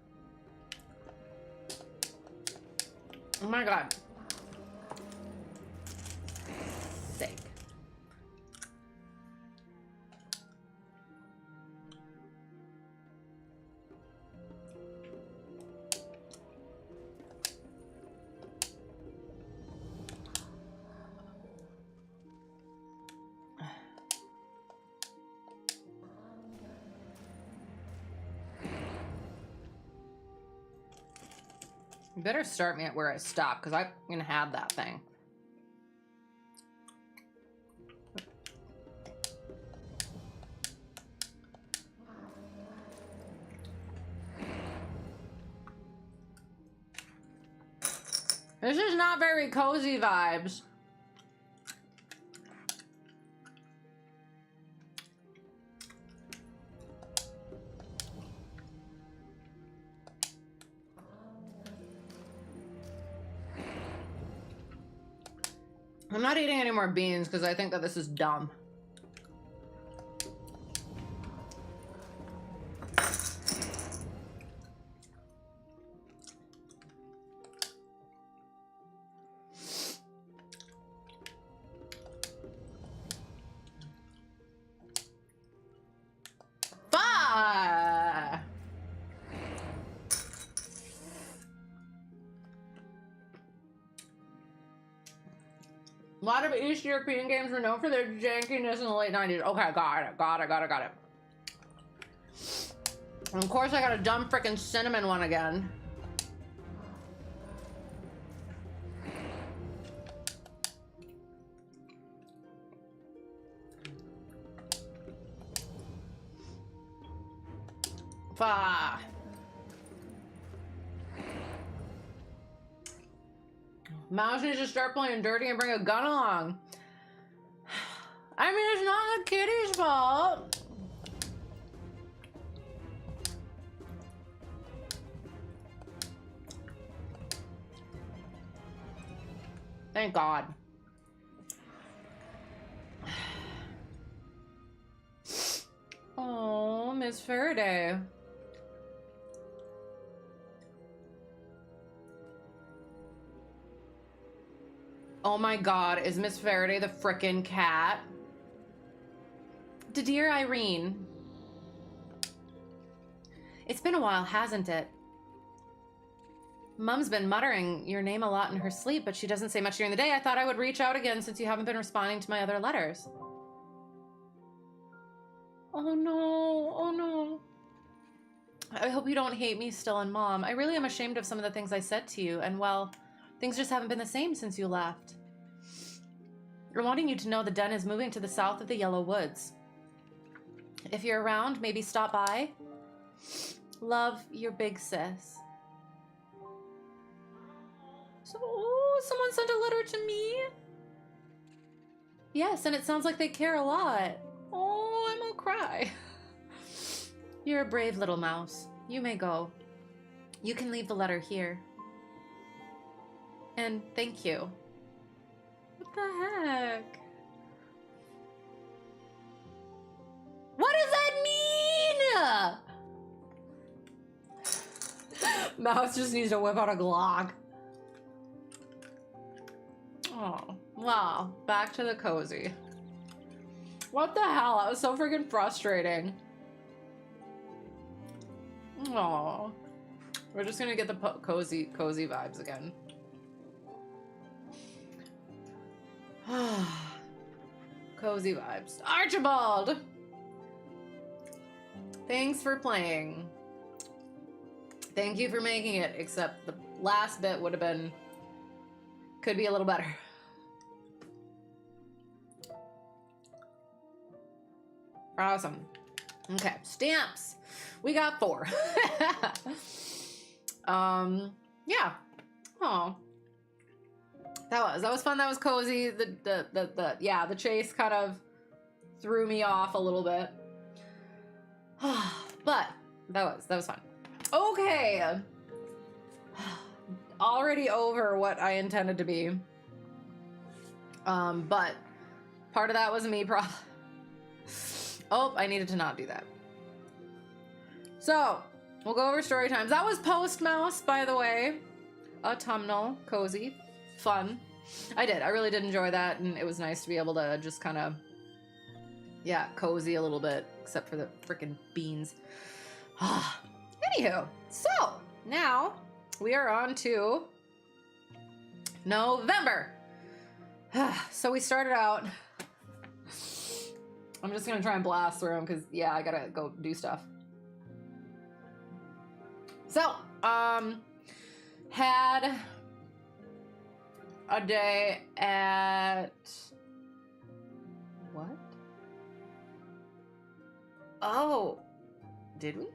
Oh my God. Sake. You better start me at where I stop, because I'm gonna have that thing. This is not very cozy vibes. I'm not eating any more beans because I think that this is dumb. Bah! A lot of East European games were known for their jankiness in the late 90s. Okay, got it. And of course I got a dumb frickin' cinnamon one again. Fah. Mouse needs to start playing dirty and bring a gun along. I mean, it's not the kitty's fault. Thank God. Oh, Miss Faraday. Oh my God, is Miss Faraday the frickin' cat? Dear Irene. It's been a while, hasn't it? Mom's been muttering your name a lot in her sleep, but she doesn't say much during the day. I thought I would reach out again since you haven't been responding to my other letters. Oh no. I hope you don't hate me still and Mom. I really am ashamed of some of the things I said to you, and well, things just haven't been the same since you left. I'm wanting you to know the den is moving to the south of the Yellow Woods. If you're around, maybe stop by. Love, your big sis. So, oh, someone sent a letter to me? Yes, and it sounds like they care a lot. Oh, I'm gonna cry. You're a brave little mouse. You may go. You can leave the letter here. And thank you. What the heck? What does that mean? Mouse just needs to whip out a Glock. Oh, wow. Back to the cozy. What the hell? That was so freaking frustrating. Oh, we're just gonna get the cozy vibes again. Cozy vibes. Archibald! Thanks for playing. Thank you for making it, except the last bit would have been... could be a little better. Awesome. Okay, stamps. We got 4. Yeah. Oh. That was fun. That was cozy. The chase kind of threw me off a little bit. But that was fun. Okay. Already over what I intended to be. But part of that was me probably. Oh, I needed to not do that. So, we'll go over story times. That was Postmouse, by the way. Autumnal, cozy, fun. I really did enjoy that, and it was nice to be able to just kind of, yeah, cozy a little bit, except for the freaking beans. Anywho, so now we are on to November. So we started out. I'm just gonna try and blast through them because, yeah, I gotta go do stuff. So, had a day at... what? Oh, did we?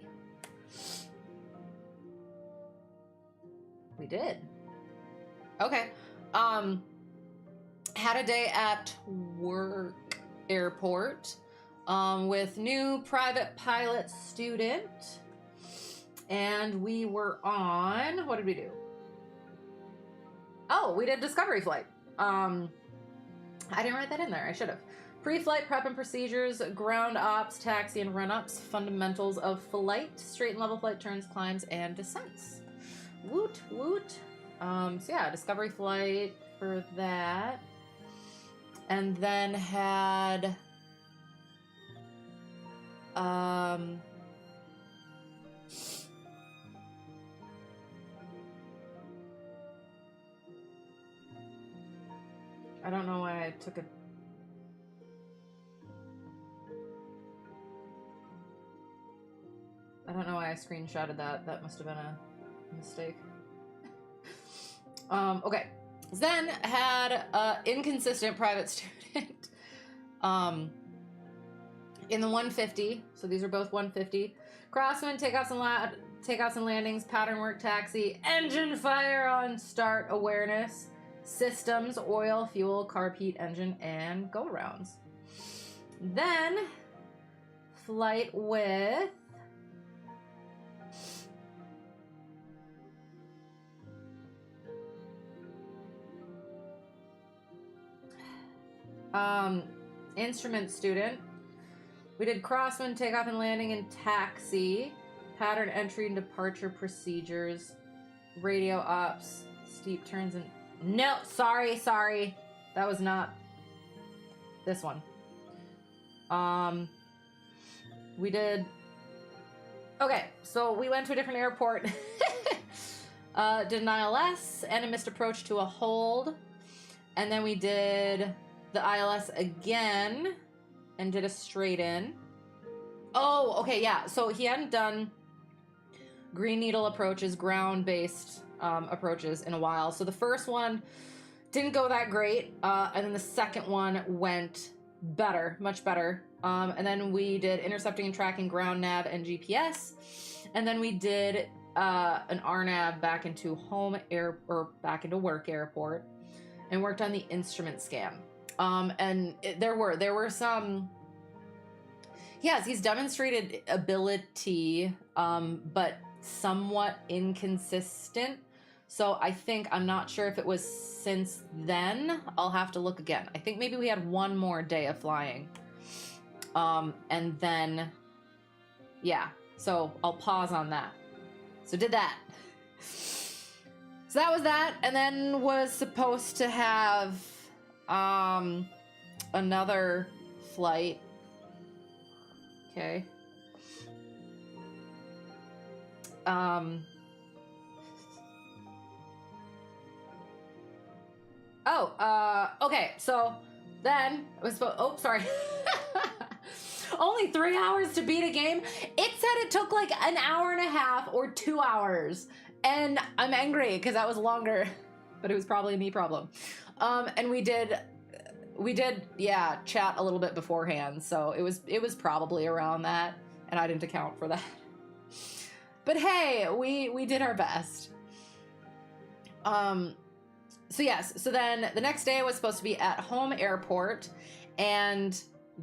We did. Okay. Had a day at work airport with new private pilot student. And we were on, what did we do? Oh, we did Discovery Flight. I didn't write that in there. I should have. Pre-flight prep and procedures, ground ops, taxi and run-ups, fundamentals of flight, straight and level flight turns, climbs, and descents. Woot, woot. So yeah, Discovery Flight for that. And then had... I don't know why I took a... I don't know why I screenshotted that. That must have been a mistake. Okay. Then had inconsistent private student in the 150. So these are both 150. Crosswind, takeoffs and landings, pattern work, taxi, engine fire on start, awareness, systems, oil, fuel, carb heat, engine, and go rounds. Then flight with instrument student. We did crosswind, takeoff and landing, and taxi, pattern entry and departure procedures, radio ops, steep turns, and no, sorry, that was not this one. We did, okay, so we went to a different airport. Did an ILS and a missed approach to a hold, and then we did the ILS again and did a straight in. Oh, okay, yeah. So he hadn't done green needle approaches, ground-based approaches in a while. So the first one didn't go that great, and then the second one went better, much better. And then we did intercepting and tracking, ground nav, and GPS. And then we did an RNAV back into back into work airport, and worked on the instrument scan. And there were some, yes, he's demonstrated ability, but somewhat inconsistent. So I'm not sure if it was since then. I'll have to look again. I think maybe we had one more day of flying. And then, yeah, so I'll pause on that. So did that. So that was that, and then was supposed to have another flight. Okay. Okay, so then it was sorry. Only 3 hours to beat a game. It said it took like an hour and a half or 2 hours. And I'm angry because that was longer, but it was probably a me problem. And we did, yeah, chat a little bit beforehand. So it was probably around that, and I didn't account for that. But hey, we did our best. So yes, so then the next day I was supposed to be at home airport, and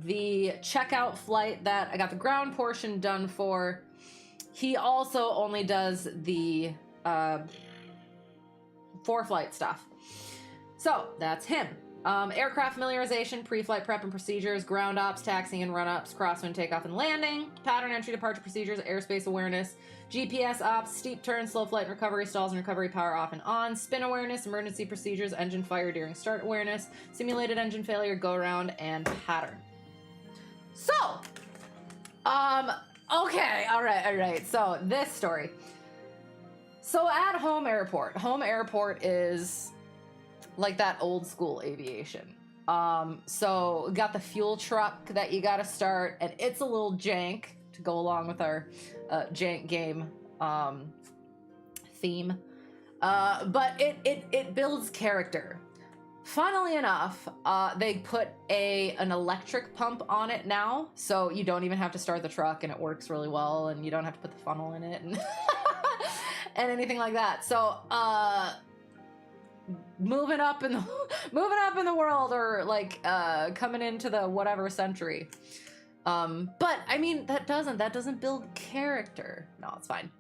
the checkout flight that I got the ground portion done for, he also only does the 4-flight stuff. So that's him. Aircraft familiarization, pre-flight prep and procedures, ground ops, taxiing and run-ups, crosswind takeoff and landing, pattern entry departure procedures, airspace awareness, GPS ops, steep turns, slow flight and recovery, stalls and recovery, power off and on, spin awareness, emergency procedures, engine fire during start awareness, simulated engine failure, go around, and pattern. So, okay, all right. So this story. So at home airport is like that old school aviation. So got the fuel truck that you gotta start, and it's a little jank to go along with our jank game theme. But it builds character. Funnily enough, they put an electric pump on it now, so you don't even have to start the truck, and it works really well, and you don't have to put the funnel in it and and anything like that. So moving up in the moving up in the world, or like coming into the whatever century. But I mean, that doesn't build character. No, it's fine.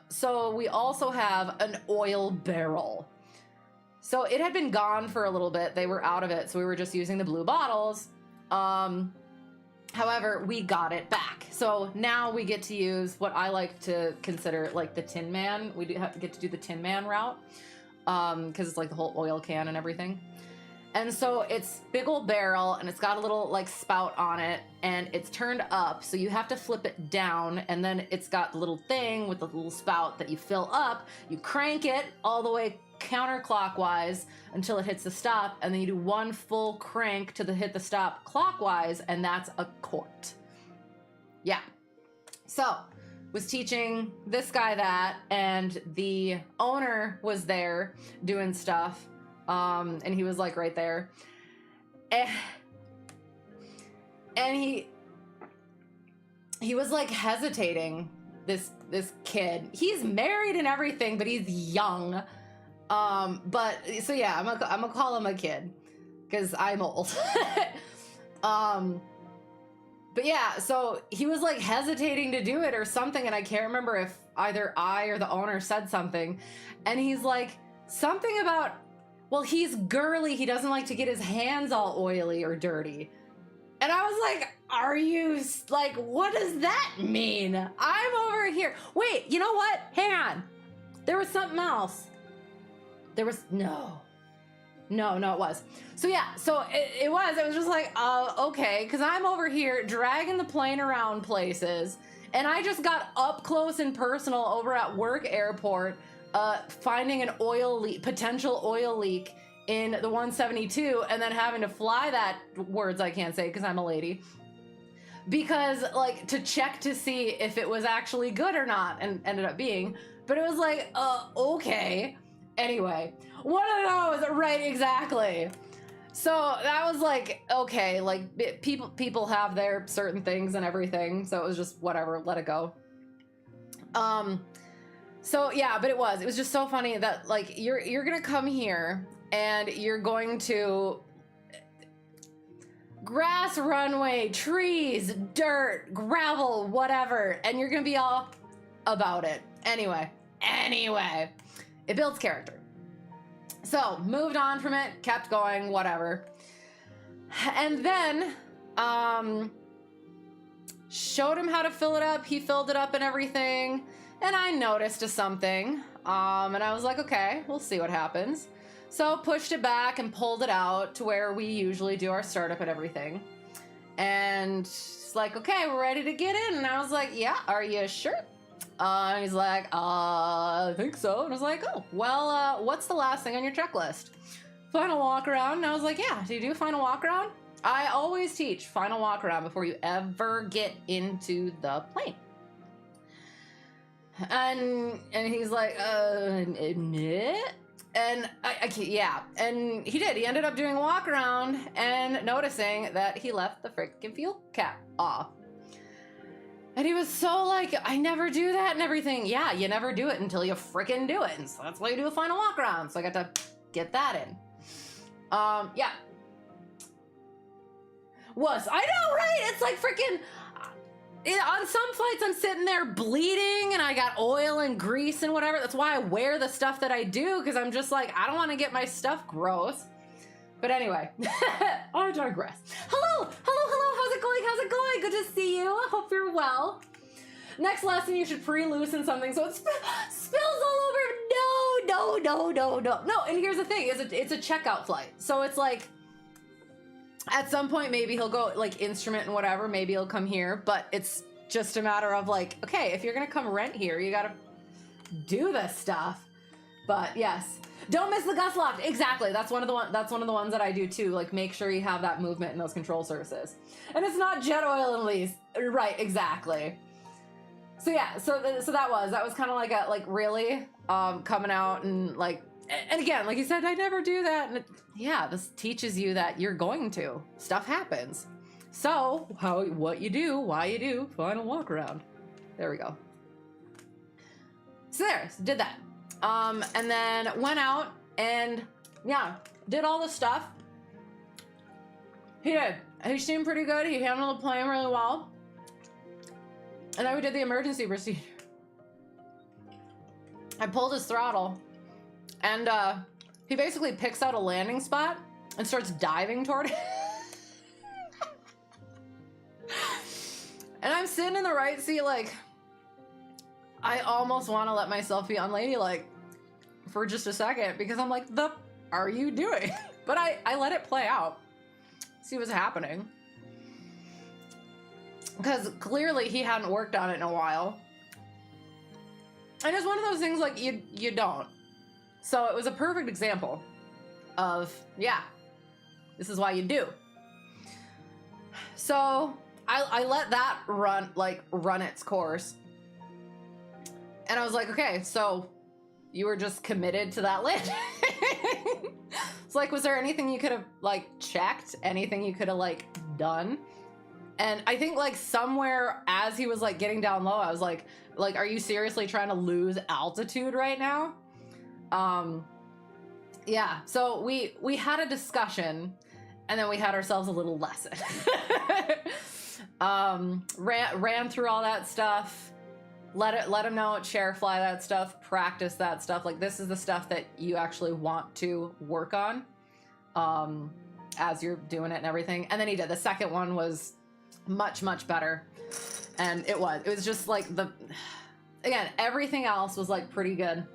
So we also have an oil barrel. So it had been gone for a little bit. They were out of it, so we were just using the blue bottles. However, we got it back. So now we get to use what I like to consider like the Tin Man. We get to do the Tin Man route, because it's like the whole oil can and everything. And so it's big old barrel, and it's got a little like spout on it, and it's turned up, so you have to flip it down, and then it's got the little thing with the little spout that you fill up. You crank it all the way counterclockwise until it hits the stop, and then you do one full crank to hit the stop clockwise, and that's a quart. Yeah. So was teaching this guy that, and the owner was there doing stuff. And he was like right there, and he was like hesitating. This kid, he's married and everything, but he's young. But so yeah, I'm gonna call him a kid because I'm old. But yeah, so he was like hesitating to do it or something, and I can't remember if either I or the owner said something, and he's like something about, well, he's girly, he doesn't like to get his hands all oily or dirty. And I was like, are you, like, what does that mean? I'm over here. Wait, you know what? Hang on. There was something else. No, it was. So yeah, so it was just like, okay, because I'm over here dragging the plane around places, and I just got up close and personal over at work airport, finding an potential oil leak in the 172, and then having to fly that, words I can't say because I'm a lady, because like to check to see if it was actually good or not, and ended up being, but it was like, okay. Anyway, one of those, right, exactly. So that was like, okay, like people have their certain things and everything, so it was just whatever, let it go. So yeah, but it was just so funny that like you're gonna come here and you're going to grass runway, trees, dirt, gravel, whatever, and you're gonna be all about it. Anyway, it builds character. So moved on from it, kept going, whatever. And then showed him how to fill it up. He filled it up and everything. And I noticed something, and I was like, okay, we'll see what happens. So pushed it back and pulled it out to where we usually do our startup and everything. And it's like, okay, we're ready to get in. And I was like, yeah, are you sure? And he's like, I think so. And I was like, oh, well, what's the last thing on your checklist? Final walk around. And I was like, yeah, do you do final walk around? I always teach final walk around before you ever get into the plane. And he's like, nah. And yeah, and he did. He ended up doing a walk around and noticing that he left the freaking fuel cap off. And he was so like, I never do that and everything. Yeah, you never do it until you freaking do it. And so that's why you do a final walk around. So I got to get that in. Yeah. I know, right? It's like freaking... on some flights, I'm sitting there bleeding and I got oil and grease and whatever. That's why I wear the stuff that I do, because I'm just like, I don't want to get my stuff gross. But anyway, I digress. Hello. How's it going? Good to see you. I hope you're well. Next lesson, you should pre-loosen something so it spills all over. No, and here's the thing, it's a checkout flight. So it's like, at some point, maybe he'll go like instrument and whatever. Maybe he'll come here, but it's just a matter of like, okay, if you're gonna come rent here, you gotta do this stuff. But yes, don't miss the gust lock. Exactly. That's one of the ones that I do too. Like, make sure you have that movement in those control surfaces, and it's not jet oil and lease. Right. Exactly. So yeah. So that was kind of like a really coming out and like. And again, like you said, I never do that. And yeah, this teaches you that you're going to. Stuff happens. So, what you do, why you do, final walk around. There we go. So did that. And then went out And yeah, did all the stuff. He did. He seemed pretty good. He handled the plane really well. And then we did the emergency procedure. I pulled his throttle, and he basically picks out a landing spot and starts diving toward it. And I'm sitting in the right seat, like, I almost want to let myself be unladylike for just a second, because I'm like, the are you doing? But I let it play out, see what's happening. Because clearly he hadn't worked on it in a while. And it's one of those things like you don't. So it was a perfect example of, yeah, this is why you do. So I let that run its course. And I was like, okay, so you were just committed to that landing. It's like, was there anything you could have like checked? Anything you could have like done? And I think like somewhere as he was like getting down low, I was like, are you seriously trying to lose altitude right now? Yeah, so we had a discussion, and then we had ourselves a little lesson. Ran through all that stuff, let him know, chair fly that stuff, practice that stuff. Like, this is the stuff that you actually want to work on as you're doing it and everything. And then he did. The second one was much, much better. And it was just like again, everything else was like pretty good,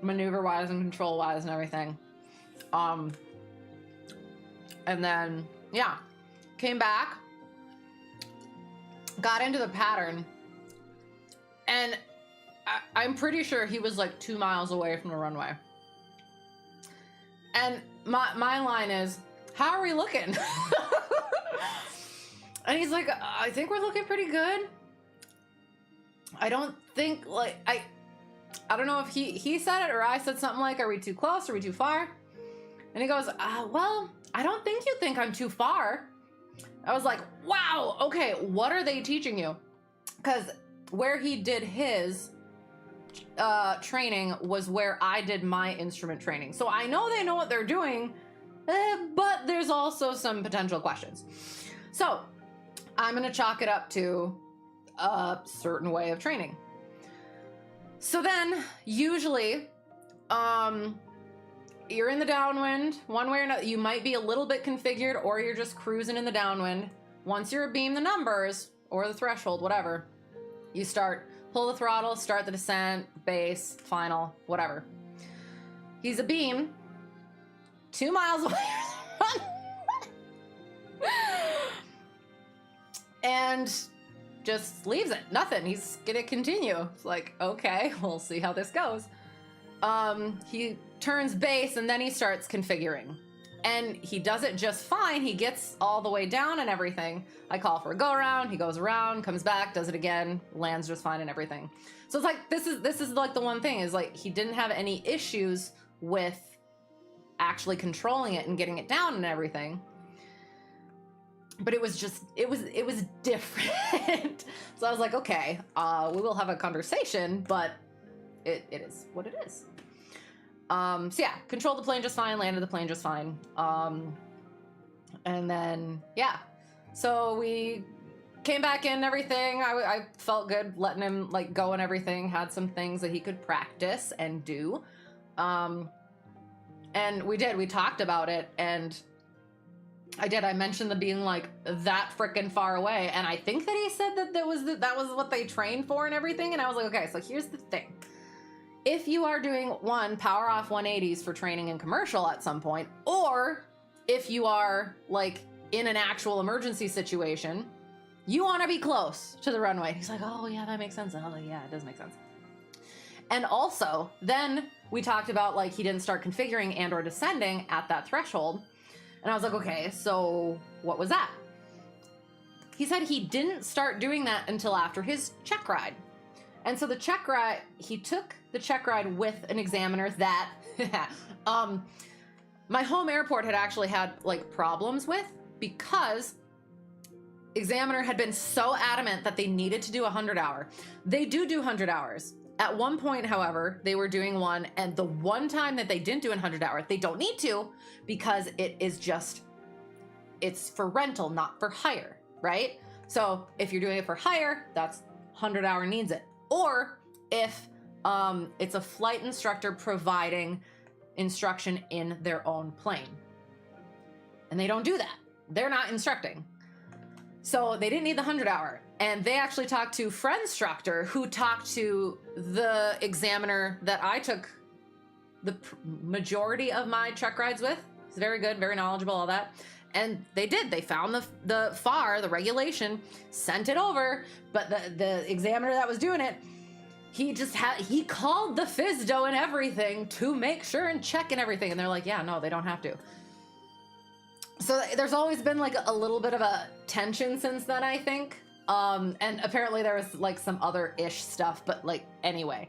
maneuver wise and control wise and everything. And then, yeah, came back, got into the pattern, and I'm pretty sure he was like 2 miles away from the runway. And my line is, how are we looking? And he's like, I think we're looking pretty good. I don't think, like, I don't know if he said it or I said something like, are we too close? Are we too far? And he goes, well, I don't think you think I'm too far. I was like, wow, okay, what are they teaching you? Because where he did his training was where I did my instrument training. So I know they know what they're doing, but there's also some potential questions. So I'm going to chalk it up to a certain way of training. So then usually you're in the downwind one way or another. You might be a little bit configured, or you're just cruising in the downwind. Once you're abeam the numbers or the threshold, whatever, you pull the throttle, start the descent, base, final, whatever. He's abeam 2 miles away. And just leaves it. Nothing. He's gonna continue. It's like, okay, we'll see how this goes. He turns base, and then he starts configuring. And he does it just fine. He gets all the way down and everything. I call for a go around. He goes around, comes back, does it again, lands just fine and everything. So it's like, this is like the one thing is like, he didn't have any issues with actually controlling it and getting it down and everything. But it was just, it was different. So I was like, okay, we will have a conversation, but it is what it is. So yeah, controlled the plane just fine, landed the plane just fine. And then, yeah, so we came back in and everything. I felt good letting him like go and everything, had some things that he could practice and do. And we talked about it, and I mentioned the being like that freaking far away, and I think that he said that that was what they trained for and everything. And I was like, okay, so here's the thing: if you are doing power off 180s for training in commercial at some point, or if you are like in an actual emergency situation, you want to be close to the runway. He's like, oh yeah, that makes sense. And I was like, yeah, it does make sense. And also, then we talked about like he didn't start configuring and or descending at that threshold. And I was like, okay, so what was that? He said he didn't start doing that until after his check ride. And so the check ride, he took the check ride with an examiner that my home airport had actually had like problems with, because examiner had been so adamant that they needed to do 100 hour. They do 100 hours. At one point, however, they were doing one, and the one time that they didn't do 100 hours, they don't need to, because it is just, it's for rental, not for hire, right? So if you're doing it for hire, that's 100 hour needs it. Or if it's a flight instructor providing instruction in their own plane. And they don't do that. They're not instructing. So they didn't need the 100 hour. And they actually talked to friend instructor who talked to the examiner that I took the majority of my check rides with. He's very good, very knowledgeable, all that. And they did. They found the FAR, the regulation, sent it over. But the examiner that was doing it, he called the FSDO and everything to make sure and check and everything. And they're like, yeah, no, they don't have to. So there's always been like a little bit of a tension since then, I think. And apparently there was like some other ish stuff, but like, anyway,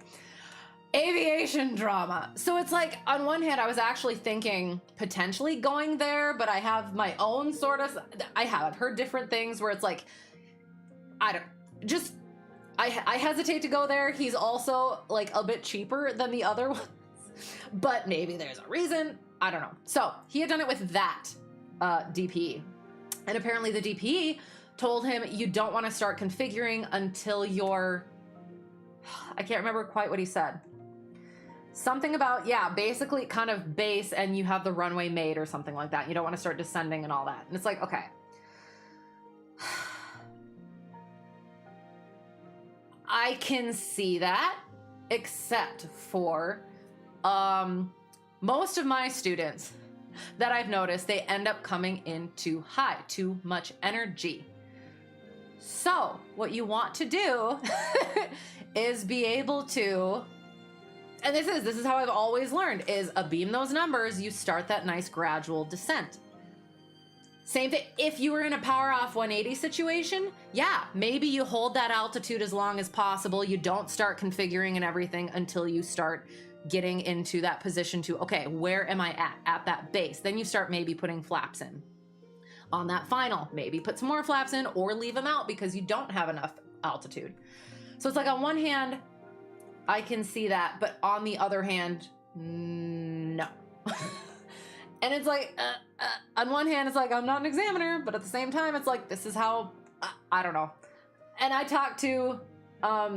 aviation drama. So it's like, on one hand, I was actually thinking potentially going there, but I have my own sort of, I've heard different things where it's like, I hesitate to go there. He's also like a bit cheaper than the other ones, but maybe there's a reason. I don't know. So he had done it with that DPE. And apparently the DPE told him you don't want to start configuring until you're, I can't remember quite what he said. Something about, yeah, basically kind of base and you have the runway made or something like that. You don't want to start descending and all that. And it's like, okay. I can see that, except for most of my students that I've noticed, they end up coming in too high, too much energy. So what you want to do is be able to, and this is how I've always learned, is beam those numbers, you start that nice gradual descent. Same thing, if you were in a power off 180 situation, yeah, maybe you hold that altitude as long as possible. You don't start configuring and everything until you start getting into that position to, okay, where am I at that base? Then you start maybe putting flaps in. On that final, maybe put some more flaps in or leave them out because you don't have enough altitude. So it's like, on one hand, I can see that, but on the other hand, no. And it's like, on one hand, it's like, I'm not an examiner, but at the same time, it's like, this is how, I don't know. And I talked to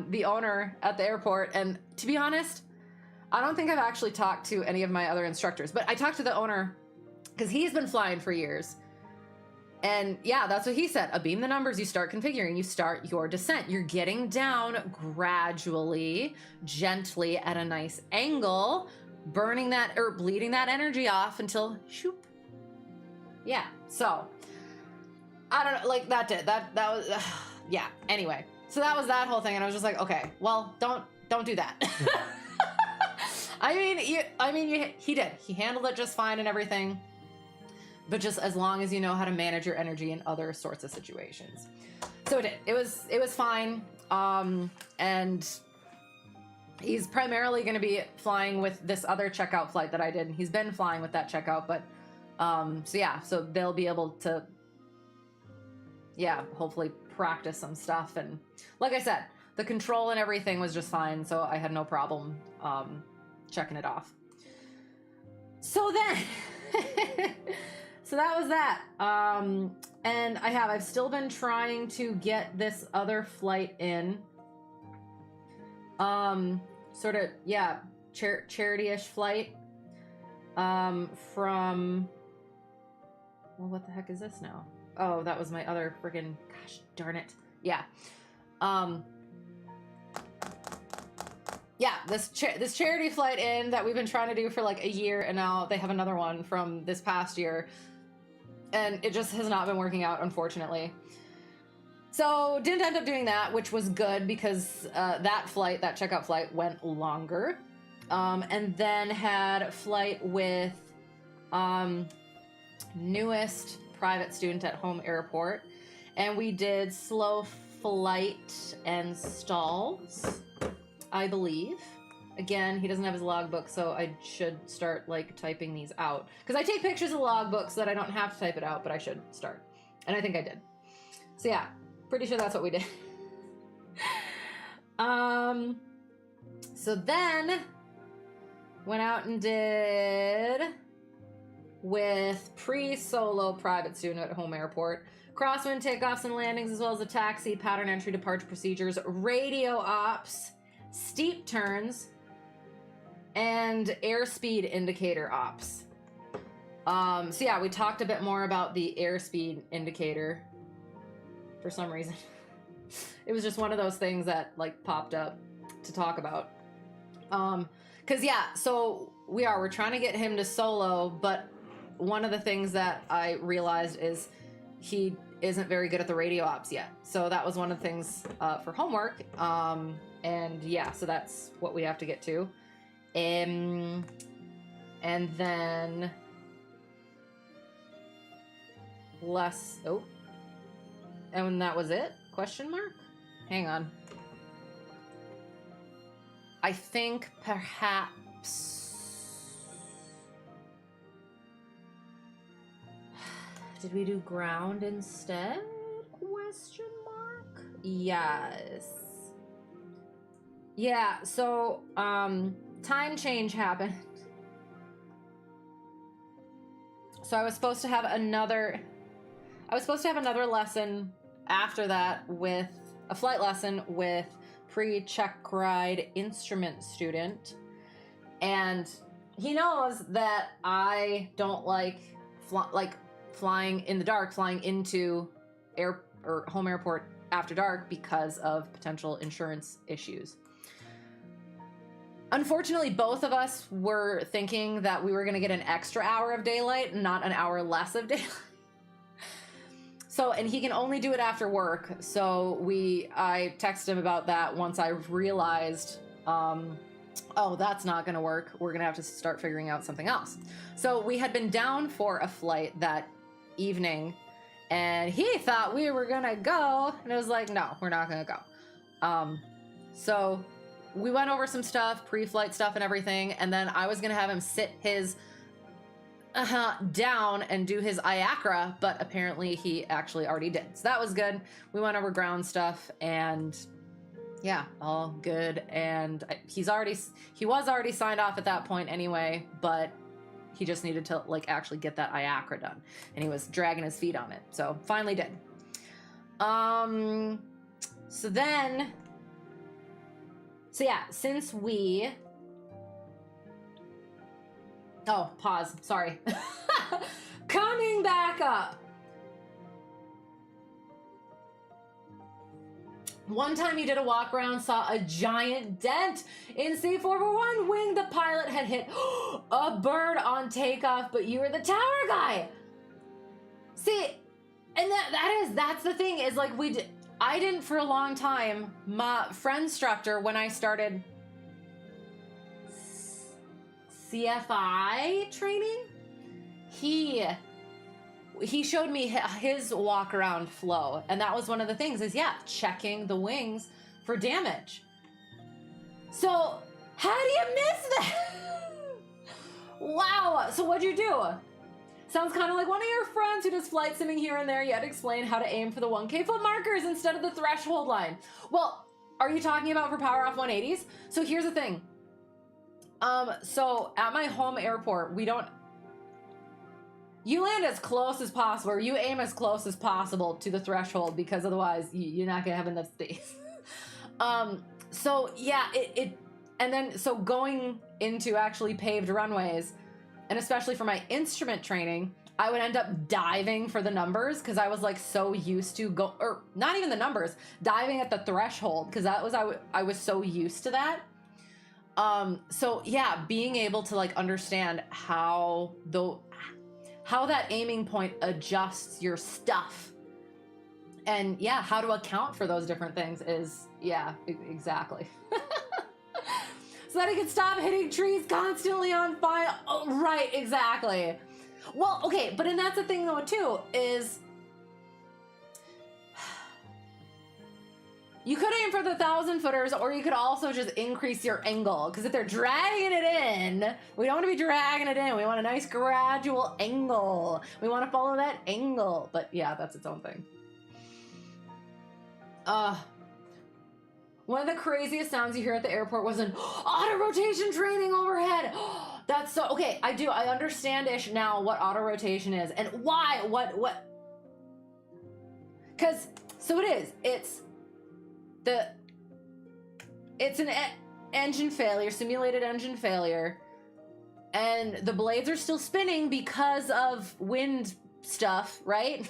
the owner at the airport, and to be honest, I don't think I've actually talked to any of my other instructors, but I talked to the owner because he's been flying for years. And yeah, that's what he said. Beam the numbers, you start configuring, you start your descent. You're getting down gradually, gently at a nice angle, burning that or bleeding that energy off until shoop. Yeah, so I don't know, like that was yeah, anyway. So that was that whole thing, and I was just like, okay, well, don't do that. He did. He handled it just fine and everything. But just as long as you know how to manage your energy in other sorts of situations. So it did. It was fine. And he's primarily going to be flying with this other checkout flight that I did. He's been flying with that checkout, but so yeah, so they'll be able to, yeah, hopefully practice some stuff. And like I said, the control and everything was just fine, so I had no problem checking it off. So then, so that was that. And I've still been trying to get this other flight in. Sort of, yeah, charity-ish flight. From, well, what the heck is this now? Oh, that was my other friggin', gosh darn it. Yeah. Yeah, this charity flight in that we've been trying to do for like a year, and now they have another one from this past year, and it just has not been working out, unfortunately. So didn't end up doing that, which was good because that checkout flight went longer, and then had a flight with newest private student at home airport, and we did slow flight and stalls, I believe. Again, he doesn't have his logbook, so I should start like typing these out. Because I take pictures of the logbook so that I don't have to type it out, but I should start. And I think I did. So yeah, pretty sure that's what we did. So then went out and did with pre-solo private student at home airport, crosswind takeoffs and landings, as well as a taxi, pattern entry, departure procedures, radio ops, steep turns, and airspeed indicator ops. So yeah, we talked a bit more about the airspeed indicator for some reason. It was just one of those things that like popped up to talk about. Cause yeah, so we're trying to get him to solo, but one of the things that I realized is he isn't very good at the radio ops yet. So that was one of the things for homework. And yeah, so that's what we have to get to. And then and that was it? Question mark? Hang on. I think perhaps... Did we do ground instead? Question mark? Yes. Yeah, so, time change happened. So I was supposed to have another lesson after that with a flight lesson with pre-check ride instrument student. And he knows that I don't like flying in the dark, flying into air or home airport after dark because of potential insurance issues. Unfortunately, both of us were thinking that we were going to get an extra hour of daylight, not an hour less of daylight. So, and he can only do it after work. So I texted him about that once I realized, oh, that's not going to work. We're going to have to start figuring out something else. So we had been down for a flight that evening and he thought we were going to go. And it was like, no, we're not going to go. So we went over some stuff, pre-flight stuff and everything. And then I was going to have him sit his down and do his IACRA, but apparently he actually already did. So that was good. We went over ground stuff and yeah, all good. And he was already signed off at that point anyway, but he just needed to like actually get that IACRA done and he was dragging his feet on it. So finally did. So yeah, since we... Oh, pause. Sorry. Coming back up. One time he did a walk around, saw a giant dent in C441 wing. The pilot had hit a bird on takeoff, but you were the tower guy. See, and that's the thing is like I didn't for a long time. My friend instructor, when I started CFI training, he showed me his walk around flow, and that was one of the things is checking the wings for damage. So how do you miss that? Wow. So what'd you do? Sounds kind of like one of your friends who does flight simming here and there. You had to explain how to aim for the 1K foot markers instead of the threshold line. Well, are you talking about for power off 180s? So here's the thing. So at my home airport, you land as close as possible, or you aim as close as possible to the threshold, because otherwise you're not gonna have enough space. So yeah, and then so going into actually paved runways, and especially for my instrument training, I would end up diving for the numbers because I was like so used to or not even the numbers, diving at the threshold, because I was so used to that. So yeah, being able to like understand how that aiming point adjusts your stuff, and yeah, how to account for those different things is exactly. So that he can stop hitting trees constantly on fire. Oh, right, exactly. Well, okay, but and that's the thing though too is you could aim for the 1,000-footers, or you could also just increase your angle, because if they're dragging it in, we don't want to be dragging it in. We want a nice gradual angle. We want to follow that angle. But yeah, that's its own thing. One of the craziest sounds you hear at the airport was an auto rotation training overhead. That's so, okay, I understand-ish now what auto rotation is and why, what. Because, so it is, it's an engine failure, simulated engine failure, and the blades are still spinning because of wind stuff, right?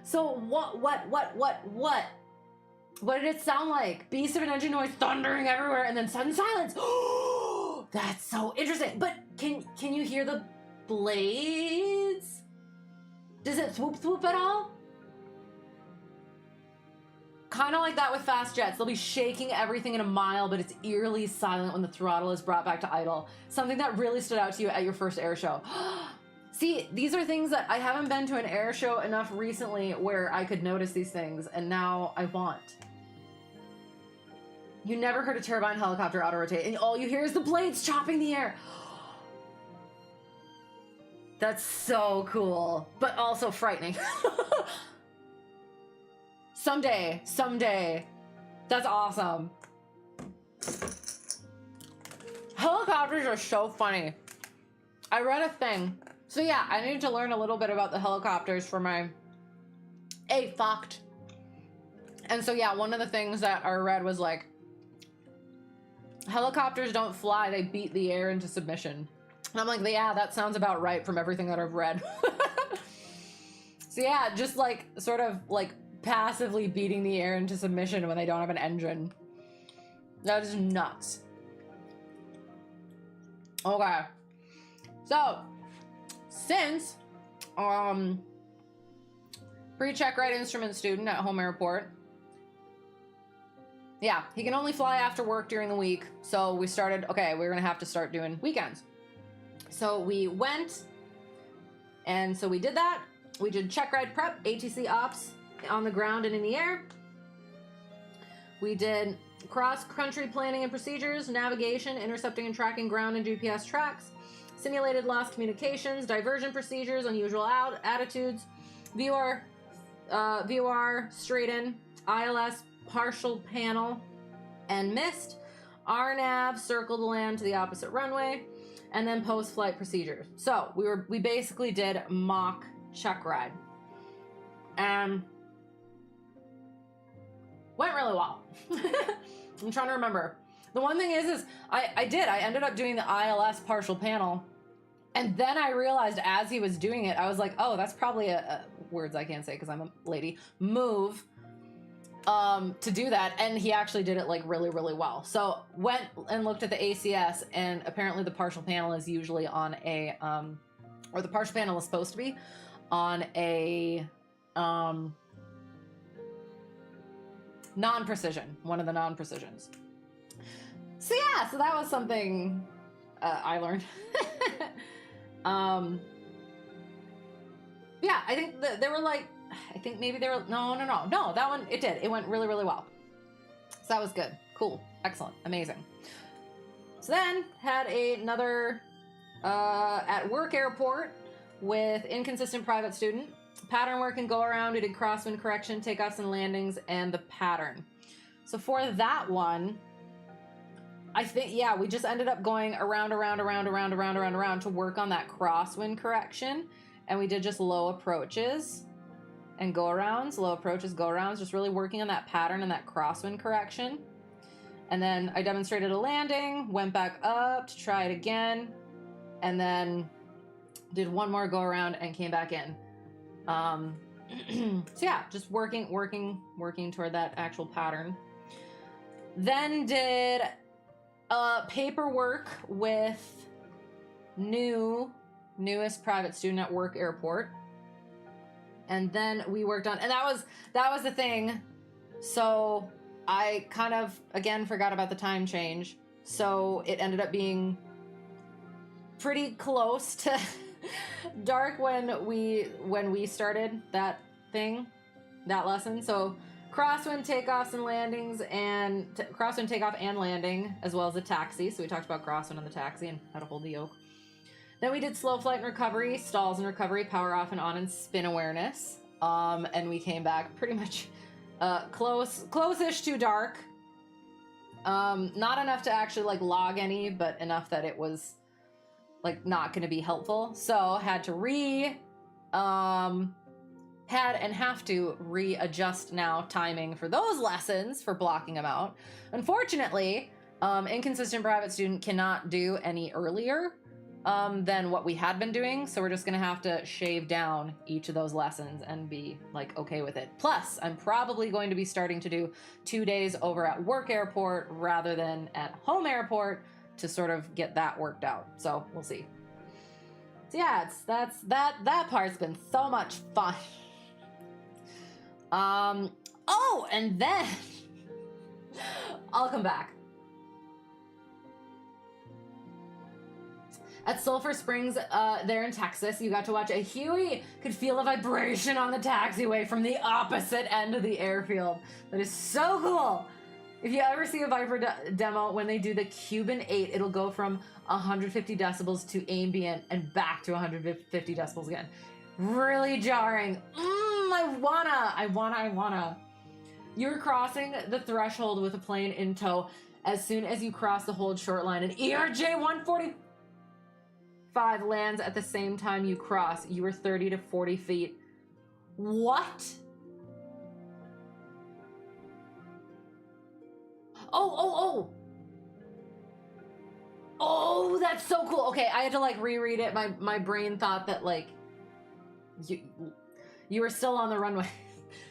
So what did it sound like? Beast of an engine noise thundering everywhere and then sudden silence. That's so interesting. But can you hear the blades? Does it swoop at all? Kind of like that with fast jets. They'll be shaking everything in a mile, but it's eerily silent when the throttle is brought back to idle. Something that really stood out to you at your first air show. See, these are things that I haven't been to an air show enough recently where I could notice these things, and now I want. You never heard a turbine helicopter auto-rotate, and all you hear is the blades chopping the air. That's so cool, but also frightening. Someday. That's awesome. Helicopters are so funny. I read a thing. So yeah, I need to learn a little bit about the helicopters for my fact. And so yeah, one of the things that I read was like, helicopters don't fly, they beat the air into submission. And I'm like, yeah, that sounds about right from everything that I've read. So yeah, just like sort of like passively beating the air into submission when they don't have an engine. That is nuts. Okay. So, since pre-check ride instrument student at home airport, yeah, he can only fly after work during the week. So we started, okay, we're gonna have to start doing weekends. So we went, and so we did that. We did check ride prep, ATC ops on the ground and in the air. We did cross-country planning and procedures, navigation, intercepting and tracking ground and GPS tracks, simulated lost communications, diversion procedures, unusual attitudes, VOR, straighten, ILS, partial panel, and missed, RNAV, circle the land to the opposite runway, and then post-flight procedures. So we basically did mock check ride. And went really well. I'm trying to remember. The one thing is I ended up doing the ILS partial panel, and then I realized as he was doing it, I was like, oh, that's probably a words I can't say because I'm a lady, move to do that, and he actually did it like really, really well. So went and looked at the ACS, and apparently the partial panel is usually on a, or the partial panel is supposed to be on a, non-precision, one of the non-precisions. So yeah, so that was something I learned. Yeah, I think there were like, I think maybe there were, no, that one, it went really, really well. So that was good, cool, excellent, amazing. So then had another at work airport with inconsistent private student. Pattern work and go around, we did crosswind correction, takeoffs and landings, and the pattern. So for that one, I think, yeah, we just ended up going around to work on that crosswind correction. And we did just low approaches and go arounds, low approaches, go arounds, just really working on that pattern and that crosswind correction. And then I demonstrated a landing, went back up to try it again, and then did one more go around and came back in. So yeah, just working toward that actual pattern. Then did paperwork with newest private student at work airport. And then we worked on, and that was the thing. So I kind of, again, forgot about the time change. So it ended up being pretty close to dark when we started that lesson. So crosswind takeoffs and landings, and crosswind takeoff and landing, as well as a taxi. So we talked about crosswind and the taxi and how to hold the yoke. Then we did slow flight and recovery, stalls and recovery, power off and on, and spin awareness. And we came back pretty much close-ish to dark. Not enough to actually like log any, but enough that it was like not going to be helpful. So had to have to readjust now timing for those lessons for blocking them out. Unfortunately, inconsistent private student cannot do any earlier than what we had been doing. So we're just going to have to shave down each of those lessons and be like okay with it. Plus, I'm probably going to be starting to do 2 days over at work airport rather than at home airport to sort of get that worked out. So we'll see. So yeah, that part's been so much fun. Oh, and then I'll come back. At Sulphur Springs, there in Texas, you got to watch a Huey could feel a vibration on the taxiway from the opposite end of the airfield. That is so cool. If you ever see a Viper demo, when they do the Cuban 8, it'll go from 150 decibels to ambient and back to 150 decibels again. Really jarring. I wanna. You're crossing the threshold with a plane in tow. As soon as you cross the hold short line, an ERJ 145 lands at the same time you cross. You are 30 to 40 feet. What? Oh, that's so cool. Okay, I had to like reread it. My brain thought that like you were still on the runway.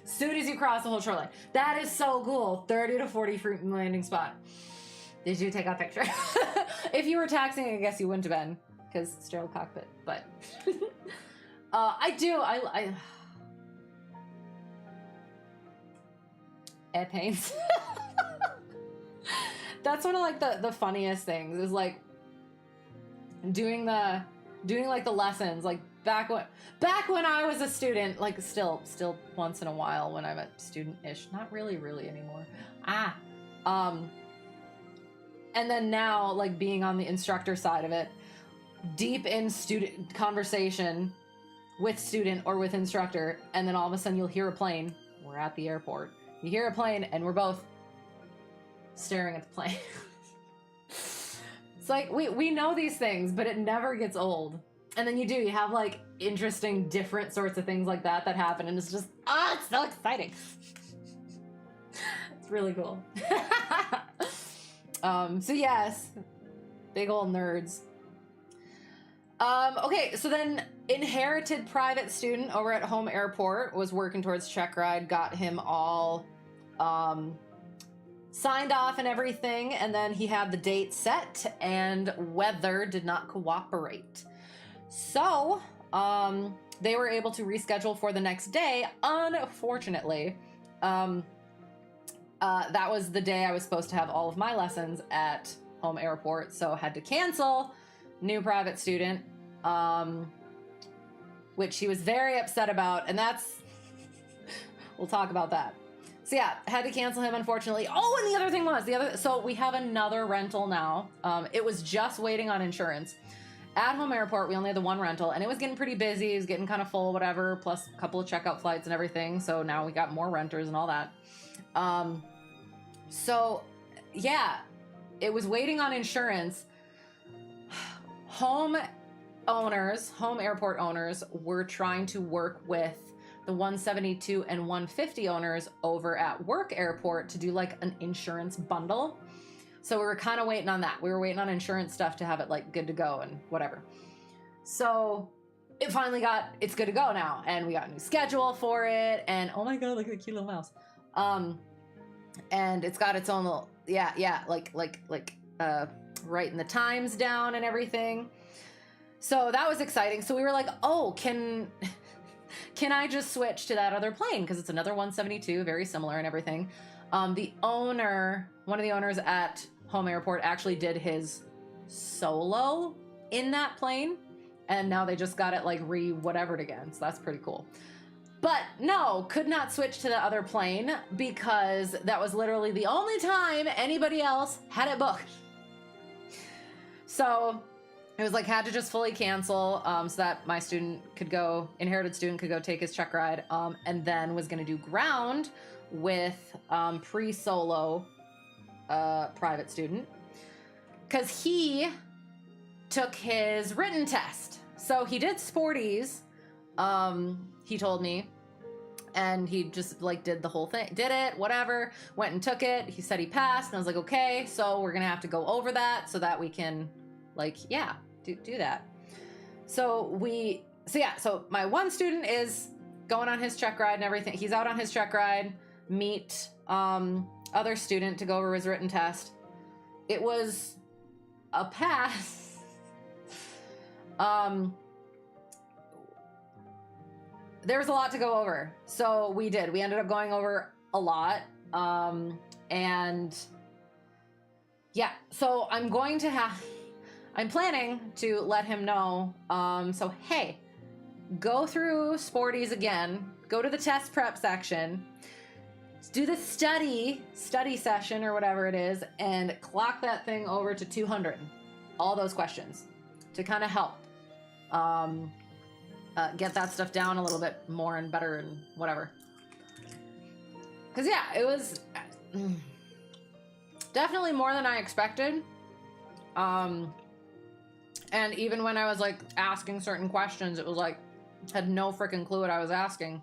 As soon as you cross the whole shoreline. That is so cool. 30 to 40 feet landing spot. Did you take a picture? If you were taxiing, I guess you wouldn't have been, because sterile cockpit. But I airplanes. That's one of like the funniest things is like doing like the lessons like back when I was a student, like still once in a while when I'm a student-ish, not really anymore. And then now like being on the instructor side of it, deep in student conversation with student or with instructor, and then all of a sudden you'll hear a plane. We're at the airport. You hear a plane and we're both staring at the plane. It's like we know these things, but it never gets old. And then you have like interesting different sorts of things like that happen, and it's just it's so exciting. It's really cool. So yes, big old nerds. Okay, so then inherited private student over at home airport was working towards check ride, got him all signed off and everything, and then he had the date set and weather did not cooperate. So, they were able to reschedule for the next day. Unfortunately, that was the day I was supposed to have all of my lessons at home airport, so had to cancel. New private student, which he was very upset about, and that's we'll talk about that. So yeah, had to cancel him, unfortunately. Oh, and the other thing was so we have another rental now. It was just waiting on insurance. At home airport, we only had the one rental, and it was getting pretty busy. It was getting kind of full, whatever, plus a couple of checkout flights and everything. So now we got more renters and all that. So yeah, it was waiting on insurance. Home airport owners were trying to work with the 172 and 150 owners over at work airport to do like an insurance bundle. So we were kind of waiting on that. We were waiting on insurance stuff to have it like good to go and whatever. So it finally it's good to go now. And we got a new schedule for it. And oh my God, look at the cute little mouse. And it's got its own little, writing the times down and everything. So that was exciting. So we were like, oh, can I just switch to that other plane? Because it's another 172, very similar and everything. One of the owners at home airport actually did his solo in that plane. And now they just got it like whatevered again. So that's pretty cool. But no, could not switch to the other plane because that was literally the only time anybody else had it booked. So it was like, had to just fully cancel so that my inherited student could go take his check ride, and then was going to do ground with pre-solo private student, because he took his written test. So he did Sporties, he told me, and he just like did the whole thing, did it, whatever, went and took it. He said he passed, and I was like, okay, so we're gonna have to go over that so that we can like, yeah, do that. So my one student is going on his check ride and everything. He's out on his check ride, meet other student to go over his written test. It was a pass. There was a lot to go over. So we ended up going over a lot. And yeah, so I'm planning to let him know. So, hey, go through Sporties again, go to the test prep section, do the study session or whatever it is, and clock that thing over to 200. All those questions to kind of help get that stuff down a little bit more and better and whatever. Because, yeah, it was definitely more than I expected. And even when I was like asking certain questions, it was like, had no freaking clue what I was asking.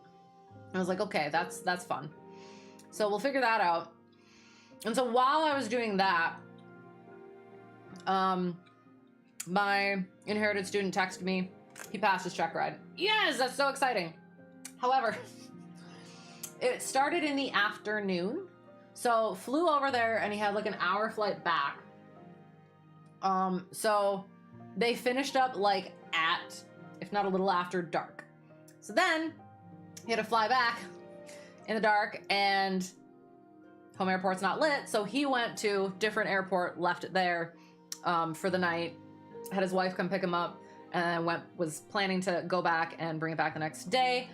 I was like, okay, that's fun. So we'll figure that out. And so while I was doing that, my inherited student texted me. He passed his check ride. Yes, that's so exciting. However, it started in the afternoon. So flew over there and he had like an hour flight back. So they finished up like at, if not a little after dark. So then he had to fly back in the dark and home airport's not lit. So he went to different airport, left it there for the night, had his wife come pick him up, and was planning to go back and bring it back the next day.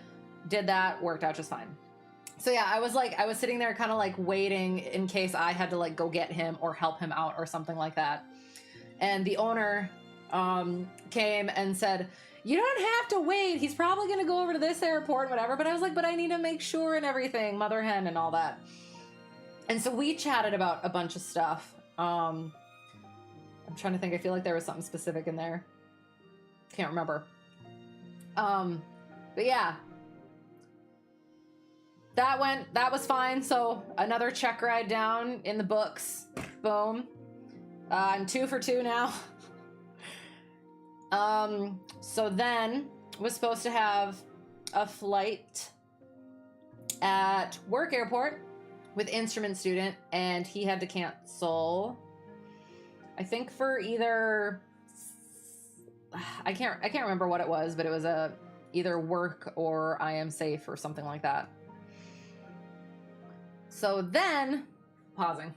Did that, worked out just fine. So yeah, I was sitting there kind of like waiting in case I had to like go get him or help him out or something like that. And the owner came and said, you don't have to wait. He's probably going to go over to this airport and whatever. But I was like, but I need to make sure and everything, mother hen and all that. And so we chatted about a bunch of stuff. I'm trying to think. I feel like there was something specific in there. Can't remember. But yeah, that was fine. So another check ride down in the books. Boom. I'm 2 for 2 now. So then was supposed to have a flight at work airport with instrument student, and he had to cancel, I think for either, I can't remember what it was, but it was either work or I am safe or something like that. So then, pausing.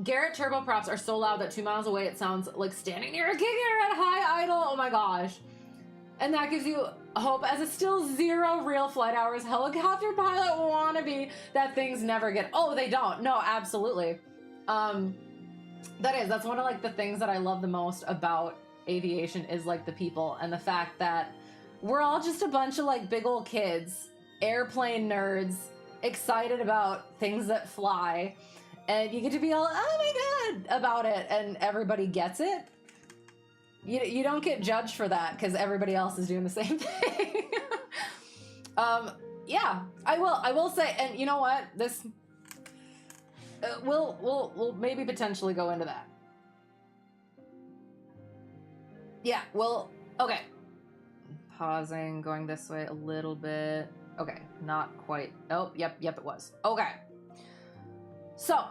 Garrett turboprops are so loud that 2 miles away it sounds like standing near a kicker at high idle. Oh my gosh. And that gives you hope as a still 0 real flight hours helicopter pilot wannabe that things never get. Oh, they don't. No, absolutely. That's one of like the things that I love the most about aviation is like the people and the fact that we're all just a bunch of like big old kids, airplane nerds, excited about things that fly. And you get to be all, oh my God, about it. And everybody gets it. You don't get judged for that because everybody else is doing the same thing. Yeah, I will say, and you know what? This, we'll maybe potentially go into that. Yeah, okay. Pausing, going this way a little bit. Okay, not quite. Oh, yep, it was. Okay. So,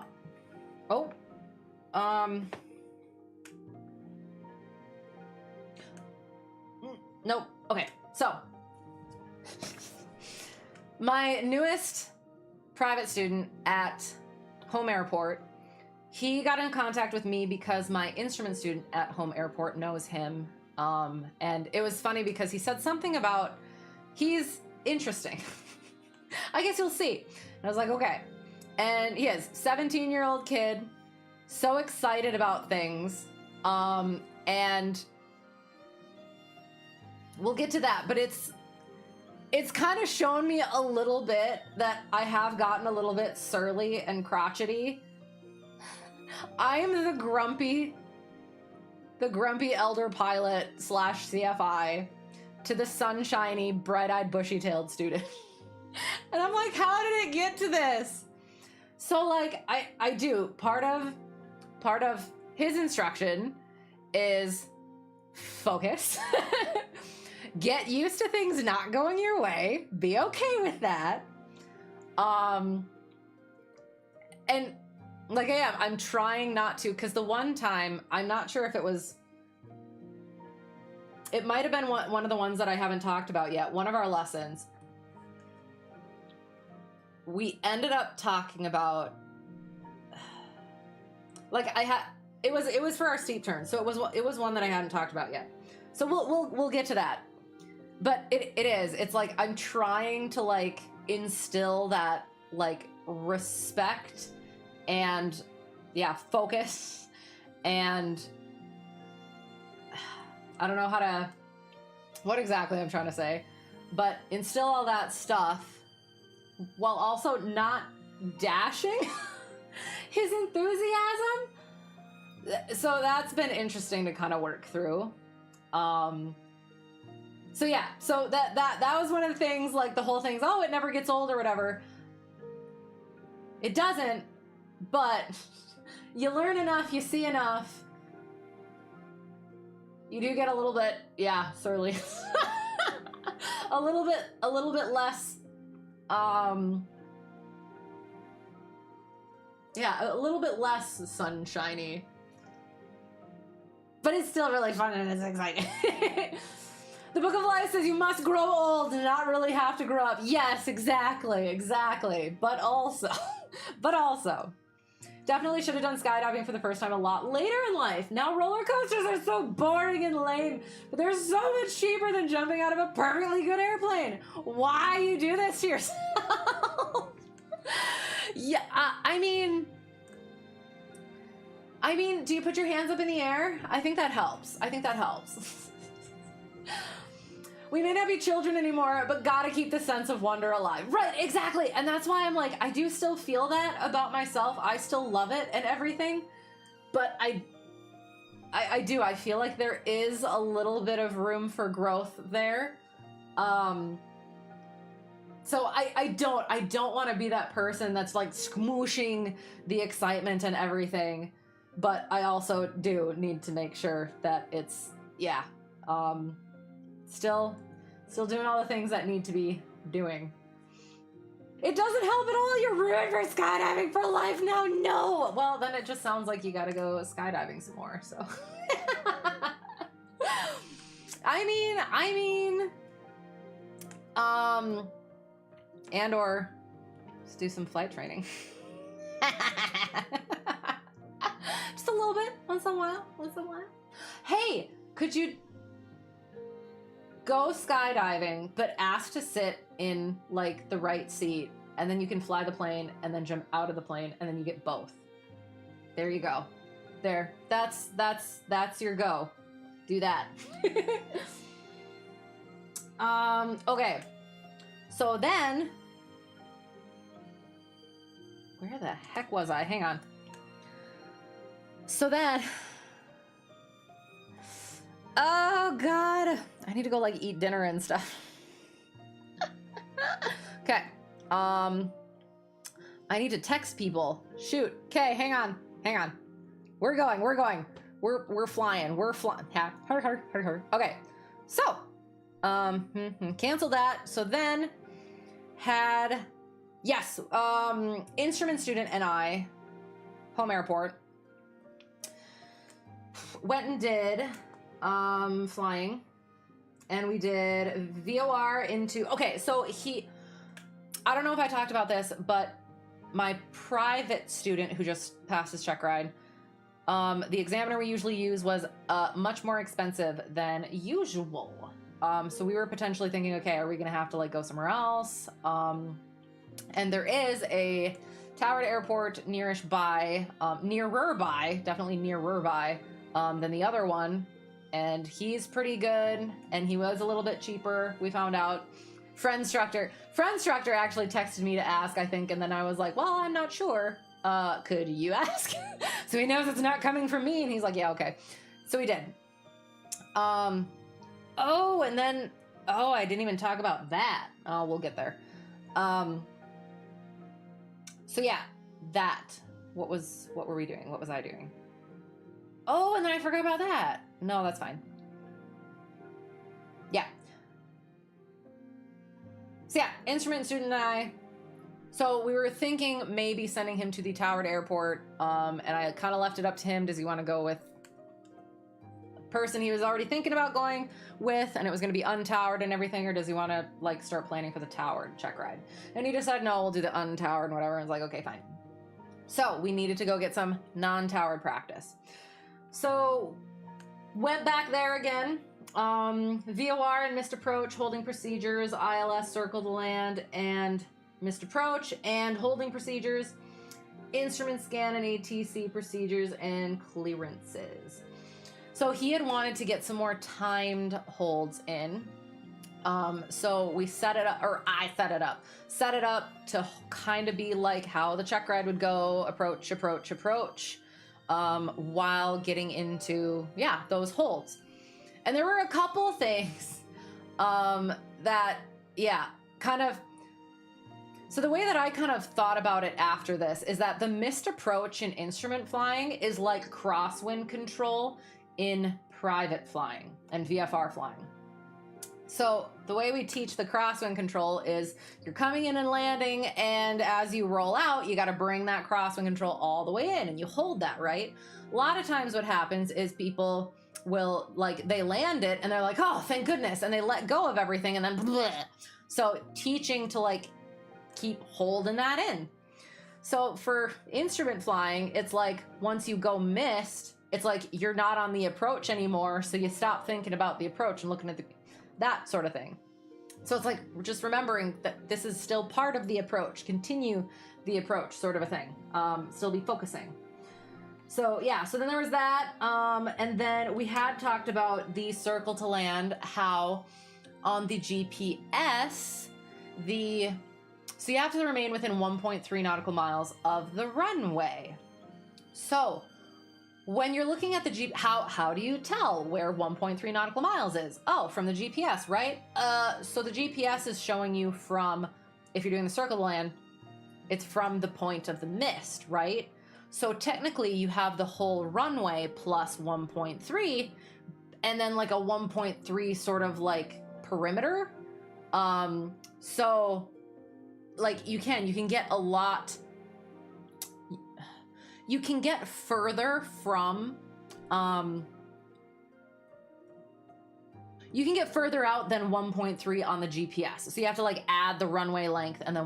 nope. Okay, so my newest private student at home airport, he got in contact with me because my instrument student at home airport knows him. And it was funny because he said something about he's interesting. I guess you'll see. And I was like, okay. And he is 17-year-old kid, so excited about things. And we'll get to that, but it's kind of shown me a little bit that I have gotten a little bit surly and crotchety. I am the grumpy elder pilot / CFI to the sunshiny, bright-eyed, bushy-tailed student. And I'm like, how did it get to this? So like, I do, part of his instruction is focus. Get used to things not going your way. Be okay with that. And like I'm trying not to, because the one time, I'm not sure if it might have been one of the ones that I haven't talked about yet. One of our lessons, we ended up talking about, like it was for our steep turn. So it was one that I hadn't talked about yet. So we'll get to that. But it's like, I'm trying to like instill that like respect and focus, and I don't know what exactly I'm trying to say, but instill all that stuff while also not dashing his enthusiasm. So that's been interesting to kind of work through. So yeah, so that was one of the things, like the whole thing's, oh, it never gets old or whatever. It doesn't, but you learn enough, you see enough. You do get a little bit, surly. a little bit less, a little bit less sunshiny. But it's still really fun and it's exciting. The Book of Life says you must grow old and not really have to grow up. Yes, exactly. But also, definitely should have done skydiving for the first time a lot later in life. Now roller coasters are so boring and lame, but they're so much cheaper than jumping out of a perfectly good airplane. Why you do this to yourself? Yeah, I mean, do you put your hands up in the air? I think that helps. We may not be children anymore, but gotta keep the sense of wonder alive. Right, exactly. And that's why I'm like, I do still feel that about myself. I still love it and everything. But I do. I feel like there is a little bit of room for growth there. So I don't want to be that person that's like smooshing the excitement and everything. But I also do need to make sure that it's, still doing all the things that need to be doing. It doesn't help at all. You're ruined for skydiving for life now. No. Well, then it just sounds like you got to go skydiving some more. So, I mean, and or just do some flight training. Just a little bit, once in a while. Hey, could you go skydiving, but ask to sit in like the right seat, and then you can fly the plane and then jump out of the plane, and then you get both. There you go. There. That's your go. Do that. Okay. So then, where the heck was I? Hang on. So then, oh God, I need to go like eat dinner and stuff. Okay. I need to text people. Shoot. Okay, hang on. We're going. We're flying. Okay. So, cancel that. So then instrument student and I, home airport, went and did flying, and we did VOR into, okay, so I don't know if I talked about this, but my private student who just passed his check ride, the examiner we usually use was much more expensive than usual. So we were potentially thinking, okay, are we gonna have to like go somewhere else? And there is a Towered Airport nearer by, definitely nearer by, than the other one. And he's pretty good, and he was a little bit cheaper, we found out. Friendstructor actually texted me to ask, I think, and then I was like, well, I'm not sure. Could you ask? So he knows it's not coming from me, and he's like, yeah, okay. So we did. Oh, and then, I didn't even talk about that. Oh, we'll get there. So yeah, that. What were we doing? What was I doing? Oh, and then I forgot about that. No, that's fine. Yeah. So yeah, instrument student and I. So we were thinking maybe sending him to the Towered Airport, and I kind of left it up to him. Does he want to go with the person he was already thinking about going with, and it was going to be untowered and everything, or does he want to like start planning for the towered check ride? And he decided, no, we'll do the untowered and whatever. And I was like, okay, fine. So we needed to go get some non-towered practice. So went back there again. VOR and missed approach, holding procedures, ILS circle to land, and missed approach and holding procedures, instrument scan and ATC procedures, and clearances. So he had wanted to get some more timed holds in. So we set it up, or I set it up to kind of be like how the check ride would go, approach, while getting into, those holds. And there were a couple things, that, kind of, so the way that I kind of thought about it after this is that the missed approach in instrument flying is like crosswind control in private flying and VFR flying. So the way we teach the crosswind control is you're coming in and landing, and as you roll out, you got to bring that crosswind control all the way in, and you hold that, right? A lot of times what happens is people will, like, they land it, and they're like, oh, thank goodness, and they let go of everything, and then bleh. So teaching to, like, keep holding that in. So for instrument flying, it's like once you go missed, it's like you're not on the approach anymore, so you stop thinking about the approach and looking at that sort of thing. So it's like just remembering that this is still part of the approach, continue the approach sort of a thing, still be focusing. So yeah, so then there was that, and then we had talked about the circle to land, how on the GPS, so you have to remain within 1.3 nautical miles of the runway. So when you're looking at the how do you tell where 1.3 nautical miles is? Oh, from the GPS, right? So the GPS is showing you from, if you're doing the circle to land, it's from the point of the mist, right? So technically you have the whole runway plus 1.3, and then like a 1.3 sort of like perimeter. So like you can get a lot, you can get further from, you can get further out than 1.3 on the GPS. So you have to like add the runway length and then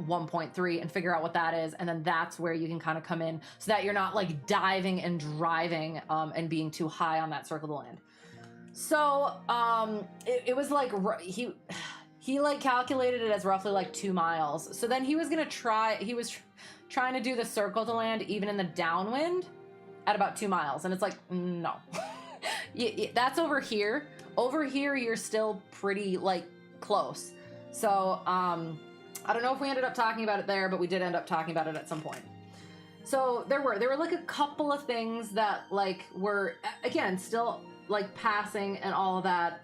1.3 and figure out what that is. And then that's where you can kind of come in so that you're not like diving and driving and being too high on that circle to land. So it was like, he like calculated it as roughly like 2 miles. So then he was trying to do the circle to land even in the downwind at about 2 miles. And it's like, no, that's over here. Over here, you're still pretty like close. So I don't know if we ended up talking about it there, but we did end up talking about it at some point. So there were like a couple of things that like were, again, still like passing and all of that.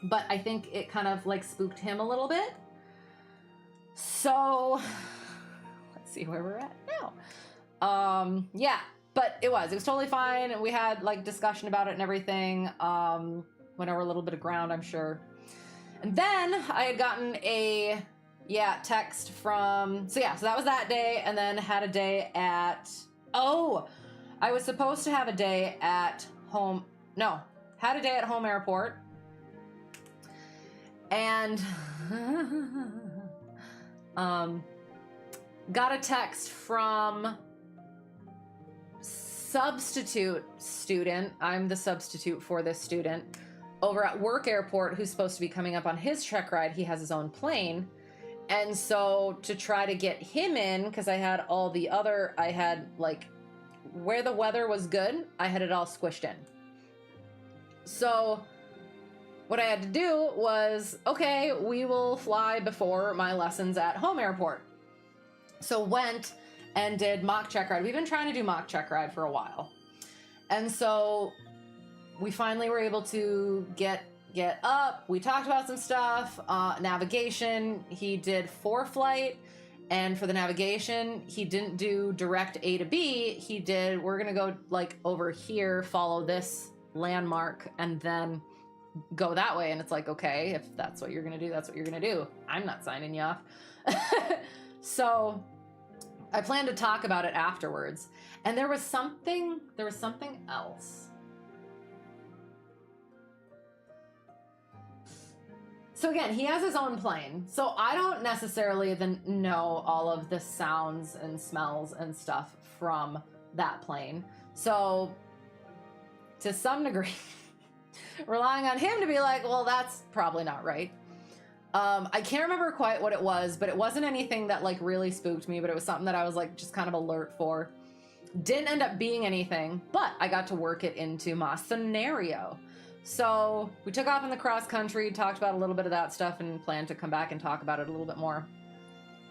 But I think it kind of like spooked him a little bit. So let's see where we're at now. Yeah, but it was totally fine. And we had like discussion about it and everything. Went over a little bit of ground, I'm sure. And then I had gotten a, text from, so that was that day. And then had a day at, I was supposed to have a day at home. No, had a day at home airport. And got a text from substitute student. I'm the substitute for this student over at work airport who's supposed to be coming up on his check ride. He has his own plane. And so to try to get him in, because I had I had like where the weather was good, I had it all squished in. So what I had to do was, okay, we will fly before my lessons at home airport. So went and did mock check ride. We've been trying to do mock check ride for a while. And so we finally were able to get up. We talked about some stuff. Navigation, he did ForeFlight. And for the navigation, he didn't do direct A to B. He did, we're going to go like over here, follow this landmark, and then go that way. And it's like, okay, if that's what you're going to do, that's what you're going to do. I'm not signing you off. So I plan to talk about it afterwards. And there was something else. So again, he has his own plane. So I don't necessarily then know all of the sounds and smells and stuff from that plane. So to some degree, relying on him to be like, well, that's probably not right. I can't remember quite what it was, but it wasn't anything that like really spooked me, but it was something that I was like just kind of alert for. Didn't end up being anything, but I got to work it into my scenario. So we took off in the cross country, talked about a little bit of that stuff, and planned to come back and talk about it a little bit more.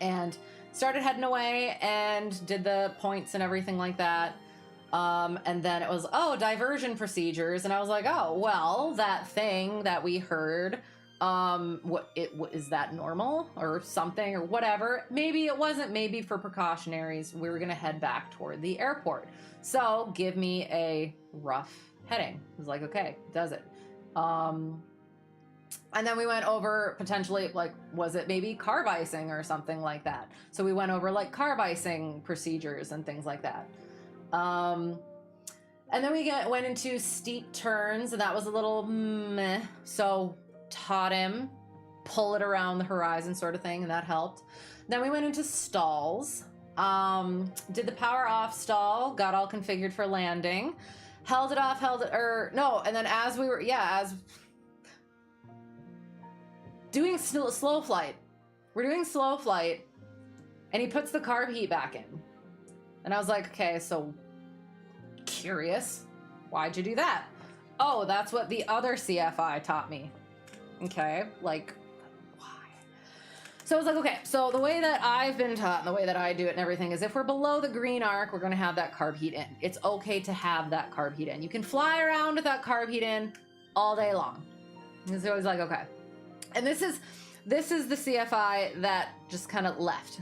And started heading away and did the points and everything like that. And then it was, oh, diversion procedures. And I was like, oh, well, that thing that we heard, is that normal or something or whatever? Maybe it wasn't. Maybe for precautionaries, we were going to head back toward the airport. So give me a rough heading. I was like, okay, does it. And then we went over potentially, like, was it maybe carb icing or something like that? So we went over like carb icing procedures and things like that. And then we went into steep turns, and that was a little meh. So taught him pull it around the horizon sort of thing, and that helped. Then we went into stalls, did the power off stall, got all configured for landing, held it off, and then as we were, as doing slow flight, we're doing slow flight, and he puts the carb heat back in. And I was like, okay, so curious, why'd you do that? Oh, that's what the other CFI taught me. Okay, like, why? So I was like, okay, so the way that I've been taught and the way that I do it and everything is if we're below the green arc, we're going to have that carb heat in. It's okay to have that carb heat in. You can fly around with that carb heat in all day long. And so I was like, okay. And this is the CFI that just kind of left.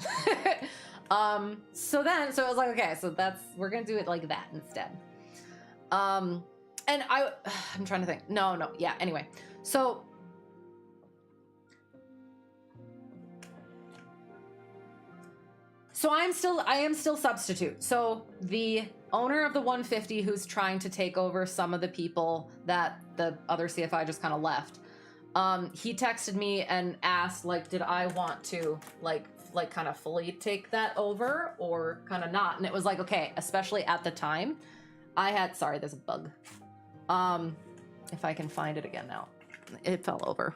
So I was like, okay, so we're going to do it like that instead. And I'm trying to think. Anyway. So I am still substitute. So the owner of the 150 who's trying to take over some of the people that the other CFI just kind of left, he texted me and asked, like, did I want to like kind of fully take that over or kind of not? And it was like, okay, especially at the time sorry, there's a bug. If I can find it again now. It fell over.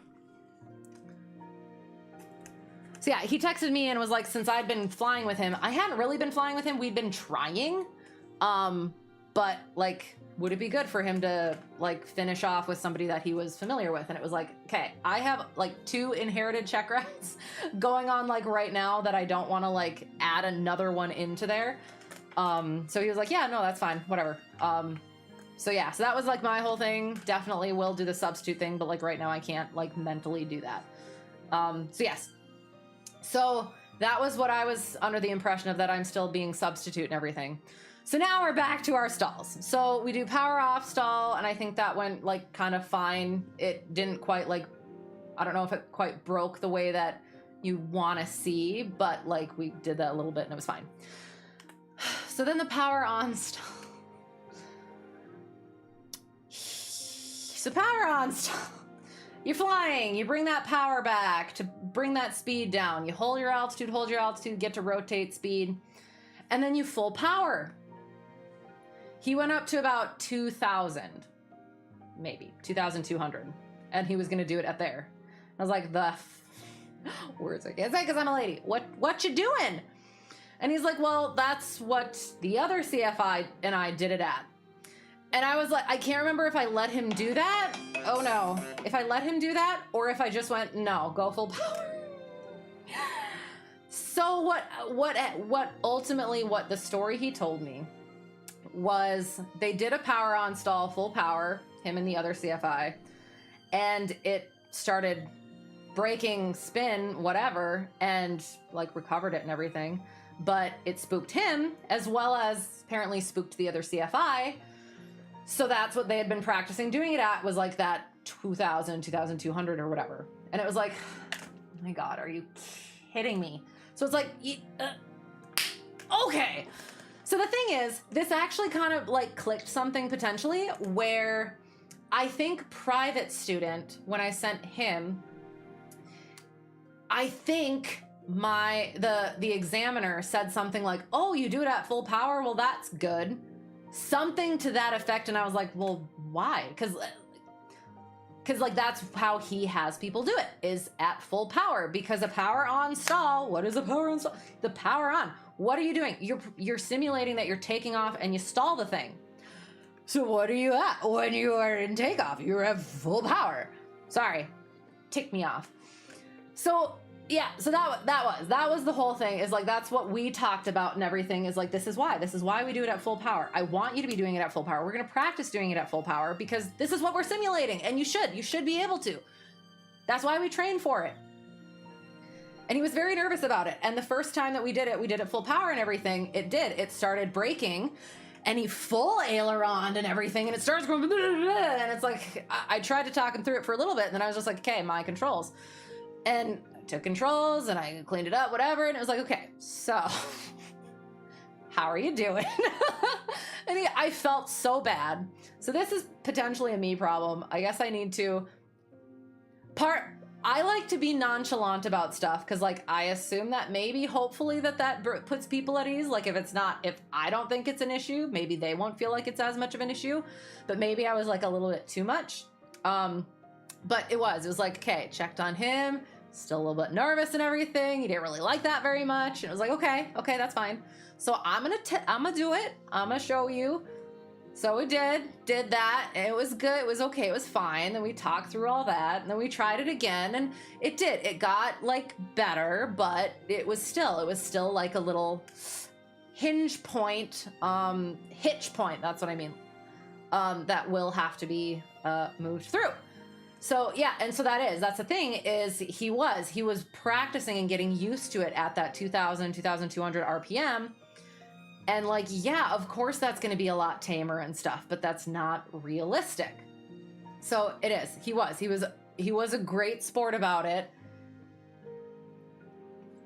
So yeah, he texted me and was like, since I'd been flying with him, I hadn't really been flying with him. We'd been trying. But like, would it be good for him to like finish off with somebody that he was familiar with? And it was like, okay, I have like 2 inherited check rides going on like right now that I don't want to like add another one into there. So he was like, yeah, no, that's fine. Whatever. So that was like my whole thing. Definitely will do the substitute thing, but like right now I can't like mentally do that. So that was what I was under the impression of, that I'm still being substitute and everything. So now we're back to our stalls. So we do power off stall, and I think that went like kind of fine. It didn't quite like, I don't know if it quite broke the way that you want to see, but like we did that a little bit and it was fine. So then the power on stall. So power on stall. You're flying, you bring that power back to bring that speed down. You hold your altitude, get to rotate speed, and then you full power. He went up to about 2,000, maybe 2,200, and he was gonna do it at there. I was like, words I can't say because I'm a lady. What you doing? And he's like, well, that's what the other CFI and I did it at. And I was like, I can't remember if I let him do that oh no, if I let him do that, or if I just went, no, go full power. So what ultimately what the story he told me was they did a power on stall full power, him and the other CFI, and it started breaking, spin, whatever, and like recovered it and everything. But it spooked him as well as apparently spooked the other CFI. So that's what they had been practicing doing it at, was like that 2000, 2200 or whatever. And it was like, oh my God, are you kidding me? So it's like, okay. So the thing is, this actually kind of like clicked something potentially where I think private student, when I sent him, I think the examiner said something like, oh, you do it at full power? Well, that's good. Something to that effect. And I was like, well, why? Because like that's how he has people do it, is at full power. Because a power on stall, what is a power on stall? The power on. What are you doing? You're simulating that you're taking off and you stall the thing. So what are you at when you are in takeoff? You're at full power. Sorry, ticked me off. So yeah, so that was the whole thing, is like, that's what we talked about and everything, is like, this is why we do it at full power. I want you to be doing it at full power. We're going to practice doing it at full power because this is what we're simulating, and you should be able to. That's why we train for it. And he was very nervous about it. And the first time that we did it full power and everything. It started breaking, and he full aileron and everything, and it starts going, and it's like, I tried to talk him through it for a little bit, and then I was just like, okay, my controls. And took controls and I cleaned it up, whatever. And it was like, okay, so how are you doing? And I felt so bad. So this is potentially a me problem. I guess I need to I like to be nonchalant about stuff, because like I assume that maybe hopefully that puts people at ease. Like if I don't think it's an issue, maybe they won't feel like it's as much of an issue. But maybe I was like a little bit too much. But it was like, okay, checked on him, still a little bit nervous and everything. He didn't really like that very much. And it was like, okay, that's fine. So I'm gonna do it. I'm gonna show you. So we did that. It was good. It was okay. It was fine. Then we talked through all that, and then we tried it again, and it got like better, but it was still like a little hitch point. That's what I mean. That will have to be moved through. So yeah, and so that's the thing, is he was practicing and getting used to it at that 2000, 2200 RPM. And like, yeah, of course that's going to be a lot tamer and stuff, but that's not realistic. So it is. He was a great sport about it.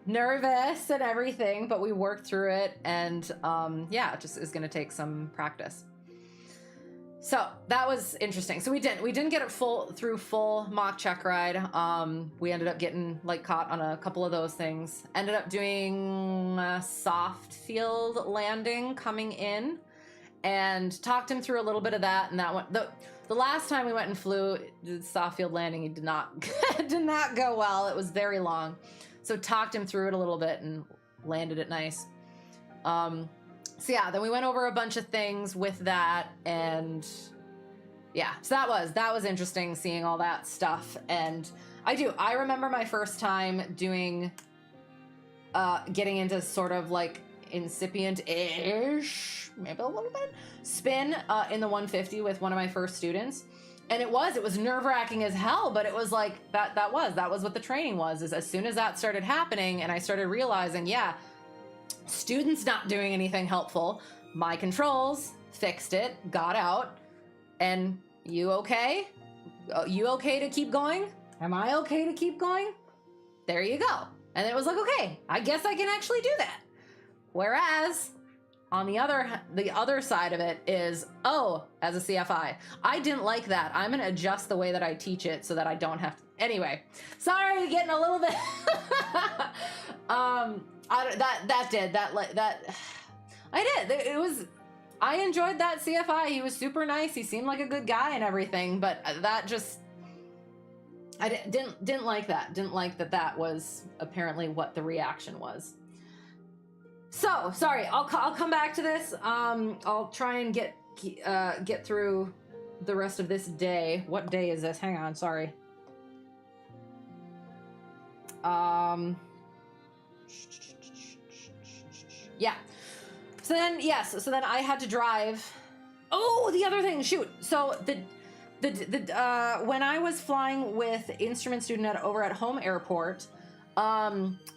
Nervous and everything, but we worked through it, and yeah, it just is going to take some practice. So that was interesting. So we didn't get it through full mock check ride. We ended up getting like caught on a couple of those things. Ended up doing a soft field landing coming in, and talked him through a little bit of that. And that one, the last time we went and flew the soft field landing, he did not go well. It was very long. So talked him through it a little bit and landed it nice. So yeah, then we went over a bunch of things with that, and yeah, so that was interesting, seeing all that stuff. And I remember my first time doing, getting into sort of like incipient-ish, maybe a little bit, spin in the 150 with one of my first students. And it was nerve-wracking as hell, but it was like, that was what the training was, is as soon as that started happening and I started realizing, yeah, students not doing anything helpful, my controls fixed it, got out, and you okay? You okay to keep going? Am I okay to keep going? There you go. And it was like, okay, I guess I can actually do that. Whereas on the other side of it is, as a CFI, I didn't like that. I'm going to adjust the way that I teach it so that I don't have to. Anyway, sorry, getting a little bit. I enjoyed that CFI. He was super nice. He seemed like a good guy and everything, but I didn't like that. Didn't like that was apparently what the reaction was. So sorry, I'll come back to this. I'll try and get through the rest of this day. What day is this? Hang on, sorry. Yeah. So then, yes, so then I had to drive. Oh, the other thing, shoot. So when I was flying with instrument student over at home airport,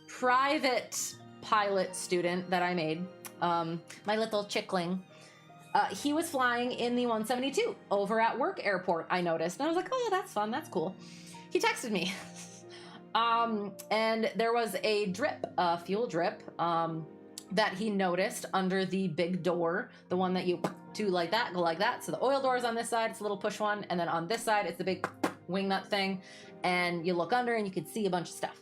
private pilot student that I made, my little chickling, he was flying in the 172 over at work airport, I noticed. And I was like, oh, that's fun. That's cool. He texted me. And there was a drip, fuel drip, that he noticed under the big door, the one that you do like that, go like that. So the oil door is on this side, it's a little push one. And then on this side, it's the big wing nut thing. And you look under and you can see a bunch of stuff.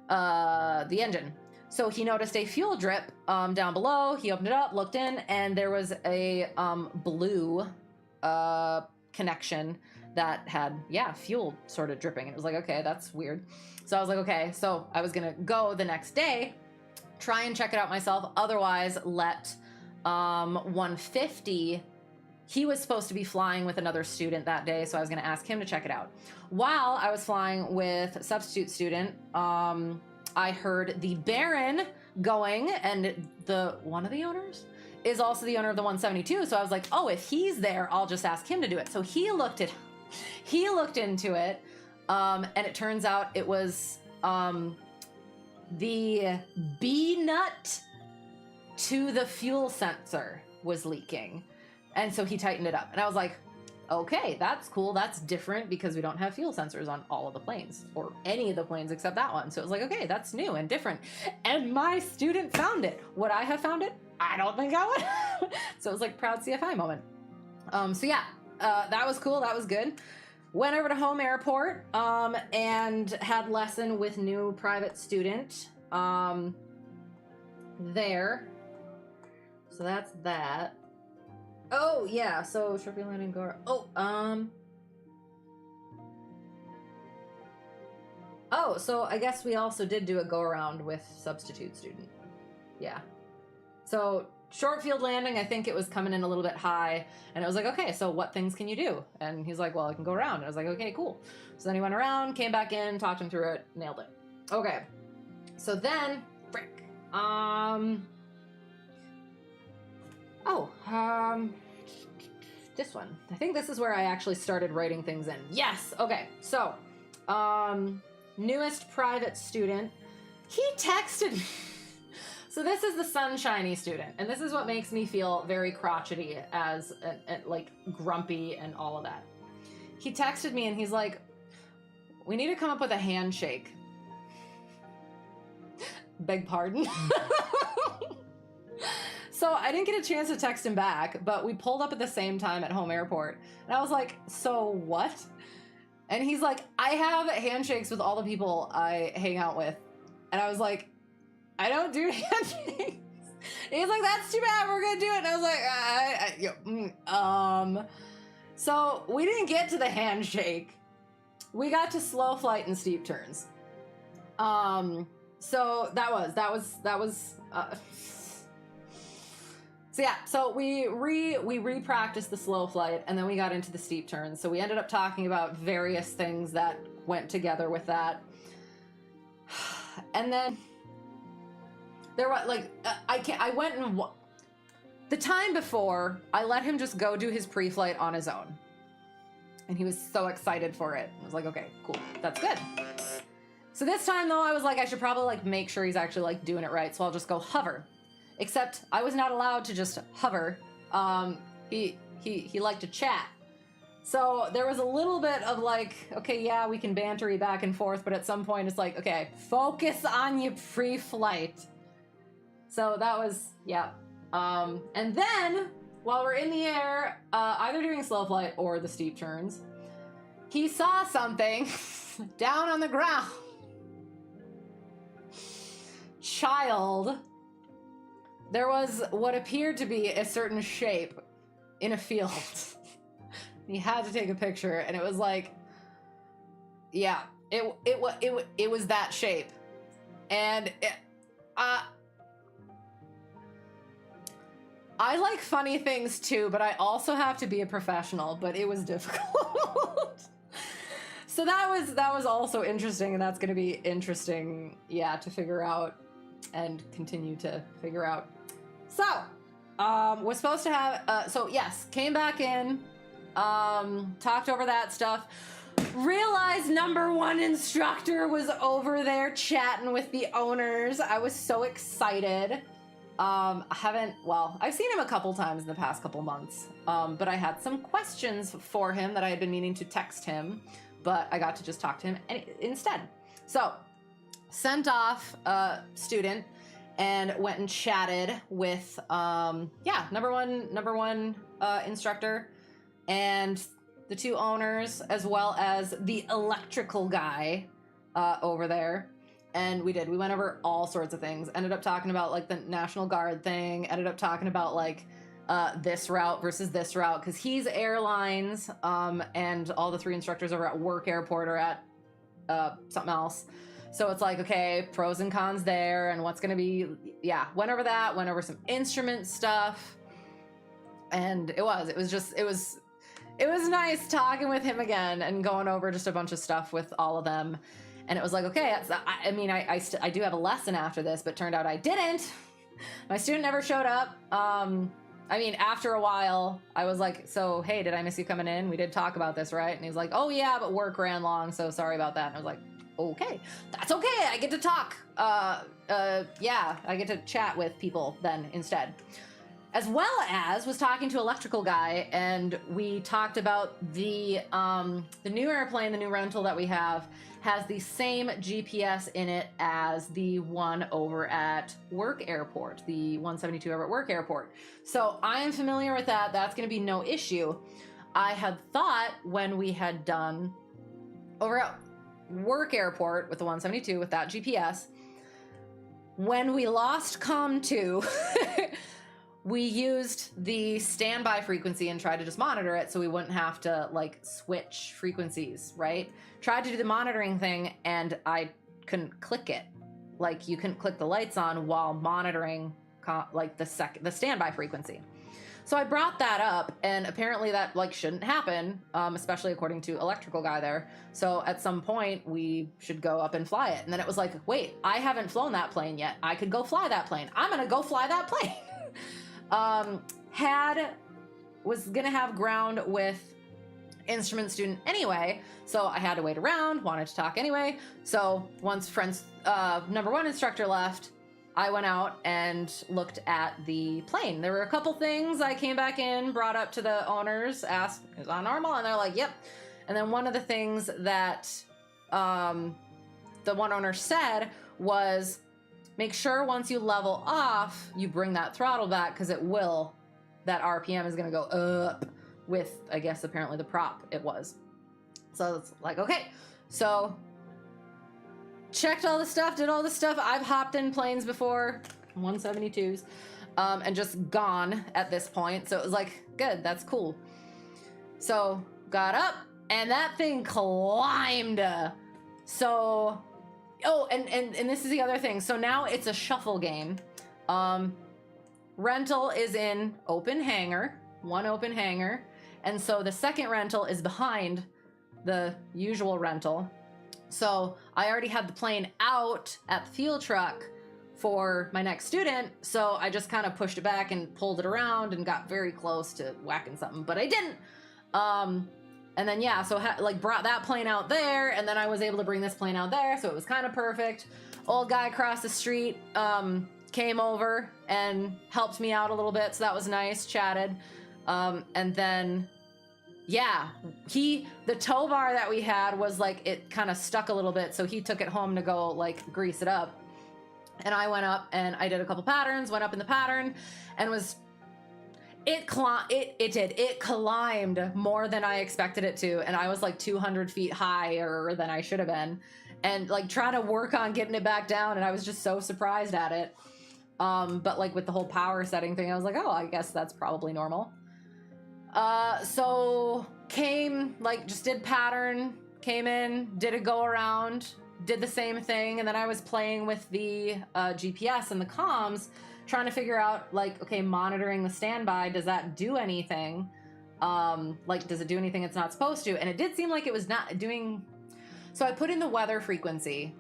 The engine. So he noticed a fuel drip down below. He opened it up, looked in, and there was a blue connection that had, fuel sort of dripping. It was like, okay, that's weird. So I was like, okay. So I was going to go the next day, try and check it out myself. Otherwise, let 150. He was supposed to be flying with another student that day, so I was going to ask him to check it out. While I was flying with a substitute student, I heard the Baron going, and one of the owners is also the owner of the 172. So I was like, oh, if he's there, I'll just ask him to do it. So he looked into it, and it turns out it was the B nut to the fuel sensor was leaking. And so he tightened it up. And I was like, okay, that's cool. That's different because we don't have fuel sensors on all of the planes, or any of the planes except that one. So it was like, okay, that's new and different. And my student found it. Would I have found it? I don't think I would. So it was like proud CFI moment. So yeah, that was cool. That was good. Went over to home airport and had lesson with new private student there. So that's that. Oh yeah, so Sharpie landing go. Oh, so I guess we also did do a go around with substitute student. Yeah. So short field landing, I think it was coming in a little bit high, and it was like, okay, so what things can you do? And he's like, well, I can go around. And I was like, okay, cool. So then he went around, came back in, talked him through it, nailed it. Okay. So then, frick. This one. I think this is where I actually started writing things in. Yes. Okay. So, newest private student. He texted me. So this is the sunshiny student, and this is what makes me feel very crotchety as like grumpy and all of that. He texted me and he's like, we need to come up with a handshake. Beg pardon? So I didn't get a chance to text him back, but we pulled up at the same time at home airport. And I was like, so what? And he's like, I have handshakes with all the people I hang out with. And I was like, I don't do handshakes. He's like, that's too bad, we're gonna do it. And I was like, so we didn't get to the handshake. We got to slow flight and steep turns. So that was so yeah, so we re-practiced the slow flight, and then we got into the steep turns. So we ended up talking about various things that went together with that. And then there was like, I went and the time before, I let him just go do his pre-flight on his own. And he was so excited for it. I was like, okay, cool, that's good. So this time though, I was like, I should probably like make sure he's actually like doing it right. So I'll just go hover. Except I was not allowed to just hover. He liked to chat. So there was a little bit of like, okay, yeah, we can bantery back and forth, but at some point it's like, okay, focus on your pre-flight. So that was, yeah. And then while we're in the air, either doing slow flight or the steep turns, he saw something down on the ground. Child. There was what appeared to be a certain shape in a field. He had to take a picture, and it was like, yeah, it was that shape, I like funny things too, but I also have to be a professional, but it was difficult. So that was also interesting, and that's going to be interesting, yeah, to figure out and continue to figure out. So, was supposed to have, so yes, came back in, talked over that stuff, realized number one instructor was over there chatting with the owners. I was so excited. I've seen him a couple times in the past couple months, but I had some questions for him that I had been meaning to text him, but I got to just talk to him instead. So, sent off a student and went and chatted with, number one instructor and the two owners, as well as the electrical guy over there. And we went over all sorts of things. Ended up talking about like the National Guard thing. Ended up talking about like this route versus this route, because he's airlines, and all the three instructors over at Work Airport are at something else. So it's like, okay, pros and cons there, and what's gonna be, went over that, went over some instrument stuff. And it was nice talking with him again and going over just a bunch of stuff with all of them. And it was like, okay, I do have a lesson after this, but turned out I didn't. My student never showed up. After a while, I was like, so, hey, did I miss you coming in? We did talk about this, right? And he's like, oh, yeah, but work ran long, so sorry about that. And I was like, okay, that's okay. I get to talk. I get to chat with people then instead. As well as was talking to electrical guy, and we talked about the new airplane, the new rental that we have, has the same GPS in it as the one over at Work Airport, the 172 over at Work Airport. So I am familiar with that. That's going to be no issue. I had thought when we had done over at Work Airport with the 172 with that GPS, when we lost COM2, we used the standby frequency and tried to just monitor it so we wouldn't have to like switch frequencies, right? Tried to do the monitoring thing and I couldn't click it. Like you couldn't click the lights on while monitoring the standby frequency. So I brought that up, and apparently that like shouldn't happen, especially according to electrical guy there. So at some point we should go up and fly it. And then it was like, wait, I haven't flown that plane yet. I could go fly that plane. I'm gonna go fly that plane. Was gonna have ground with instrument student anyway, so I had to wait around, wanted to talk anyway. So once number one instructor left, I went out and looked at the plane. There were a couple things I came back in, brought up to the owners, asked, is that normal? And they're like, yep. And then one of the things that the one owner said was, make sure once you level off, you bring that throttle back, because that RPM is going to go up with, I guess, apparently the prop it was. So it's like, okay. So checked all the stuff, did all the stuff. I've hopped in planes before, 172s, and just gone at this point. So it was like, good, that's cool. So got up, and that thing climbed. So... Oh, and this is the other thing. So now it's a shuffle game. Rental is in open hangar, one open hangar. And so the second rental is behind the usual rental. So I already had the plane out at the fuel truck for my next student. So I just kind of pushed it back and pulled it around and got very close to whacking something, but I didn't. And then, brought that plane out there, and then I was able to bring this plane out there, so it was kind of perfect. Old guy across the street came over and helped me out a little bit, so that was nice, chatted. And then, the tow bar that we had was, like, it kind of stuck a little bit, so he took it home to go, like, grease it up. And I went up, and I did a couple patterns, went up in the pattern, and was... It climbed more than I expected it to, and I was like 200 feet higher than I should have been, and like trying to work on getting it back down, and I was just so surprised at it. But like with the whole power setting thing, I was like, oh, I guess that's probably normal. So just did pattern, came in, did a go around, did the same thing, and then I was playing with the GPS and the comms trying to figure out, like, okay, monitoring the standby, does that do anything? Like, does it do anything it's not supposed to? And it did seem like it was not doing. So I put in the weather frequency,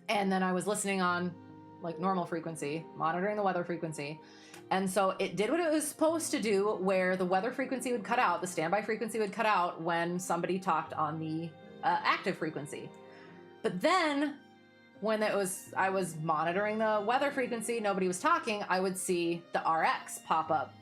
and then I was listening on like normal frequency, monitoring the weather frequency. And so it did what it was supposed to do, where the weather frequency would cut out, the standby frequency would cut out when somebody talked on the active frequency. But then when I was monitoring the weather frequency, nobody was talking, I would see the RX pop up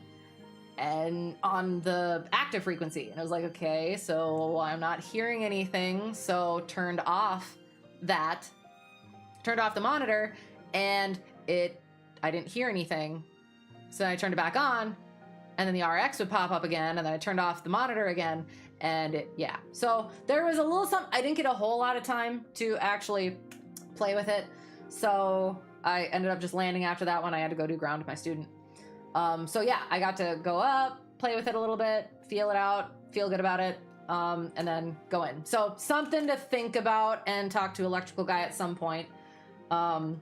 and on the active frequency. And I was like, okay, so I'm not hearing anything. So turned off the monitor, and I didn't hear anything. So then I turned it back on, and then the RX would pop up again, and then I turned off the monitor again, and yeah. So there was a little something. I didn't get a whole lot of time to actually play with it, so I ended up just landing after that one. I had to go do ground with my student. So yeah, I got to go up, play with it a little bit, feel it out, feel good about it, and then go in. So something to think about and talk to electrical guy at some point. So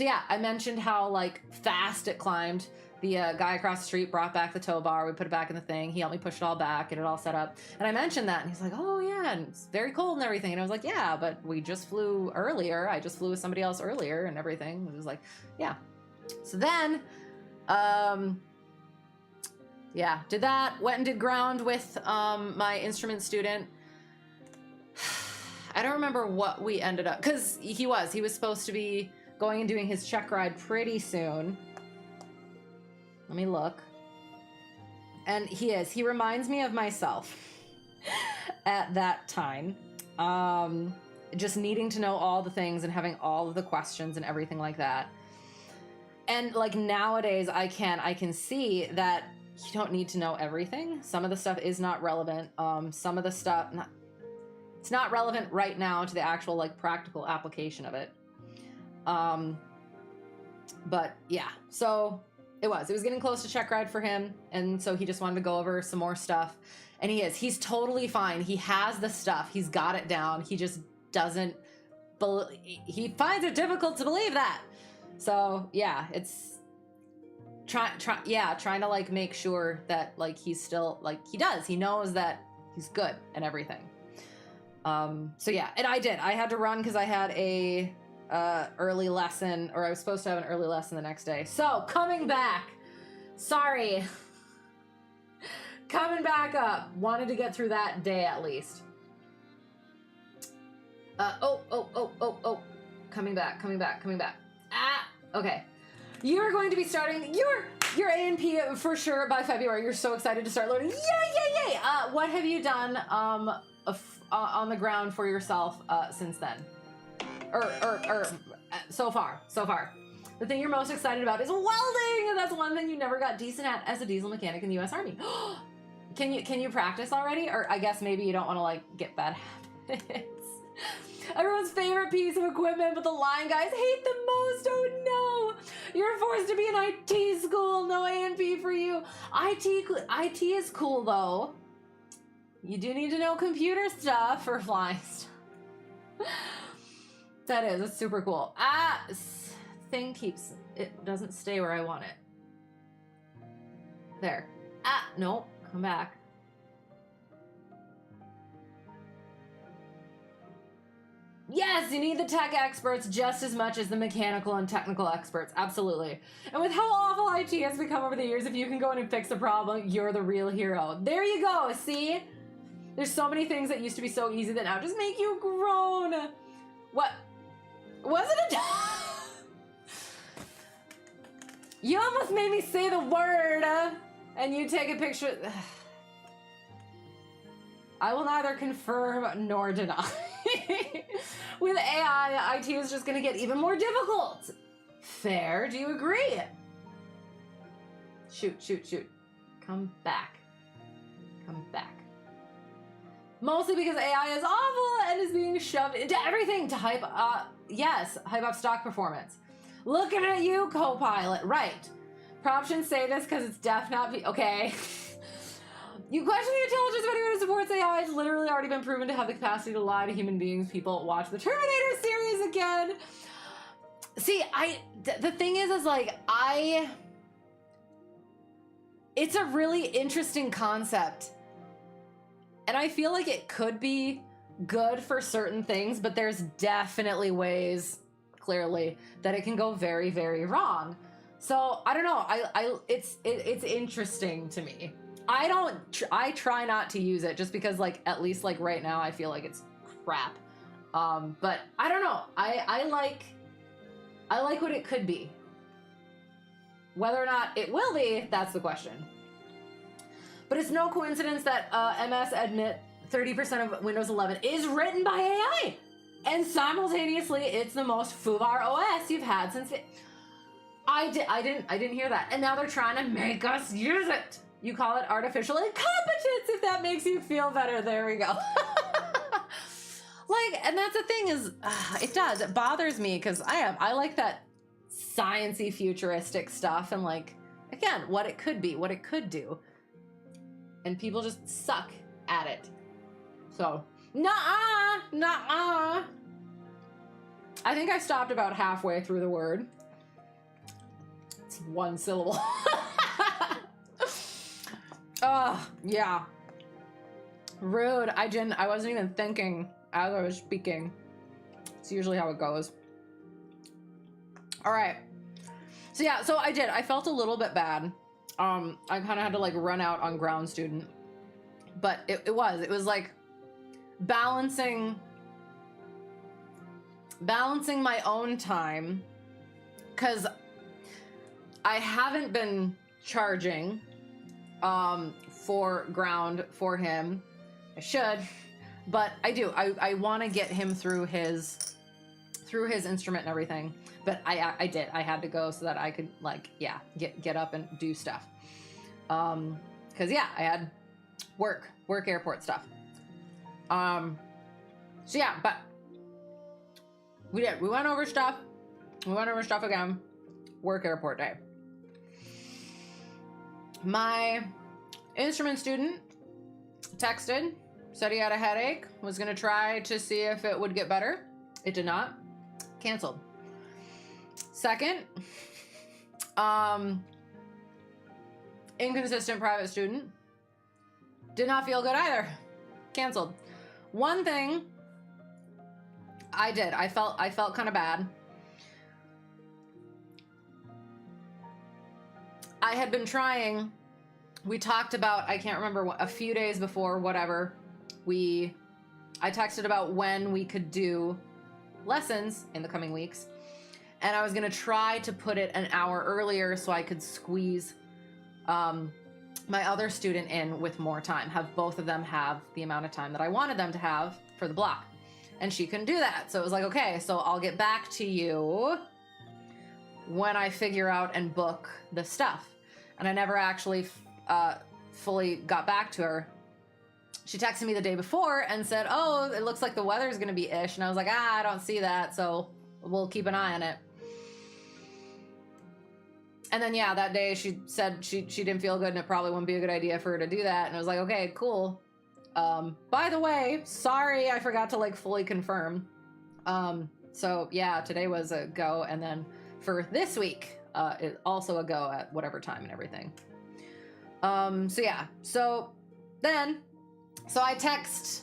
yeah, I mentioned how like fast it climbed. The guy across the street brought back the tow bar. We put it back in the thing. He helped me push it all back, get it all set up. And I mentioned that, and he's like, oh yeah, and it's very cold and everything. And I was like, yeah, but we just flew earlier. I just flew with somebody else earlier and everything. It was like, yeah. So then, yeah, did that. Went and did ground with my instrument student. I don't remember what we ended up, because he was supposed to be going and doing his check ride pretty soon. Let me look. And he reminds me of myself at that time. Just needing to know all the things and having all of the questions and everything like that. And like nowadays I can see that you don't need to know everything. Some of the stuff is not relevant. Some of the stuff, it's not relevant right now to the actual like practical application of it. But yeah, so it was getting close to check ride for him. And so he just wanted to go over some more stuff, and he's totally fine. He has the stuff. He's got it down. He just doesn't he finds it difficult to believe that. So yeah, it's trying to like make sure that like he's still like, he knows that he's good and everything. So yeah, and I had to run because I had a early lesson, or I was supposed to have an early lesson the next day. So coming back, sorry, coming back up, wanted to get through that day at least. Coming back. Okay. You are going to be starting your A&P for sure by February. You're so excited to start learning. Yay! What have you done on the ground for yourself since then? Or so far. The thing you're most excited about is welding. That's one thing you never got decent at as a diesel mechanic in the U.S. Army. Can you practice already? Or I guess maybe you don't want to like get bad habits. Everyone's favorite piece of equipment, but the line guys hate the most. Oh no! You're forced to be in IT school. No A&P for you. IT is cool though. You do need to know computer stuff for flying stuff. It's super cool. Thing it doesn't stay where I want it. There. No, come back. Yes, you need the tech experts just as much as the mechanical and technical experts. Absolutely. And with how awful IT has become over the years, if you can go in and fix a problem, you're the real hero. There you go. See? There's so many things that used to be so easy that now just make you groan. What? Was it a... You almost made me say the word, and you take a picture... I will neither confirm nor deny. With AI, IT is just going to get even more difficult. Fair, do you agree? Shoot. Come back. Mostly because AI is awful and is being shoved into everything to hype up stock performance. Looking at you, co-pilot. Right. Props shouldn't say this because it's okay. You question the intelligence of anyone who supports AI. It's literally already been proven to have the capacity to lie to human beings. People watch the Terminator series again. See, the thing is like, it's a really interesting concept. And I feel like it could be good for certain things, but there's definitely ways, clearly, that it can go very, very wrong. So I don't know. It's interesting to me. I try not to use it just because, like, at least like right now, I feel like it's crap. But I don't know. I like what it could be. Whether or not it will be, that's the question. But it's no coincidence that MS admit 30% of Windows 11 is written by AI, and simultaneously, it's the most FUBAR OS you've had since it. I didn't hear that, and now they're trying to make us use it. You call it artificial incompetence if that makes you feel better. There we go. Like, and that's the thing is, it bothers me because I like that sciencey futuristic stuff and, like, again, what it could be, what it could do, and people just suck at it. So, nuh-uh. I think I stopped about halfway through the word. It's one syllable. Oh, yeah. Rude. I wasn't even thinking as I was speaking. It's usually how it goes. All right. So yeah, so I felt a little bit bad. I kind of had to like run out on ground student, but it was like balancing my own time, because I haven't been charging for ground for him. I should, but I do. I want to get him through his instrument and everything. But I did. I had to go so that I could, like, yeah, get up and do stuff. Because yeah, I had work airport stuff. So yeah, but we did. We went over stuff. We went over stuff again. Work airport day. My instrument student texted, said he had a headache, was going to try to see if it would get better. It did not. Canceled. Second, inconsistent private student, did not feel good either. Canceled. One thing I did, I felt kind of bad. I had been trying, we talked about, I can't remember, a few days before, whatever, I texted about when we could do lessons in the coming weeks. And I was going to try to put it an hour earlier so I could squeeze my other student in with more time, have both of them have the amount of time that I wanted them to have for the block. And she couldn't do that. So it was like, okay, so I'll get back to you when I figure out and book the stuff. And I never actually fully got back to her. She texted me the day before and said, oh, it looks like the weather's going to be ish. And I was like, I don't see that. So we'll keep an eye on it. And then, yeah, that day she said she didn't feel good and it probably wouldn't be a good idea for her to do that. And I was like, okay, cool. By the way, sorry, I forgot to like fully confirm. So yeah, today was a go. And then for this week, it's also a go at whatever time and everything. So yeah, so I text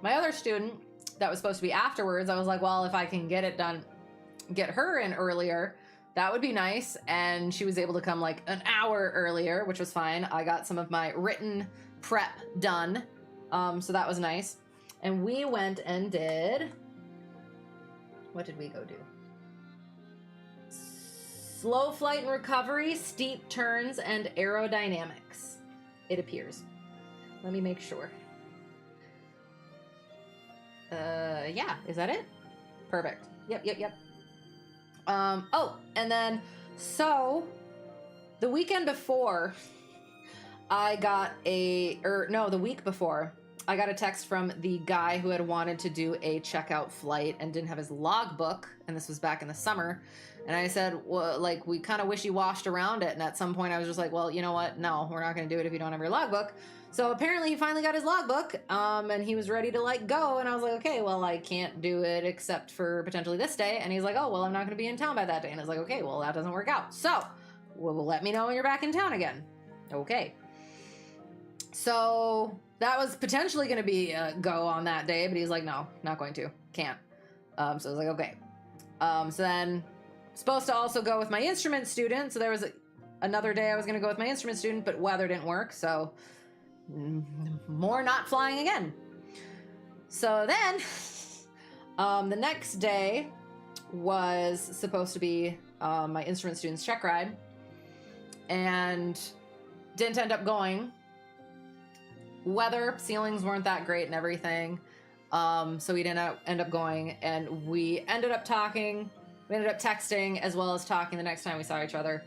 my other student that was supposed to be afterwards. I was like, well, if I can get it done, get her in earlier, that would be nice. And she was able to come like an hour earlier, which was fine. I got some of my written prep done. So that was nice. And we went and did, what did we go do? Slow flight and recovery, steep turns, and aerodynamics, it appears. Let me make sure. Yeah, is that it? Perfect. Yep. Oh, and then, so, the weekend before, the week before, I got a text from the guy who had wanted to do a checkout flight and didn't have his logbook, and this was back in the summer. And I said, well, like, we kind of wishy-washed around it, and at some point I was just like, well, you know what? No, we're not going to do it if you don't have your logbook. So apparently he finally got his logbook, and he was ready to like go. And I was like, okay, well, I can't do it except for potentially this day. And he's like, oh, well, I'm not going to be in town by that day. And I was like, okay, well, that doesn't work out. So, well, let me know when you're back in town again. Okay. So that was potentially going to be a go on that day, but he's like, no, not going to, can't. So I was like, okay. So then supposed to also go with my instrument student. So there was another day I was going to go with my instrument student, but weather didn't work. So more not flying again. So then the next day was supposed to be my instrument student's check ride, and didn't end up going. Weather, ceilings weren't that great and everything. So we didn't end up going, and we ended up talking. We ended up texting as well as talking the next time we saw each other.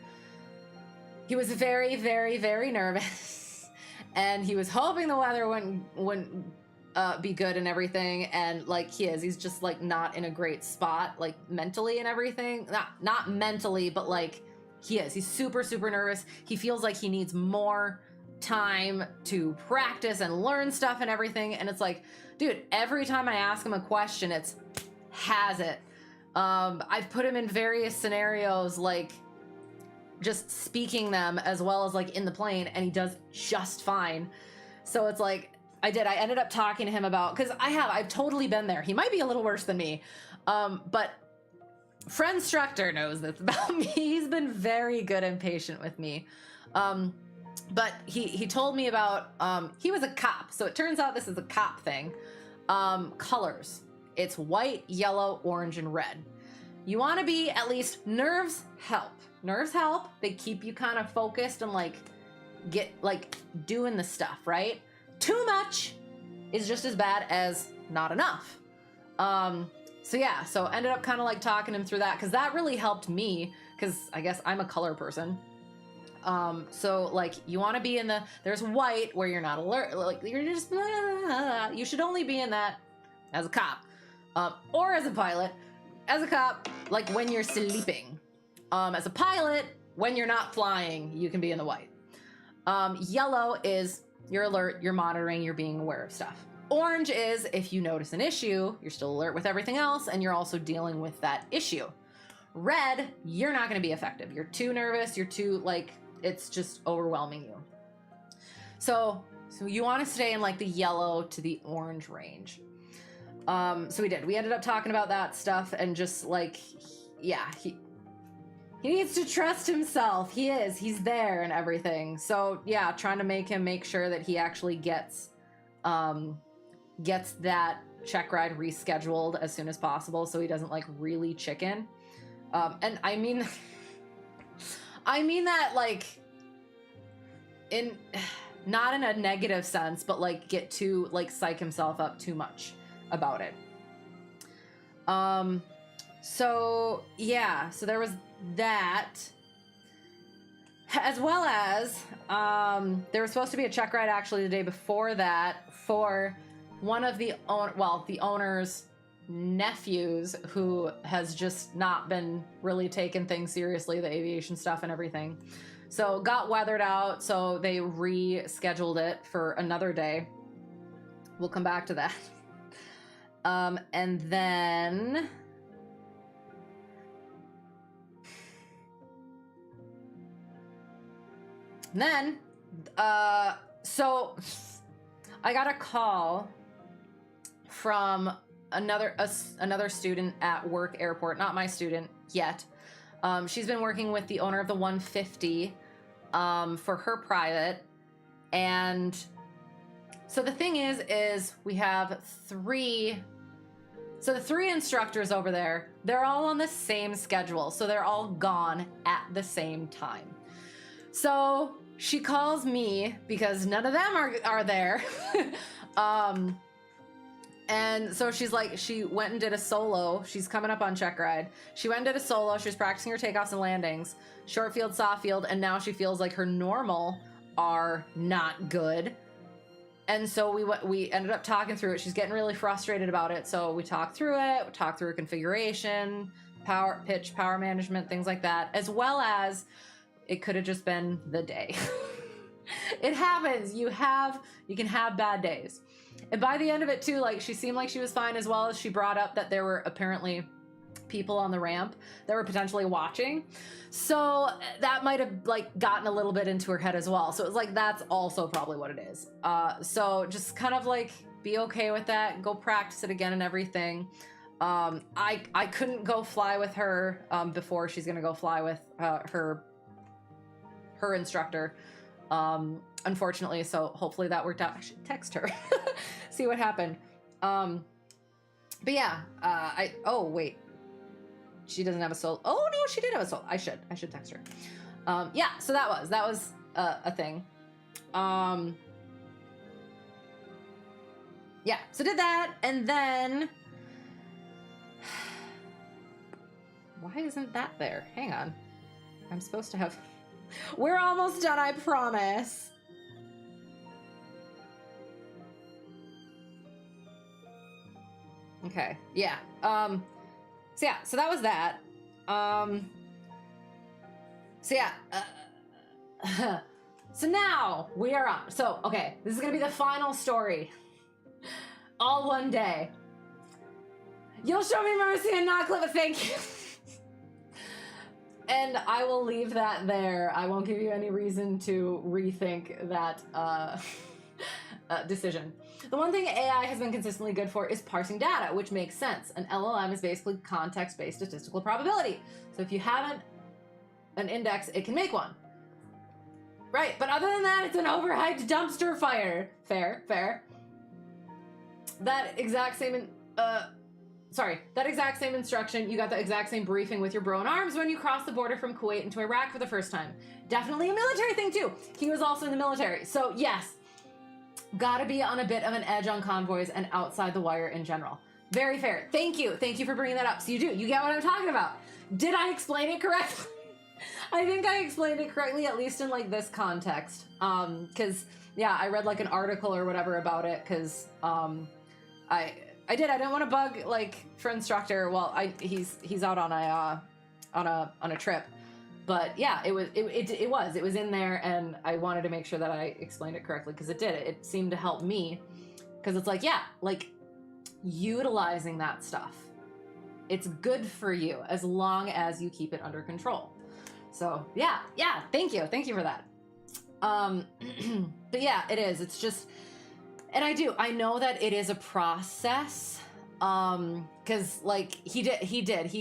He was very, very, very nervous, and he was hoping the weather wouldn't be good and everything. And like he's just like not in a great spot, like mentally and everything. Not mentally, but like he's super, super nervous. He feels like he needs more time to practice and learn stuff and everything. And it's like, dude, every time I ask him a question, it's has it. I've put him in various scenarios, like just speaking them as well as like in the plane, and he does just fine. So it's like I ended up talking to him about, because I've totally been there. He might be a little worse than me, but friend instructor knows this about me. He's been very good and patient with me. But he told me about, he was a cop. So it turns out this is a cop thing. Colors. It's white, yellow, orange, and red. You want to be, at least, nerves help. Nerves help. They keep you kind of focused and like get like doing the stuff, right? Too much is just as bad as not enough. So yeah, so ended up kind of like talking him through that, because that really helped me, because I guess I'm a color person. So like you want to be in there's white where you're not alert, like you're just, you should only be in that as a cop, or as a pilot. As a cop, like when you're sleeping. As a pilot, when you're not flying, you can be in the white. Yellow is you're alert, you're monitoring, you're being aware of stuff. Orange is if you notice an issue, you're still alert with everything else, and you're also dealing with that issue. Red, you're not going to be effective. You're too nervous, you're too like, it's just overwhelming you. So you want to stay in like the yellow to the orange range. So we did. We ended up talking about that stuff, and just like, yeah, he needs to trust himself. He's there and everything. So yeah, trying to make sure that he actually gets that check ride rescheduled as soon as possible, so he doesn't like really chicken. And I mean that like in not in a negative sense, but like get too like psych himself up too much about it. So yeah, so there was that, as well as there was supposed to be a check ride actually the day before that for one of the owner's nephews, who has just not been really taking things seriously, the aviation stuff and everything. So got weathered out, so they rescheduled it for another day. We'll come back to that. And then so I got a call from another student at work airport, not my student yet. She's been working with the owner of the 150 for her private. And so the thing is we have the three instructors over there, they're all on the same schedule. So they're all gone at the same time. So she calls me because none of them are there. And so she's like, she went and did a solo. She's coming up on check ride. She went and did a solo. She was practicing her takeoffs and landings, short field, soft field. And now she feels like her normal are not good. And so we ended up talking through it. She's getting really frustrated about it. So we talked through it. We talked through her configuration, power, pitch, power management, things like that, as well as it could have just been the day. It happens. You can have bad days. And by the end of it too, like, she seemed like she was fine, as well as she brought up that there were apparently people on the ramp that were potentially watching. So that might have like gotten a little bit into her head as well. So it was like, that's also probably what it is. So just kind of like be okay with that. Go practice it again and everything. I couldn't go fly with her before she's gonna go fly with her instructor, unfortunately. So hopefully that worked out. I should text her, see what happened. But yeah, oh wait, she doesn't have a soul. Oh no, she did have a soul. I should text her. Yeah, so that was a thing. Yeah, so did that, and then why isn't that there? Hang on, I'm supposed to have. We're almost done, I promise. Okay, yeah. So yeah, so that was that. So yeah. So now we are on. So, okay, this is gonna be the final story. All one day. You'll show me mercy and not clip a thank you. And I will leave that there. I won't give you any reason to rethink that decision. The one thing AI has been consistently good for is parsing data, which makes sense. An LLM is basically context-based statistical probability. So if you haven't an index, it can make one. Right, but other than that, it's an overhyped dumpster fire. Fair. That exact same instruction, you got the exact same briefing with your bro in arms when you crossed the border from Kuwait into Iraq for the first time. Definitely a military thing too. He was also in the military. So yes, gotta be on a bit of an edge on convoys and outside the wire in general. Very fair. Thank you for bringing that up. So you get what I'm talking about. Did I explain it correctly? I think I explained it correctly, at least in like this context. Cause yeah, I read like an article or whatever about it. Cause I didn't want to bug like for instructor. Well, he's out on a trip, but yeah, it was in there, and I wanted to make sure that I explained it correctly, because it seemed to help me, because it's like, yeah, like utilizing that stuff, it's good for you as long as you keep it under control. So yeah, thank you for that. But yeah, it is. It's just. And I know that it is a process, because like he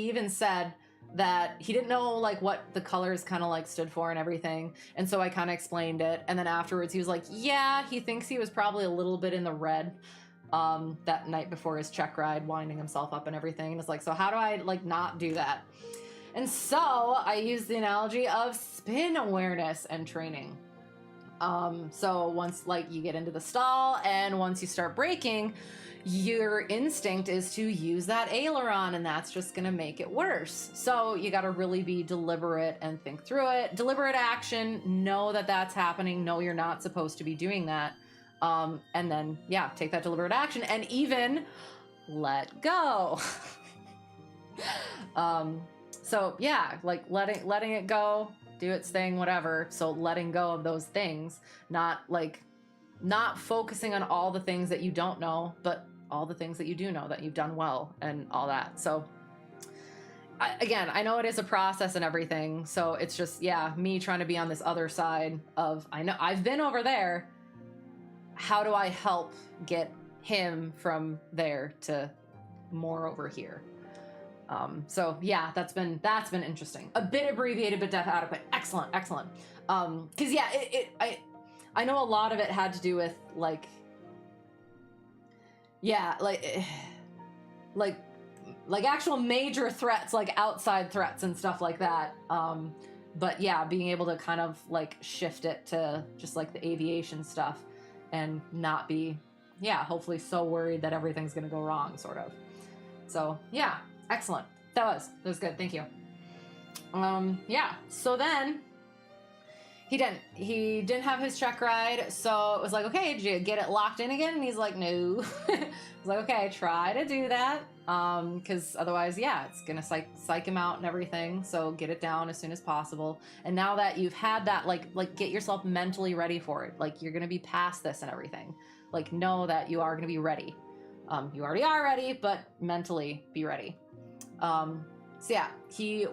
even said that he didn't know like what the colors kind of like stood for and everything. And so I kind of explained it. And then afterwards he was like, yeah, he thinks he was probably a little bit in the red, that night before his check ride, winding himself up and everything. And it's like, so how do I like not do that? And so I used the analogy of spin awareness and training. So once like you get into the stall and once you start braking, your instinct is to use that aileron, and that's just going to make it worse. So you got to really be deliberate and think through it. Deliberate action, know that that's happening. Know you're not supposed to be doing that. And then, yeah, take that deliberate action and even let go. So yeah, like letting it go, do its thing, whatever. So letting go of those things, not focusing on all the things that you don't know, but all the things that you do know that you've done well and all that. So I know it is a process and everything. So it's just, yeah, me trying to be on this other side of, I know I've been over there. How do I help get him from there to more over here? So yeah, that's been interesting. A bit abbreviated, but adequate. Excellent. Cause yeah, I know a lot of it had to do with like, yeah, like actual major threats, like outside threats and stuff like that. But yeah, being able to kind of like shift it to just like the aviation stuff and not be, yeah, hopefully so worried that everything's going to go wrong, sort of. So yeah. Excellent. That was good. Thank you. Yeah. So then He didn't have his check ride, so it was like, okay, did you get it locked in again? And he's like, no. I was like, okay, try to do that, because otherwise, yeah, it's gonna psych him out and everything. So get it down as soon as possible. And now that you've had that, like get yourself mentally ready for it. Like you're gonna be past this and everything. Like know that you are gonna be ready. You already are ready, but mentally be ready. So yeah, he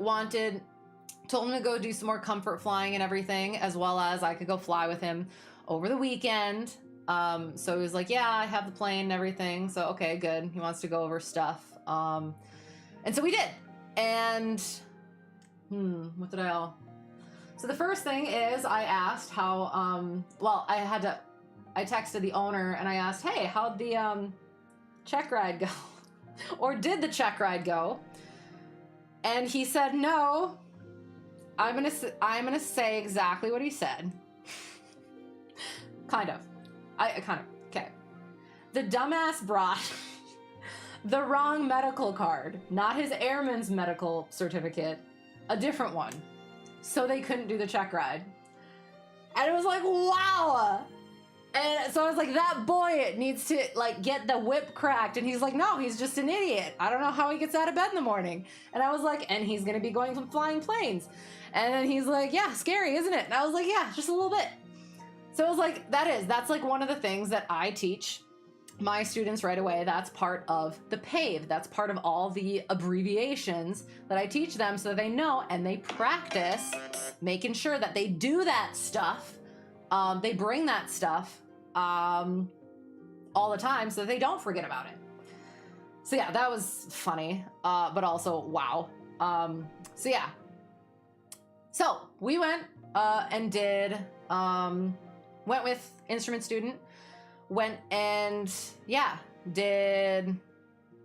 told him to go do some more comfort flying and everything, as well as I could go fly with him over the weekend. So he was like, yeah, I have the plane and everything. So, okay, good. He wants to go over stuff. And so we did. And, what did so the first thing is I asked how, I texted the owner and I asked, hey, how'd the, check ride go? Or did the check ride go? And he said, no. I'm gonna say exactly what he said. Kind of. Okay. The dumbass brought the wrong medical card, not his airman's medical certificate, a different one. So they couldn't do the check ride. And it was like, wow. And so I was like, that boy needs to like get the whip cracked. And he's like, no, he's just an idiot. I don't know how he gets out of bed in the morning. And I was like, and he's going to be going from flying planes. And then he's like, yeah, scary, isn't it? And I was like, yeah, just a little bit. So it was like, that's like one of the things that I teach my students right away. That's part of the PAVE. That's part of all the abbreviations that I teach them so that they know and they practice making sure that they do that stuff. They bring that stuff all the time so that they don't forget about it. So yeah, that was funny, but also wow. So yeah. So we went and went with instrument student, went and did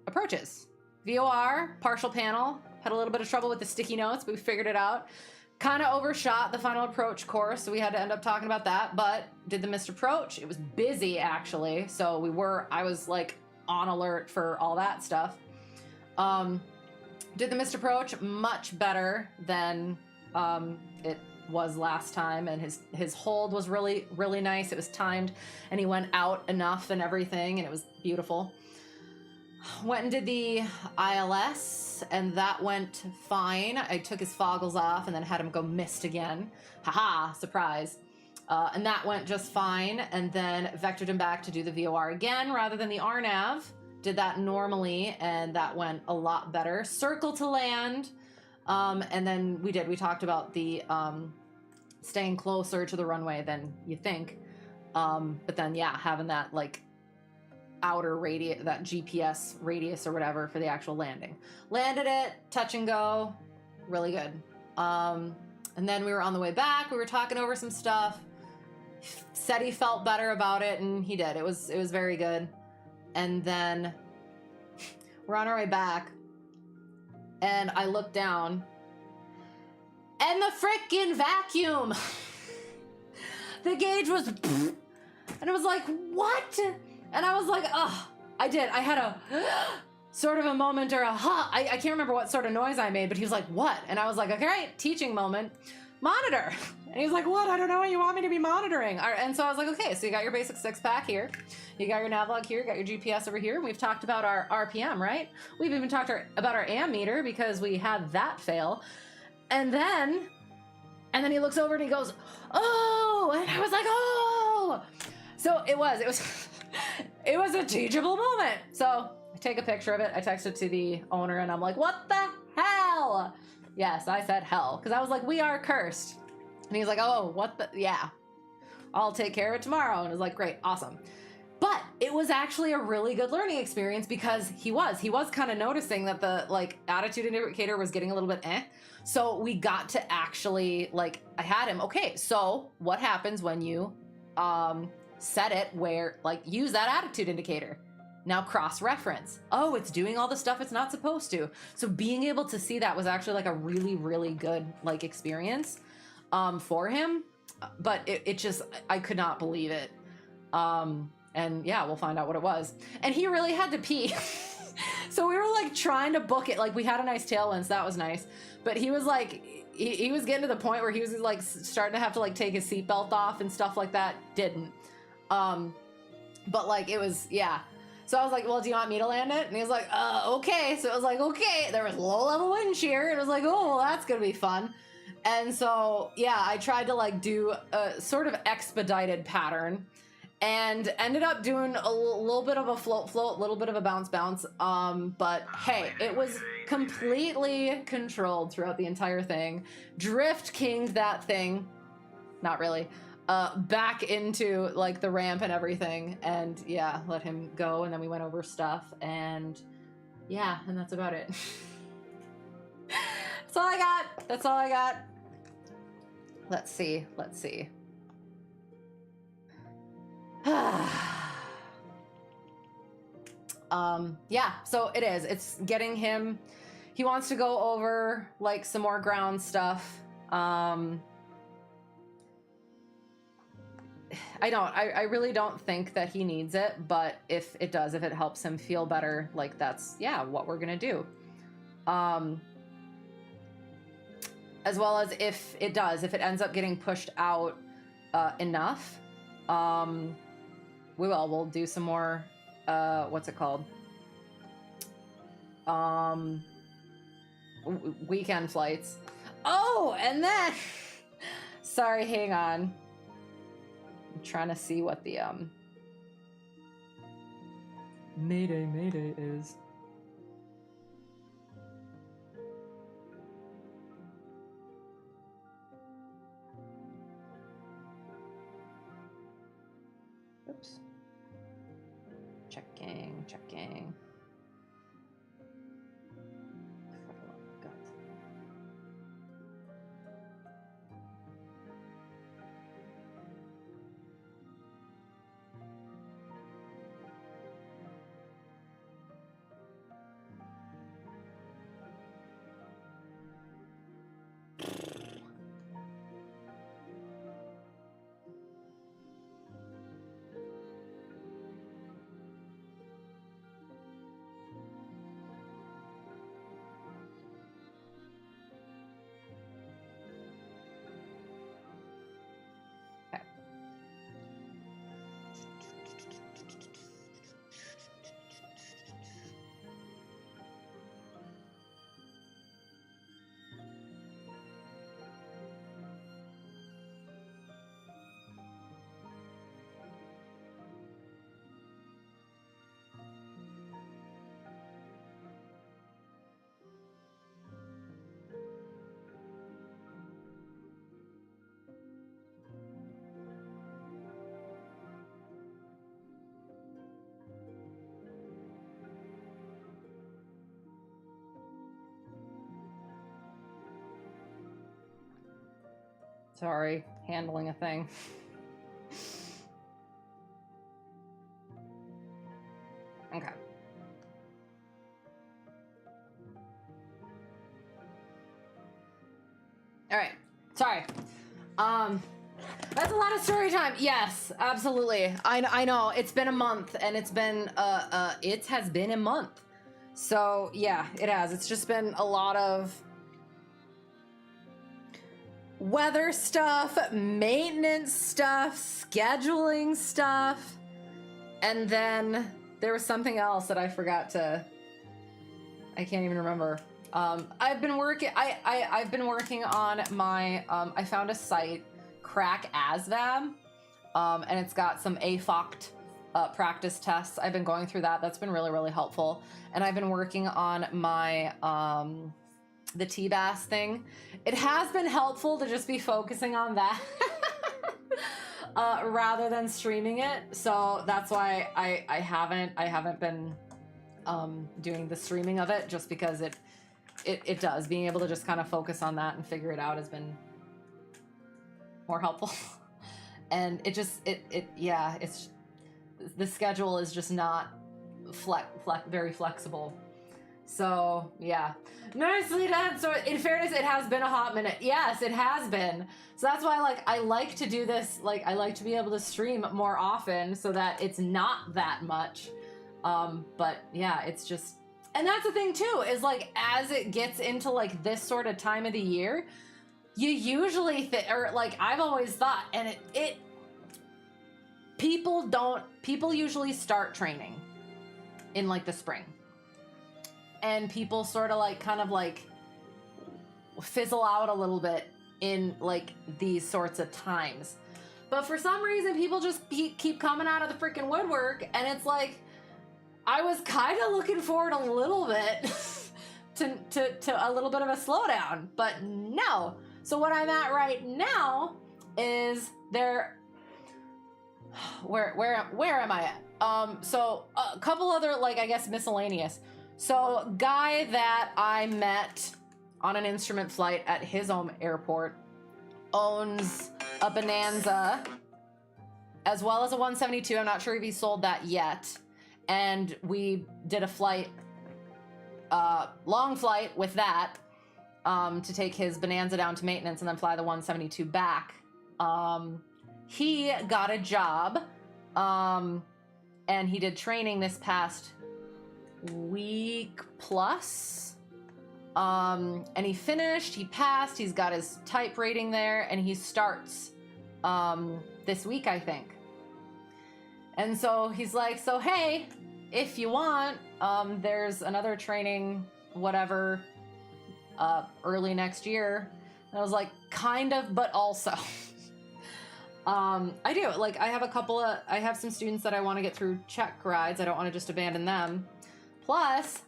approaches. VOR, partial panel, had a little bit of trouble with the sticky notes, but we figured it out. Kind of overshot the final approach course, so we had to end up talking about that, but did the missed approach. It was busy actually, so I was like on alert for all that stuff. Did the missed approach much better than it was last time, and his hold was really, really nice. It was timed and he went out enough and everything, and it was beautiful. Went and did the ILS, and that went fine. I took his foggles off and then had him go missed again. Haha, surprise. And that went just fine, and then vectored him back to do the VOR again rather than the RNAV. Did that normally, and that went a lot better. Circle to land, and then we talked about the staying closer to the runway than you think. But then, yeah, having that, like, outer radius, that GPS radius or whatever for the actual landing. Landed it, touch and go, really good. And then we were on the way back, we were talking over some stuff. Said he felt better about it, and he did. It was very good. And then we're on our way back, and I looked down, and the frickin' vacuum! The gauge was, and it was like, what? And I was like, oh, I had a sort of a moment or a I can't remember what sort of noise I made, but he was like, what? And I was like, okay, right, teaching moment, monitor. And he's like, what? I don't know what you want me to be monitoring. And so I was like, okay, so you got your basic 6-pack here. You got your navlog here, you got your GPS over here. And we've talked about our RPM, right? We've even talked about our ammeter because we had that fail. And then he looks over and he goes, oh, and I was like, oh. So it was it was a teachable moment. So I take a picture of it. I text it to the owner and I'm like, what the hell? Yes, I said hell. Because I was like, we are cursed. And he's like, oh, what the, yeah. I'll take care of it tomorrow. And I was like, great, awesome. But it was actually a really good learning experience because he was kind of noticing that the like attitude indicator was getting a little bit So we got to actually, like, I had him, okay, so what happens when you set it where, like, use that attitude indicator? Now cross-reference. Oh, it's doing all the stuff it's not supposed to. So being able to see that was actually like a really, really good like experience for him. But it just, I could not believe it. And yeah, we'll find out what it was. And he really had to pee. So we were like trying to book it. Like we had a nice tailwind, so that was nice. But he was like, he was getting to the point where he was like starting to have to like take his seatbelt off and stuff like that. Didn't. But like it was, yeah. So I was like, well, do you want me to land it? And he was like, okay. So it was like, okay. There was low level wind shear. And it was like, oh, well, that's going to be fun. And so, yeah, I tried to like do a sort of expedited pattern and ended up doing a little bit of a float, a little bit of a bounce. But hey, it was completely controlled throughout the entire thing. Drift kinged that thing. Not really. Back into like the ramp and everything, and yeah, let him go, and then we went over stuff, and yeah, and that's about it. That's all I got. That's all I got. Let's see. Yeah, so it is. It's getting him. He wants to go over like some more ground stuff. I really don't think that he needs it, but if it does, if it helps him feel better, like that's, yeah, what we're gonna do. As well as if it ends up getting pushed out enough, we'll do some more, what's it called? Weekend flights. Oh, and then, sorry, hang on. I'm trying to see what the Mayday is. Oops. Checking. Sorry, handling a thing. Okay. All right. Sorry. That's a lot of story time. Yes, absolutely. I know it's been a month, and it has been a month. So yeah, it has. It's just been a lot of weather stuff, maintenance stuff, scheduling stuff, and then there was something else that I forgot to. I can't even remember. I've been working. I've been working on my. I found a site, Crack ASVAB, and it's got some AFOCT practice tests. I've been going through that. That's been really, really helpful. And I've been working on my the TBAS thing. It has been helpful to just be focusing on that rather than streaming it. So that's why I haven't been doing the streaming of it, just because it does, being able to just kind of focus on that and figure it out has been more helpful. And it's the schedule is just not very flexible. So yeah, nicely done. So in fairness, it has been a hot minute. Yes, it has been. So that's why I like to do this. Like, I like to be able to stream more often so that it's not that much. But yeah, it's just, and that's the thing too, is like, as it gets into like this sort of time of the year, you usually or like I've always thought, and people usually start training in like the spring, and people sort of like kind of like fizzle out a little bit in like these sorts of times. But for some reason, people just keep coming out of the freaking woodwork, and it's like I was kind of looking forward a little bit to a little bit of a slowdown, but no. So what I'm at right now is where am I at? So a couple other, like, I guess miscellaneous. So guy that I met on an instrument flight at his own airport owns a Bonanza as well as a 172. I'm not sure if he sold that yet. And we did a flight, long flight with that, to take his Bonanza down to maintenance and then fly the 172 back. He got a job, and he did training this past week plus. And he finished, he passed, he's got his type rating there, and he starts this week, I think. And so he's like, so hey, if you want, there's another training, whatever, early next year. And I was like, kind of, but also. I do, like, I have some students that I want to get through check rides. I don't want to just abandon them. Plus,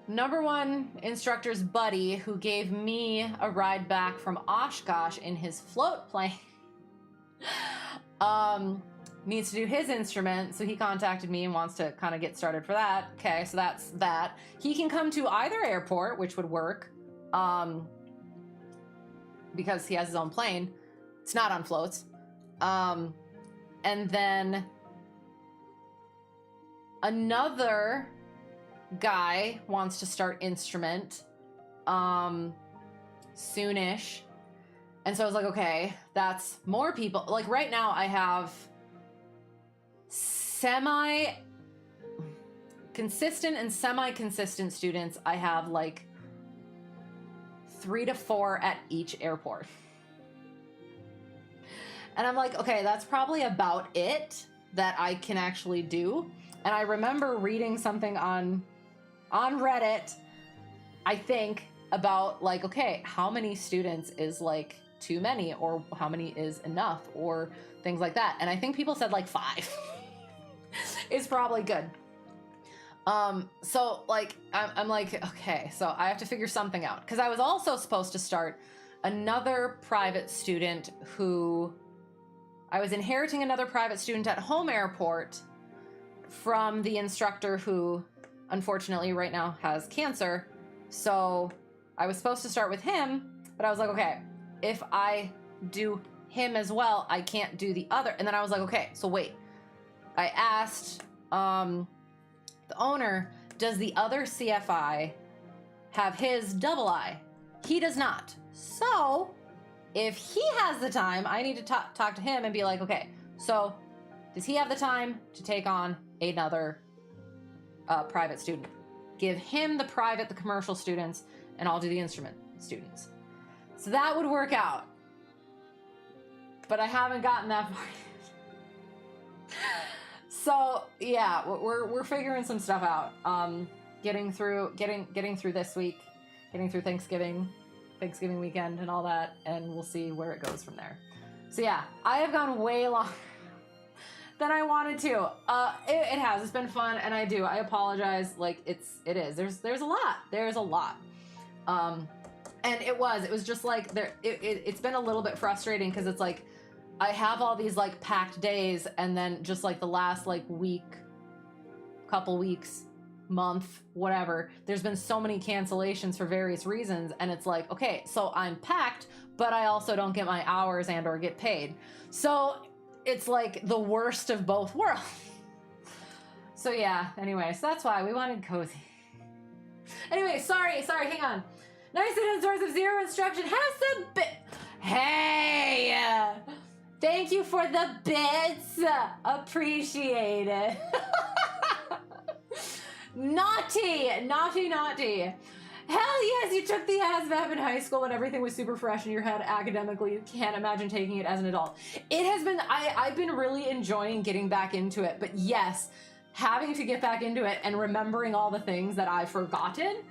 number one instructor's buddy, who gave me a ride back from Oshkosh in his float plane, needs to do his instrument, so he contacted me and wants to kind of get started for that. Okay, so that's that. He can come to either airport, which would work, because he has his own plane. It's not on floats. And then another guy wants to start instrument soonish. And so I was like, okay, that's more people. Like right now I have semi-consistent and semi-consistent students. I have like 3 to 4 at each airport. And I'm like, okay, that's probably about it that I can actually do. And I remember reading something on Reddit, I think, about like, okay, how many students is like too many, or how many is enough, or things like that. And I think people said like 5 is probably good. So like, I'm like, okay, so I have to figure something out, because I was also supposed to start another private student who I was inheriting another private student at home airport from the instructor who unfortunately right now has cancer. So I was supposed to start with him, but I was like, okay, if I do him as well, I can't do the other. And then I was like, okay, so wait. I asked the owner, does the other CFI have his double I? He does not. So if he has the time, I need to talk to him and be like, okay, so does he have the time to take on another private student? Give him the commercial students, and I'll do the instrument students. So that would work out. But I haven't gotten that far yet. So yeah, we're figuring some stuff out. Getting through this week, getting through Thanksgiving weekend and all that, and we'll see where it goes from there. So yeah, I have gone way longer than I wanted to. It has. It's been fun, and I apologize. Like it is. There's a lot. And it was just like it's been a little bit frustrating, because it's like I have all these like packed days, and then just like the last like week, couple weeks, month, whatever, there's been so many cancellations for various reasons, and it's like, okay, so I'm packed, but I also don't get my hours and or get paid. So it's like the worst of both worlds. So yeah, anyway, so that's why we wanted cozy. Anyway, sorry, hang on. Nice hidden source of zero instruction has some Hey! Thank you for the bits! Appreciate it. Naughty! Hell yes, you took the ASVAB in high school when everything was super fresh in your head academically. You can't imagine taking it as an adult. It has been, I've been really enjoying getting back into it, but yes, having to get back into it and remembering all the things that I've forgotten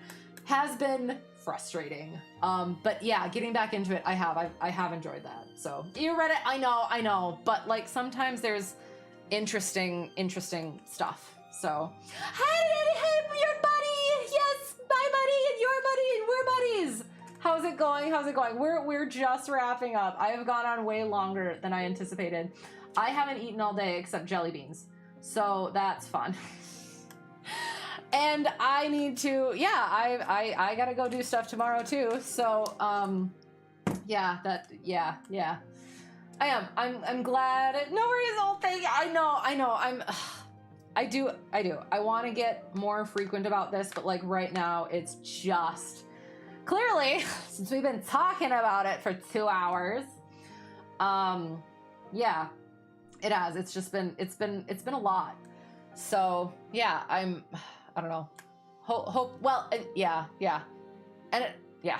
has been frustrating. But yeah, getting back into it, I have enjoyed that. So you read it, I know, but like sometimes there's interesting stuff. So, hey, your buddy, yes, my buddy, and your buddy, and we're buddies. How's it going? We're just wrapping up. I have gone on way longer than I anticipated. I haven't eaten all day except jelly beans, so that's fun. And I need to, yeah, I gotta go do stuff tomorrow too. So, yeah. I'm glad. No worries, old thing. I know. I do. I want to get more frequent about this, but like right now, it's just clearly since we've been talking about it for 2 hours. Yeah, it has. It's just been. It's been a lot. So yeah, I don't know. Hope. Well, yeah, and yeah.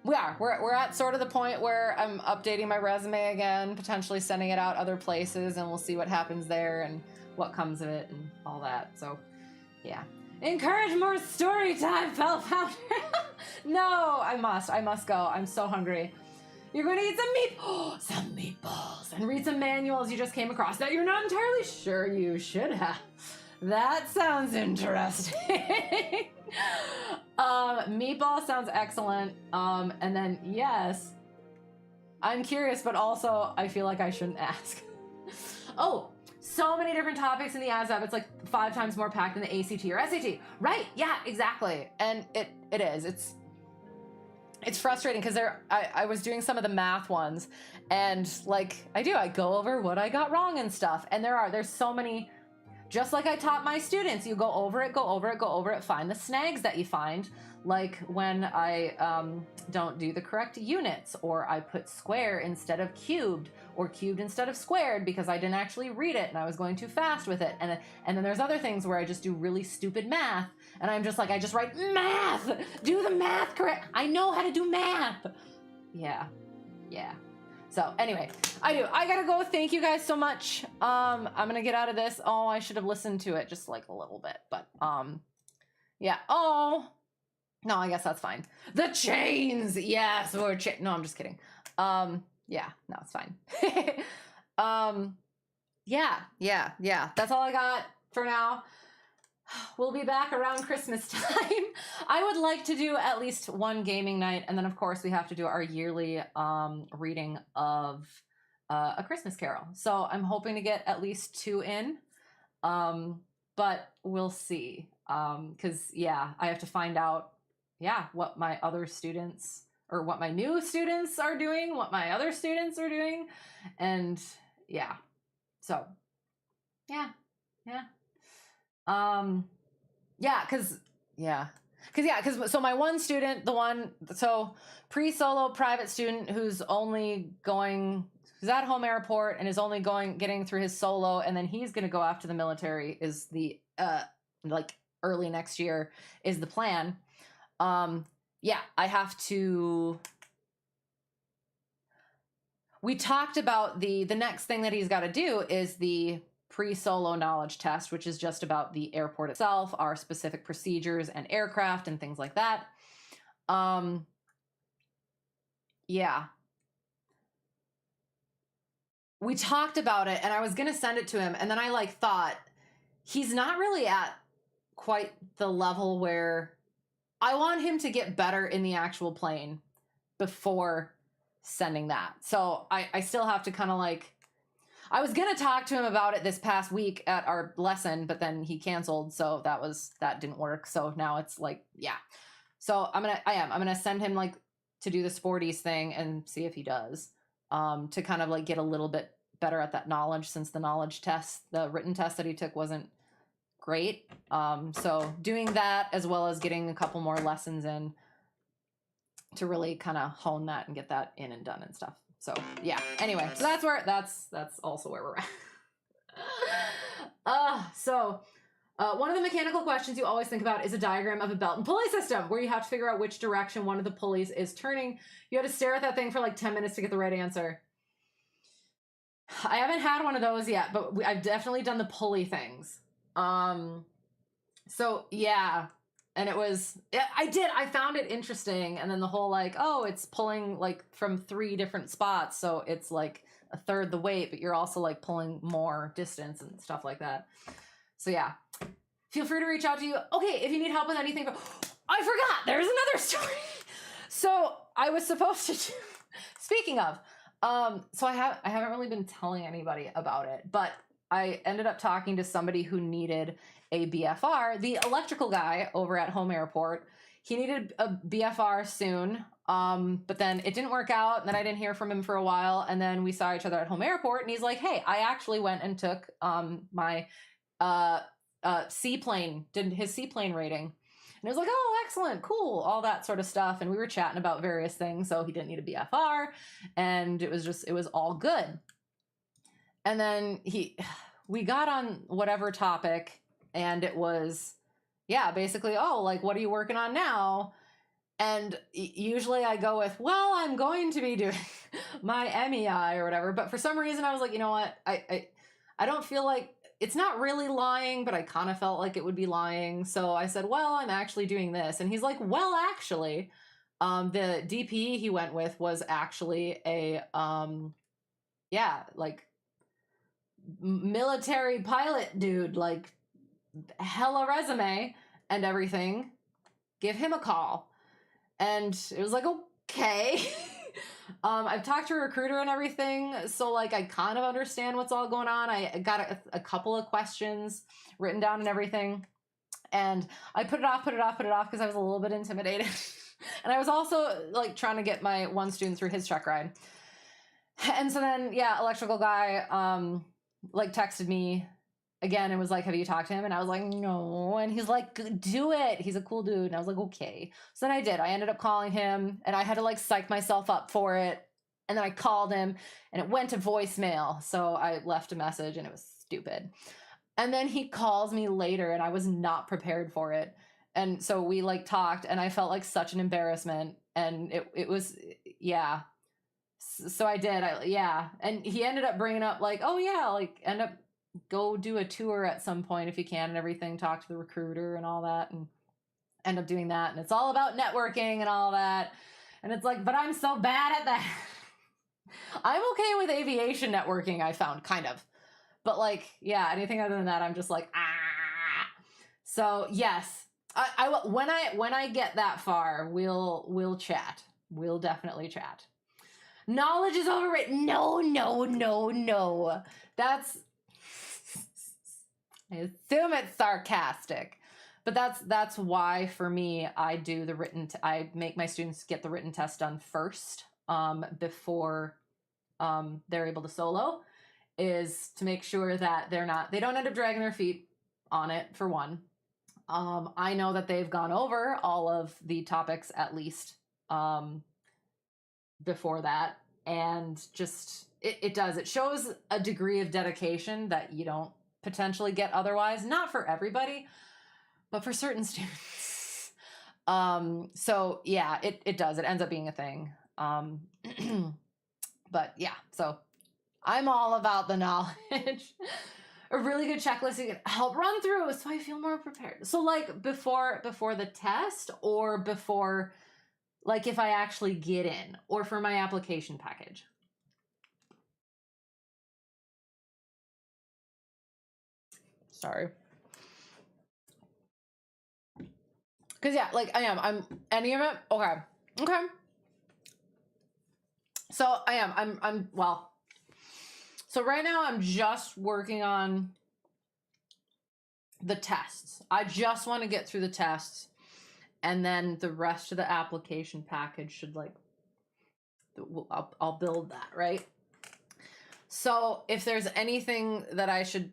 We're at sort of the point where I'm updating my resume again, potentially sending it out other places, and we'll see what happens there and what comes of it and all that. So, yeah. Encourage more story time, fellow founder. No, I must go. I'm so hungry. You're going to eat some meatballs, and read some manuals you just came across that you're not entirely sure you should have. That sounds interesting. Meatball sounds excellent. And then yes, I'm curious, but also I feel like I shouldn't ask. Oh, so many different topics in the ASVAB. It's like 5 times more packed than the ACT or SAT. Right? Yeah, exactly. And it is. It's frustrating because I was doing some of the math ones, and like I go over what I got wrong and stuff. And there's so many. Just like I taught my students, you go over it, find the snags that you find. Like when I don't do the correct units, or I put square instead of cubed, or cubed instead of squared because I didn't actually read it and I was going too fast with it. And then there's other things where I just do really stupid math, and I'm just like, I just write math! Do the math correct! I know how to do math! Yeah. So anyway, I gotta go. Thank you guys so much. I'm gonna get out of this. Oh, I should have listened to it just like a little bit, but yeah. Oh, no, I guess that's fine. The chains, yes, no, I'm just kidding. Yeah, no, it's fine. Yeah. That's all I got for now. We'll be back around Christmas time. I would like to do at least one gaming night, and then of course we have to do our yearly reading of A Christmas Carol. So I'm hoping to get at least 2 in, but we'll see. Because yeah, I have to find out what my other students, or what my new students are doing, what my other students are doing, and yeah. So yeah. So my one student, pre-solo private student who's at home airport and is only getting through his solo, and then he's going to go after the military, is the like early next year is the plan. I have to. We talked about the next thing that he's got to do is the pre-solo knowledge test, which is just about the airport itself, our specific procedures and aircraft and things like that. We talked about it, and I was going to send it to him, and then I thought he's not really at quite the level where I want him to get better in the actual plane before sending that. So I still have to kind of I was going to talk to him about it this past week at our lesson, but then he canceled. So that didn't work. So now it's So I'm going to send him to do the sporties thing and see if he does, to kind of get a little bit better at that knowledge, since the knowledge test, the written test that he took wasn't great. So doing that, as well as getting a couple more lessons in to really kind of hone that and get that in and done and stuff. So yeah, anyway, so that's also where we're at. One of the mechanical questions you always think about is a diagram of a belt and pulley system, where you have to figure out which direction one of the pulleys is turning. You have to stare at that thing for like 10 minutes to get the right answer. I haven't had one of those yet, but I've definitely done the pulley things. So yeah, and I found it interesting. And then the whole like, oh, it's pulling like from 3 different spots. So it's like a third the weight, but you're also like pulling more distance and stuff like that. So yeah, feel free to reach out to you. Okay, if you need help with anything, I forgot, there's another story. So I was supposed to do, speaking of, so I haven't really been telling anybody about it, but I ended up talking to somebody who needed a BFR, the electrical guy over at Home Airport. He needed a BFR soon, but then it didn't work out, and then I didn't hear from him for a while, and then we saw each other at Home Airport, and he's like, hey, I actually went and took my seaplane, did his seaplane rating. And it was like, oh, excellent, cool, all that sort of stuff. And we were chatting about various things. So he didn't need a BFR. And it was all good. And then we got on whatever topic. And it was, yeah, basically, oh, like, what are you working on now? And usually I go with, well, I'm going to be doing my MEI or whatever. But for some reason I was like, you know what? I don't feel like, it's not really lying, but I kind of felt like it would be lying. So I said, well, I'm actually doing this. And he's like, well, actually, the DP he went with was actually a, like military pilot dude, like hella resume and everything. Give him a call. And it was like, okay. I've talked to a recruiter and everything, so like I kind of understand what's all going on. I got a couple of questions written down and everything, and I put it off because I was a little bit intimidated. And I was also like trying to get my one student through his check ride. And so then, yeah, electrical guy like texted me again and was like, have you talked to him? And I was like, no. And he's like, do it. He's a cool dude. And I was like, okay. So then I did. I ended up calling him, and I had to like psych myself up for it. And then I called him, and it went to voicemail. So I left a message, and it was stupid. And then he calls me later, and I was not prepared for it. And so we like talked, and I felt like such an embarrassment. And it was, yeah. So I did. Yeah. And he ended up bringing up like, oh yeah, like go do a tour at some point if you can and everything, talk to the recruiter and all that, and end up doing that. And it's all about networking and all that. And it's like, but I'm so bad at that. I'm okay with aviation networking, I found, kind of. But like, yeah, anything other than that, I'm just like, ah. So yes, when I get that far, we'll chat. We'll definitely chat. Knowledge is overrated. No. That's, I assume it's sarcastic, but that's why for me, I do the written, I make my students get the written test done first, before, they're able to solo, is to make sure that they don't end up dragging their feet on it, for one. I know that they've gone over all of the topics at least, before that, and just, it shows a degree of dedication that you don't potentially get otherwise, not for everybody, but for certain students. So yeah, it does, it ends up being a thing. But yeah, so I'm all about the knowledge. A really good checklist you can help run through so I feel more prepared. So like before the test, or before, like if I actually get in, or for my application package. Sorry. Because yeah, like I'm any of it. Okay. So well, so right now I'm just working on the tests. I just want to get through the tests, and then the rest of the application package should like, I'll build that, right? So if there's anything that I should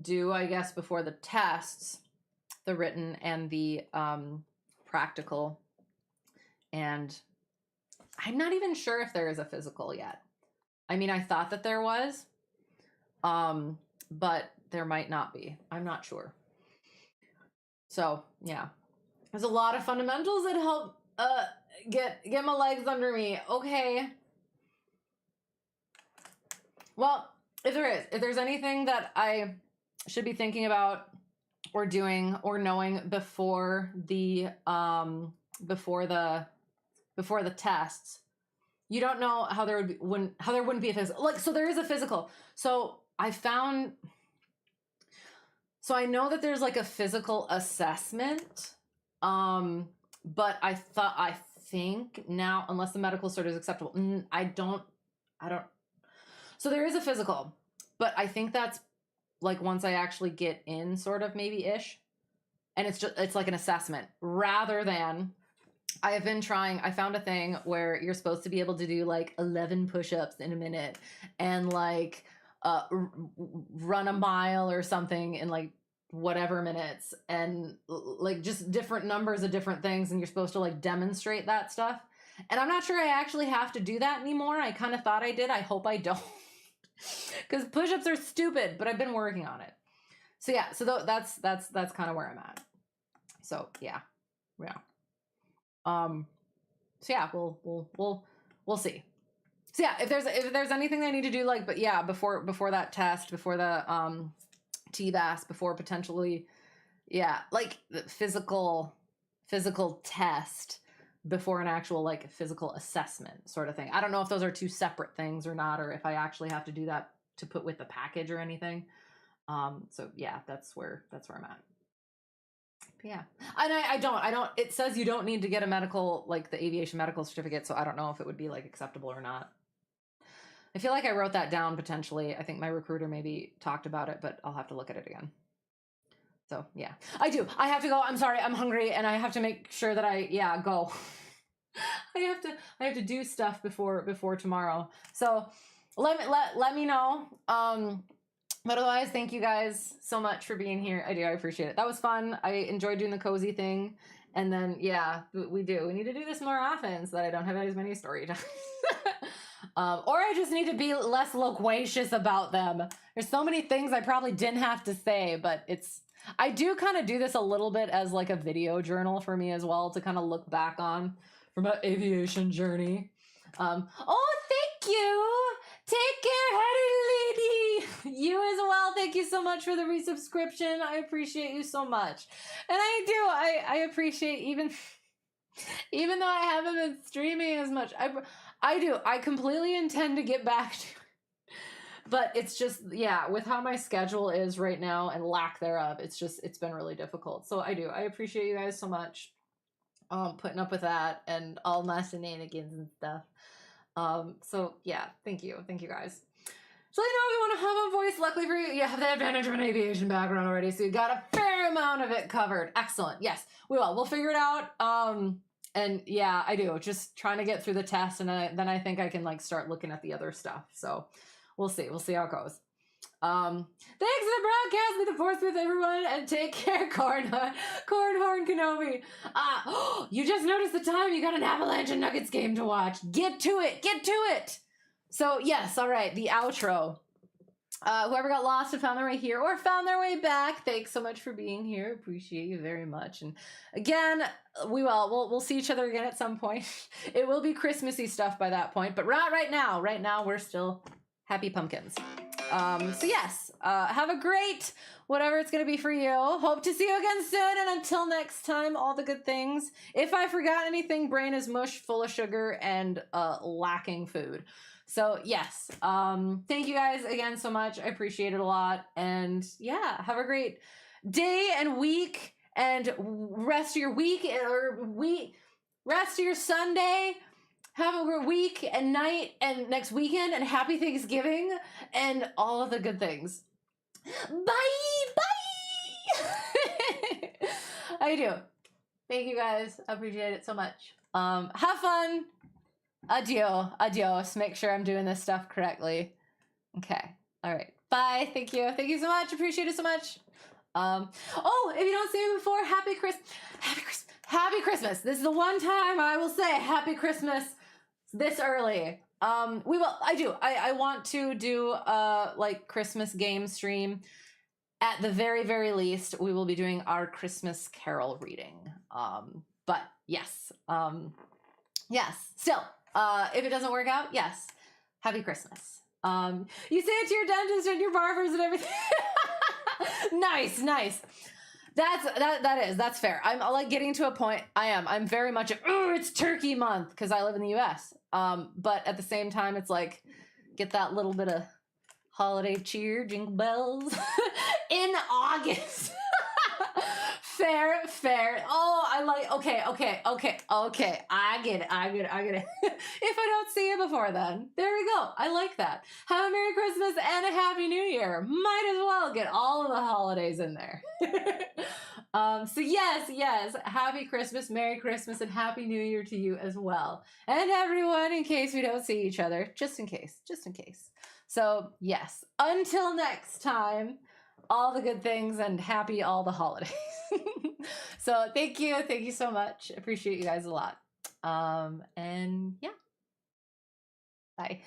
do, I guess, before the tests, the written and the practical, and I'm not even sure if there is a physical yet. I mean, I thought that there was, but there might not be. I'm not sure. So yeah, there's a lot of fundamentals that help get my legs under me. Okay. Well, if there's anything that I should be thinking about or doing or knowing before the tests, you don't know how there wouldn't be a physical. Like, so there is a physical. So I know that there's like a physical assessment. But I think now, unless the medical cert is acceptable, I don't. So there is a physical, but I think that's like once I actually get in, sort of, maybe ish. And it's like an assessment rather than, I found a thing where you're supposed to be able to do like 11 push-ups in a minute and like run a mile or something in like whatever minutes, and like just different numbers of different things, and you're supposed to like demonstrate that stuff. And I'm not sure I actually have to do that anymore. I kind of thought I did. I hope I don't. Because push-ups are stupid, but I've been working on it. So yeah, so that's kind of where I'm at. So yeah. So yeah, we'll see. So yeah, if there's anything I need to do, like, but yeah, before that test, before the TBAS, before potentially, yeah, like the physical test, before an actual like physical assessment sort of thing. I don't know if those are two separate things or not, or if I actually have to do that to put with the package or anything. So yeah, that's where I'm at. But yeah, and I don't. It says you don't need to get a medical, like the aviation medical certificate, so I don't know if it would be like acceptable or not. I feel like I wrote that down potentially. I think my recruiter maybe talked about it, but I'll have to look at it again. So yeah, I do. I have to go. I'm sorry. I'm hungry, and I have to make sure that I go. I have to do stuff before tomorrow. So let me know. But otherwise, thank you guys so much for being here. I appreciate it. That was fun. I enjoyed doing the cozy thing. And then yeah, we need to do this more often so that I don't have as many story times. Or I just need to be less loquacious about them. There's so many things I probably didn't have to say, but I do kind of do this a little bit as like a video journal for me as well, to kind of look back on from my aviation journey. Oh, thank you. Take care, Hattie Lady. You as well. Thank you so much for the resubscription. I appreciate you so much. And I appreciate even though I haven't been streaming as much. I completely intend to get back to it. But it's just, yeah, with how my schedule is right now and lack thereof, it's been really difficult. So I appreciate you guys so much putting up with that and all my shenanigans and stuff. So yeah, thank you guys. So you know, if you want to have a voice, luckily for you, you have the advantage of an aviation background already, so you got a fair amount of it covered. Excellent. Yes, we will. We'll figure it out. And yeah, I do. Just trying to get through the test, and then I think I can like start looking at the other stuff. So we'll see. We'll see how it goes. Thanks for the broadcast. May the force with everyone, and take care, Cornhorn Kenobi. You just noticed the time. You got an Avalanche and Nuggets game to watch. Get to it. So yes, all right, the outro. Whoever got lost and found their way here or found their way back, thanks so much for being here. Appreciate you very much. And again, we'll see each other again at some point. It will be Christmassy stuff by that point, but right now we're still happy pumpkins. So yes, have a great whatever it's going to be for you. Hope to see you again soon. And until next time, all the good things. If I forgot anything, brain is mush, full of sugar, and lacking food. So yes, thank you guys again so much. I appreciate it a lot. And yeah, have a great day and week, and rest of your week rest of your Sunday. Have a good week and night and next weekend, and happy Thanksgiving and all of the good things. Bye. I do. Thank you guys. I appreciate it so much. Have fun. Adios. Make sure I'm doing this stuff correctly. Okay. All right. Bye. Thank you. Thank you so much. Appreciate it so much. If you don't see me before, Happy Christmas. This is the one time I will say Happy Christmas this early. I want to do like Christmas game stream at the very, very least, we will be doing our Christmas Carol reading. But yes, yes, still, if it doesn't work out, yes, happy Christmas. You say it to your dentist and your barbers and everything. Nice, nice. That's fair. I'm like getting to a point. I'm very much it's turkey month because I live in the US. But at the same time, it's like get that little bit of holiday cheer, jingle bells in August. Fair. Oh, I like, okay. I get it. If I don't see you before then, there we go. I like that. Have a Merry Christmas and a Happy New Year. Might as well get all of the holidays in there. So yes, Happy Christmas, Merry Christmas, and Happy New Year to you as well. And everyone, in case we don't see each other, just in case. So yes, until next time, all the good things and happy all the holidays. So thank you so much. Appreciate you guys a lot. And yeah, bye.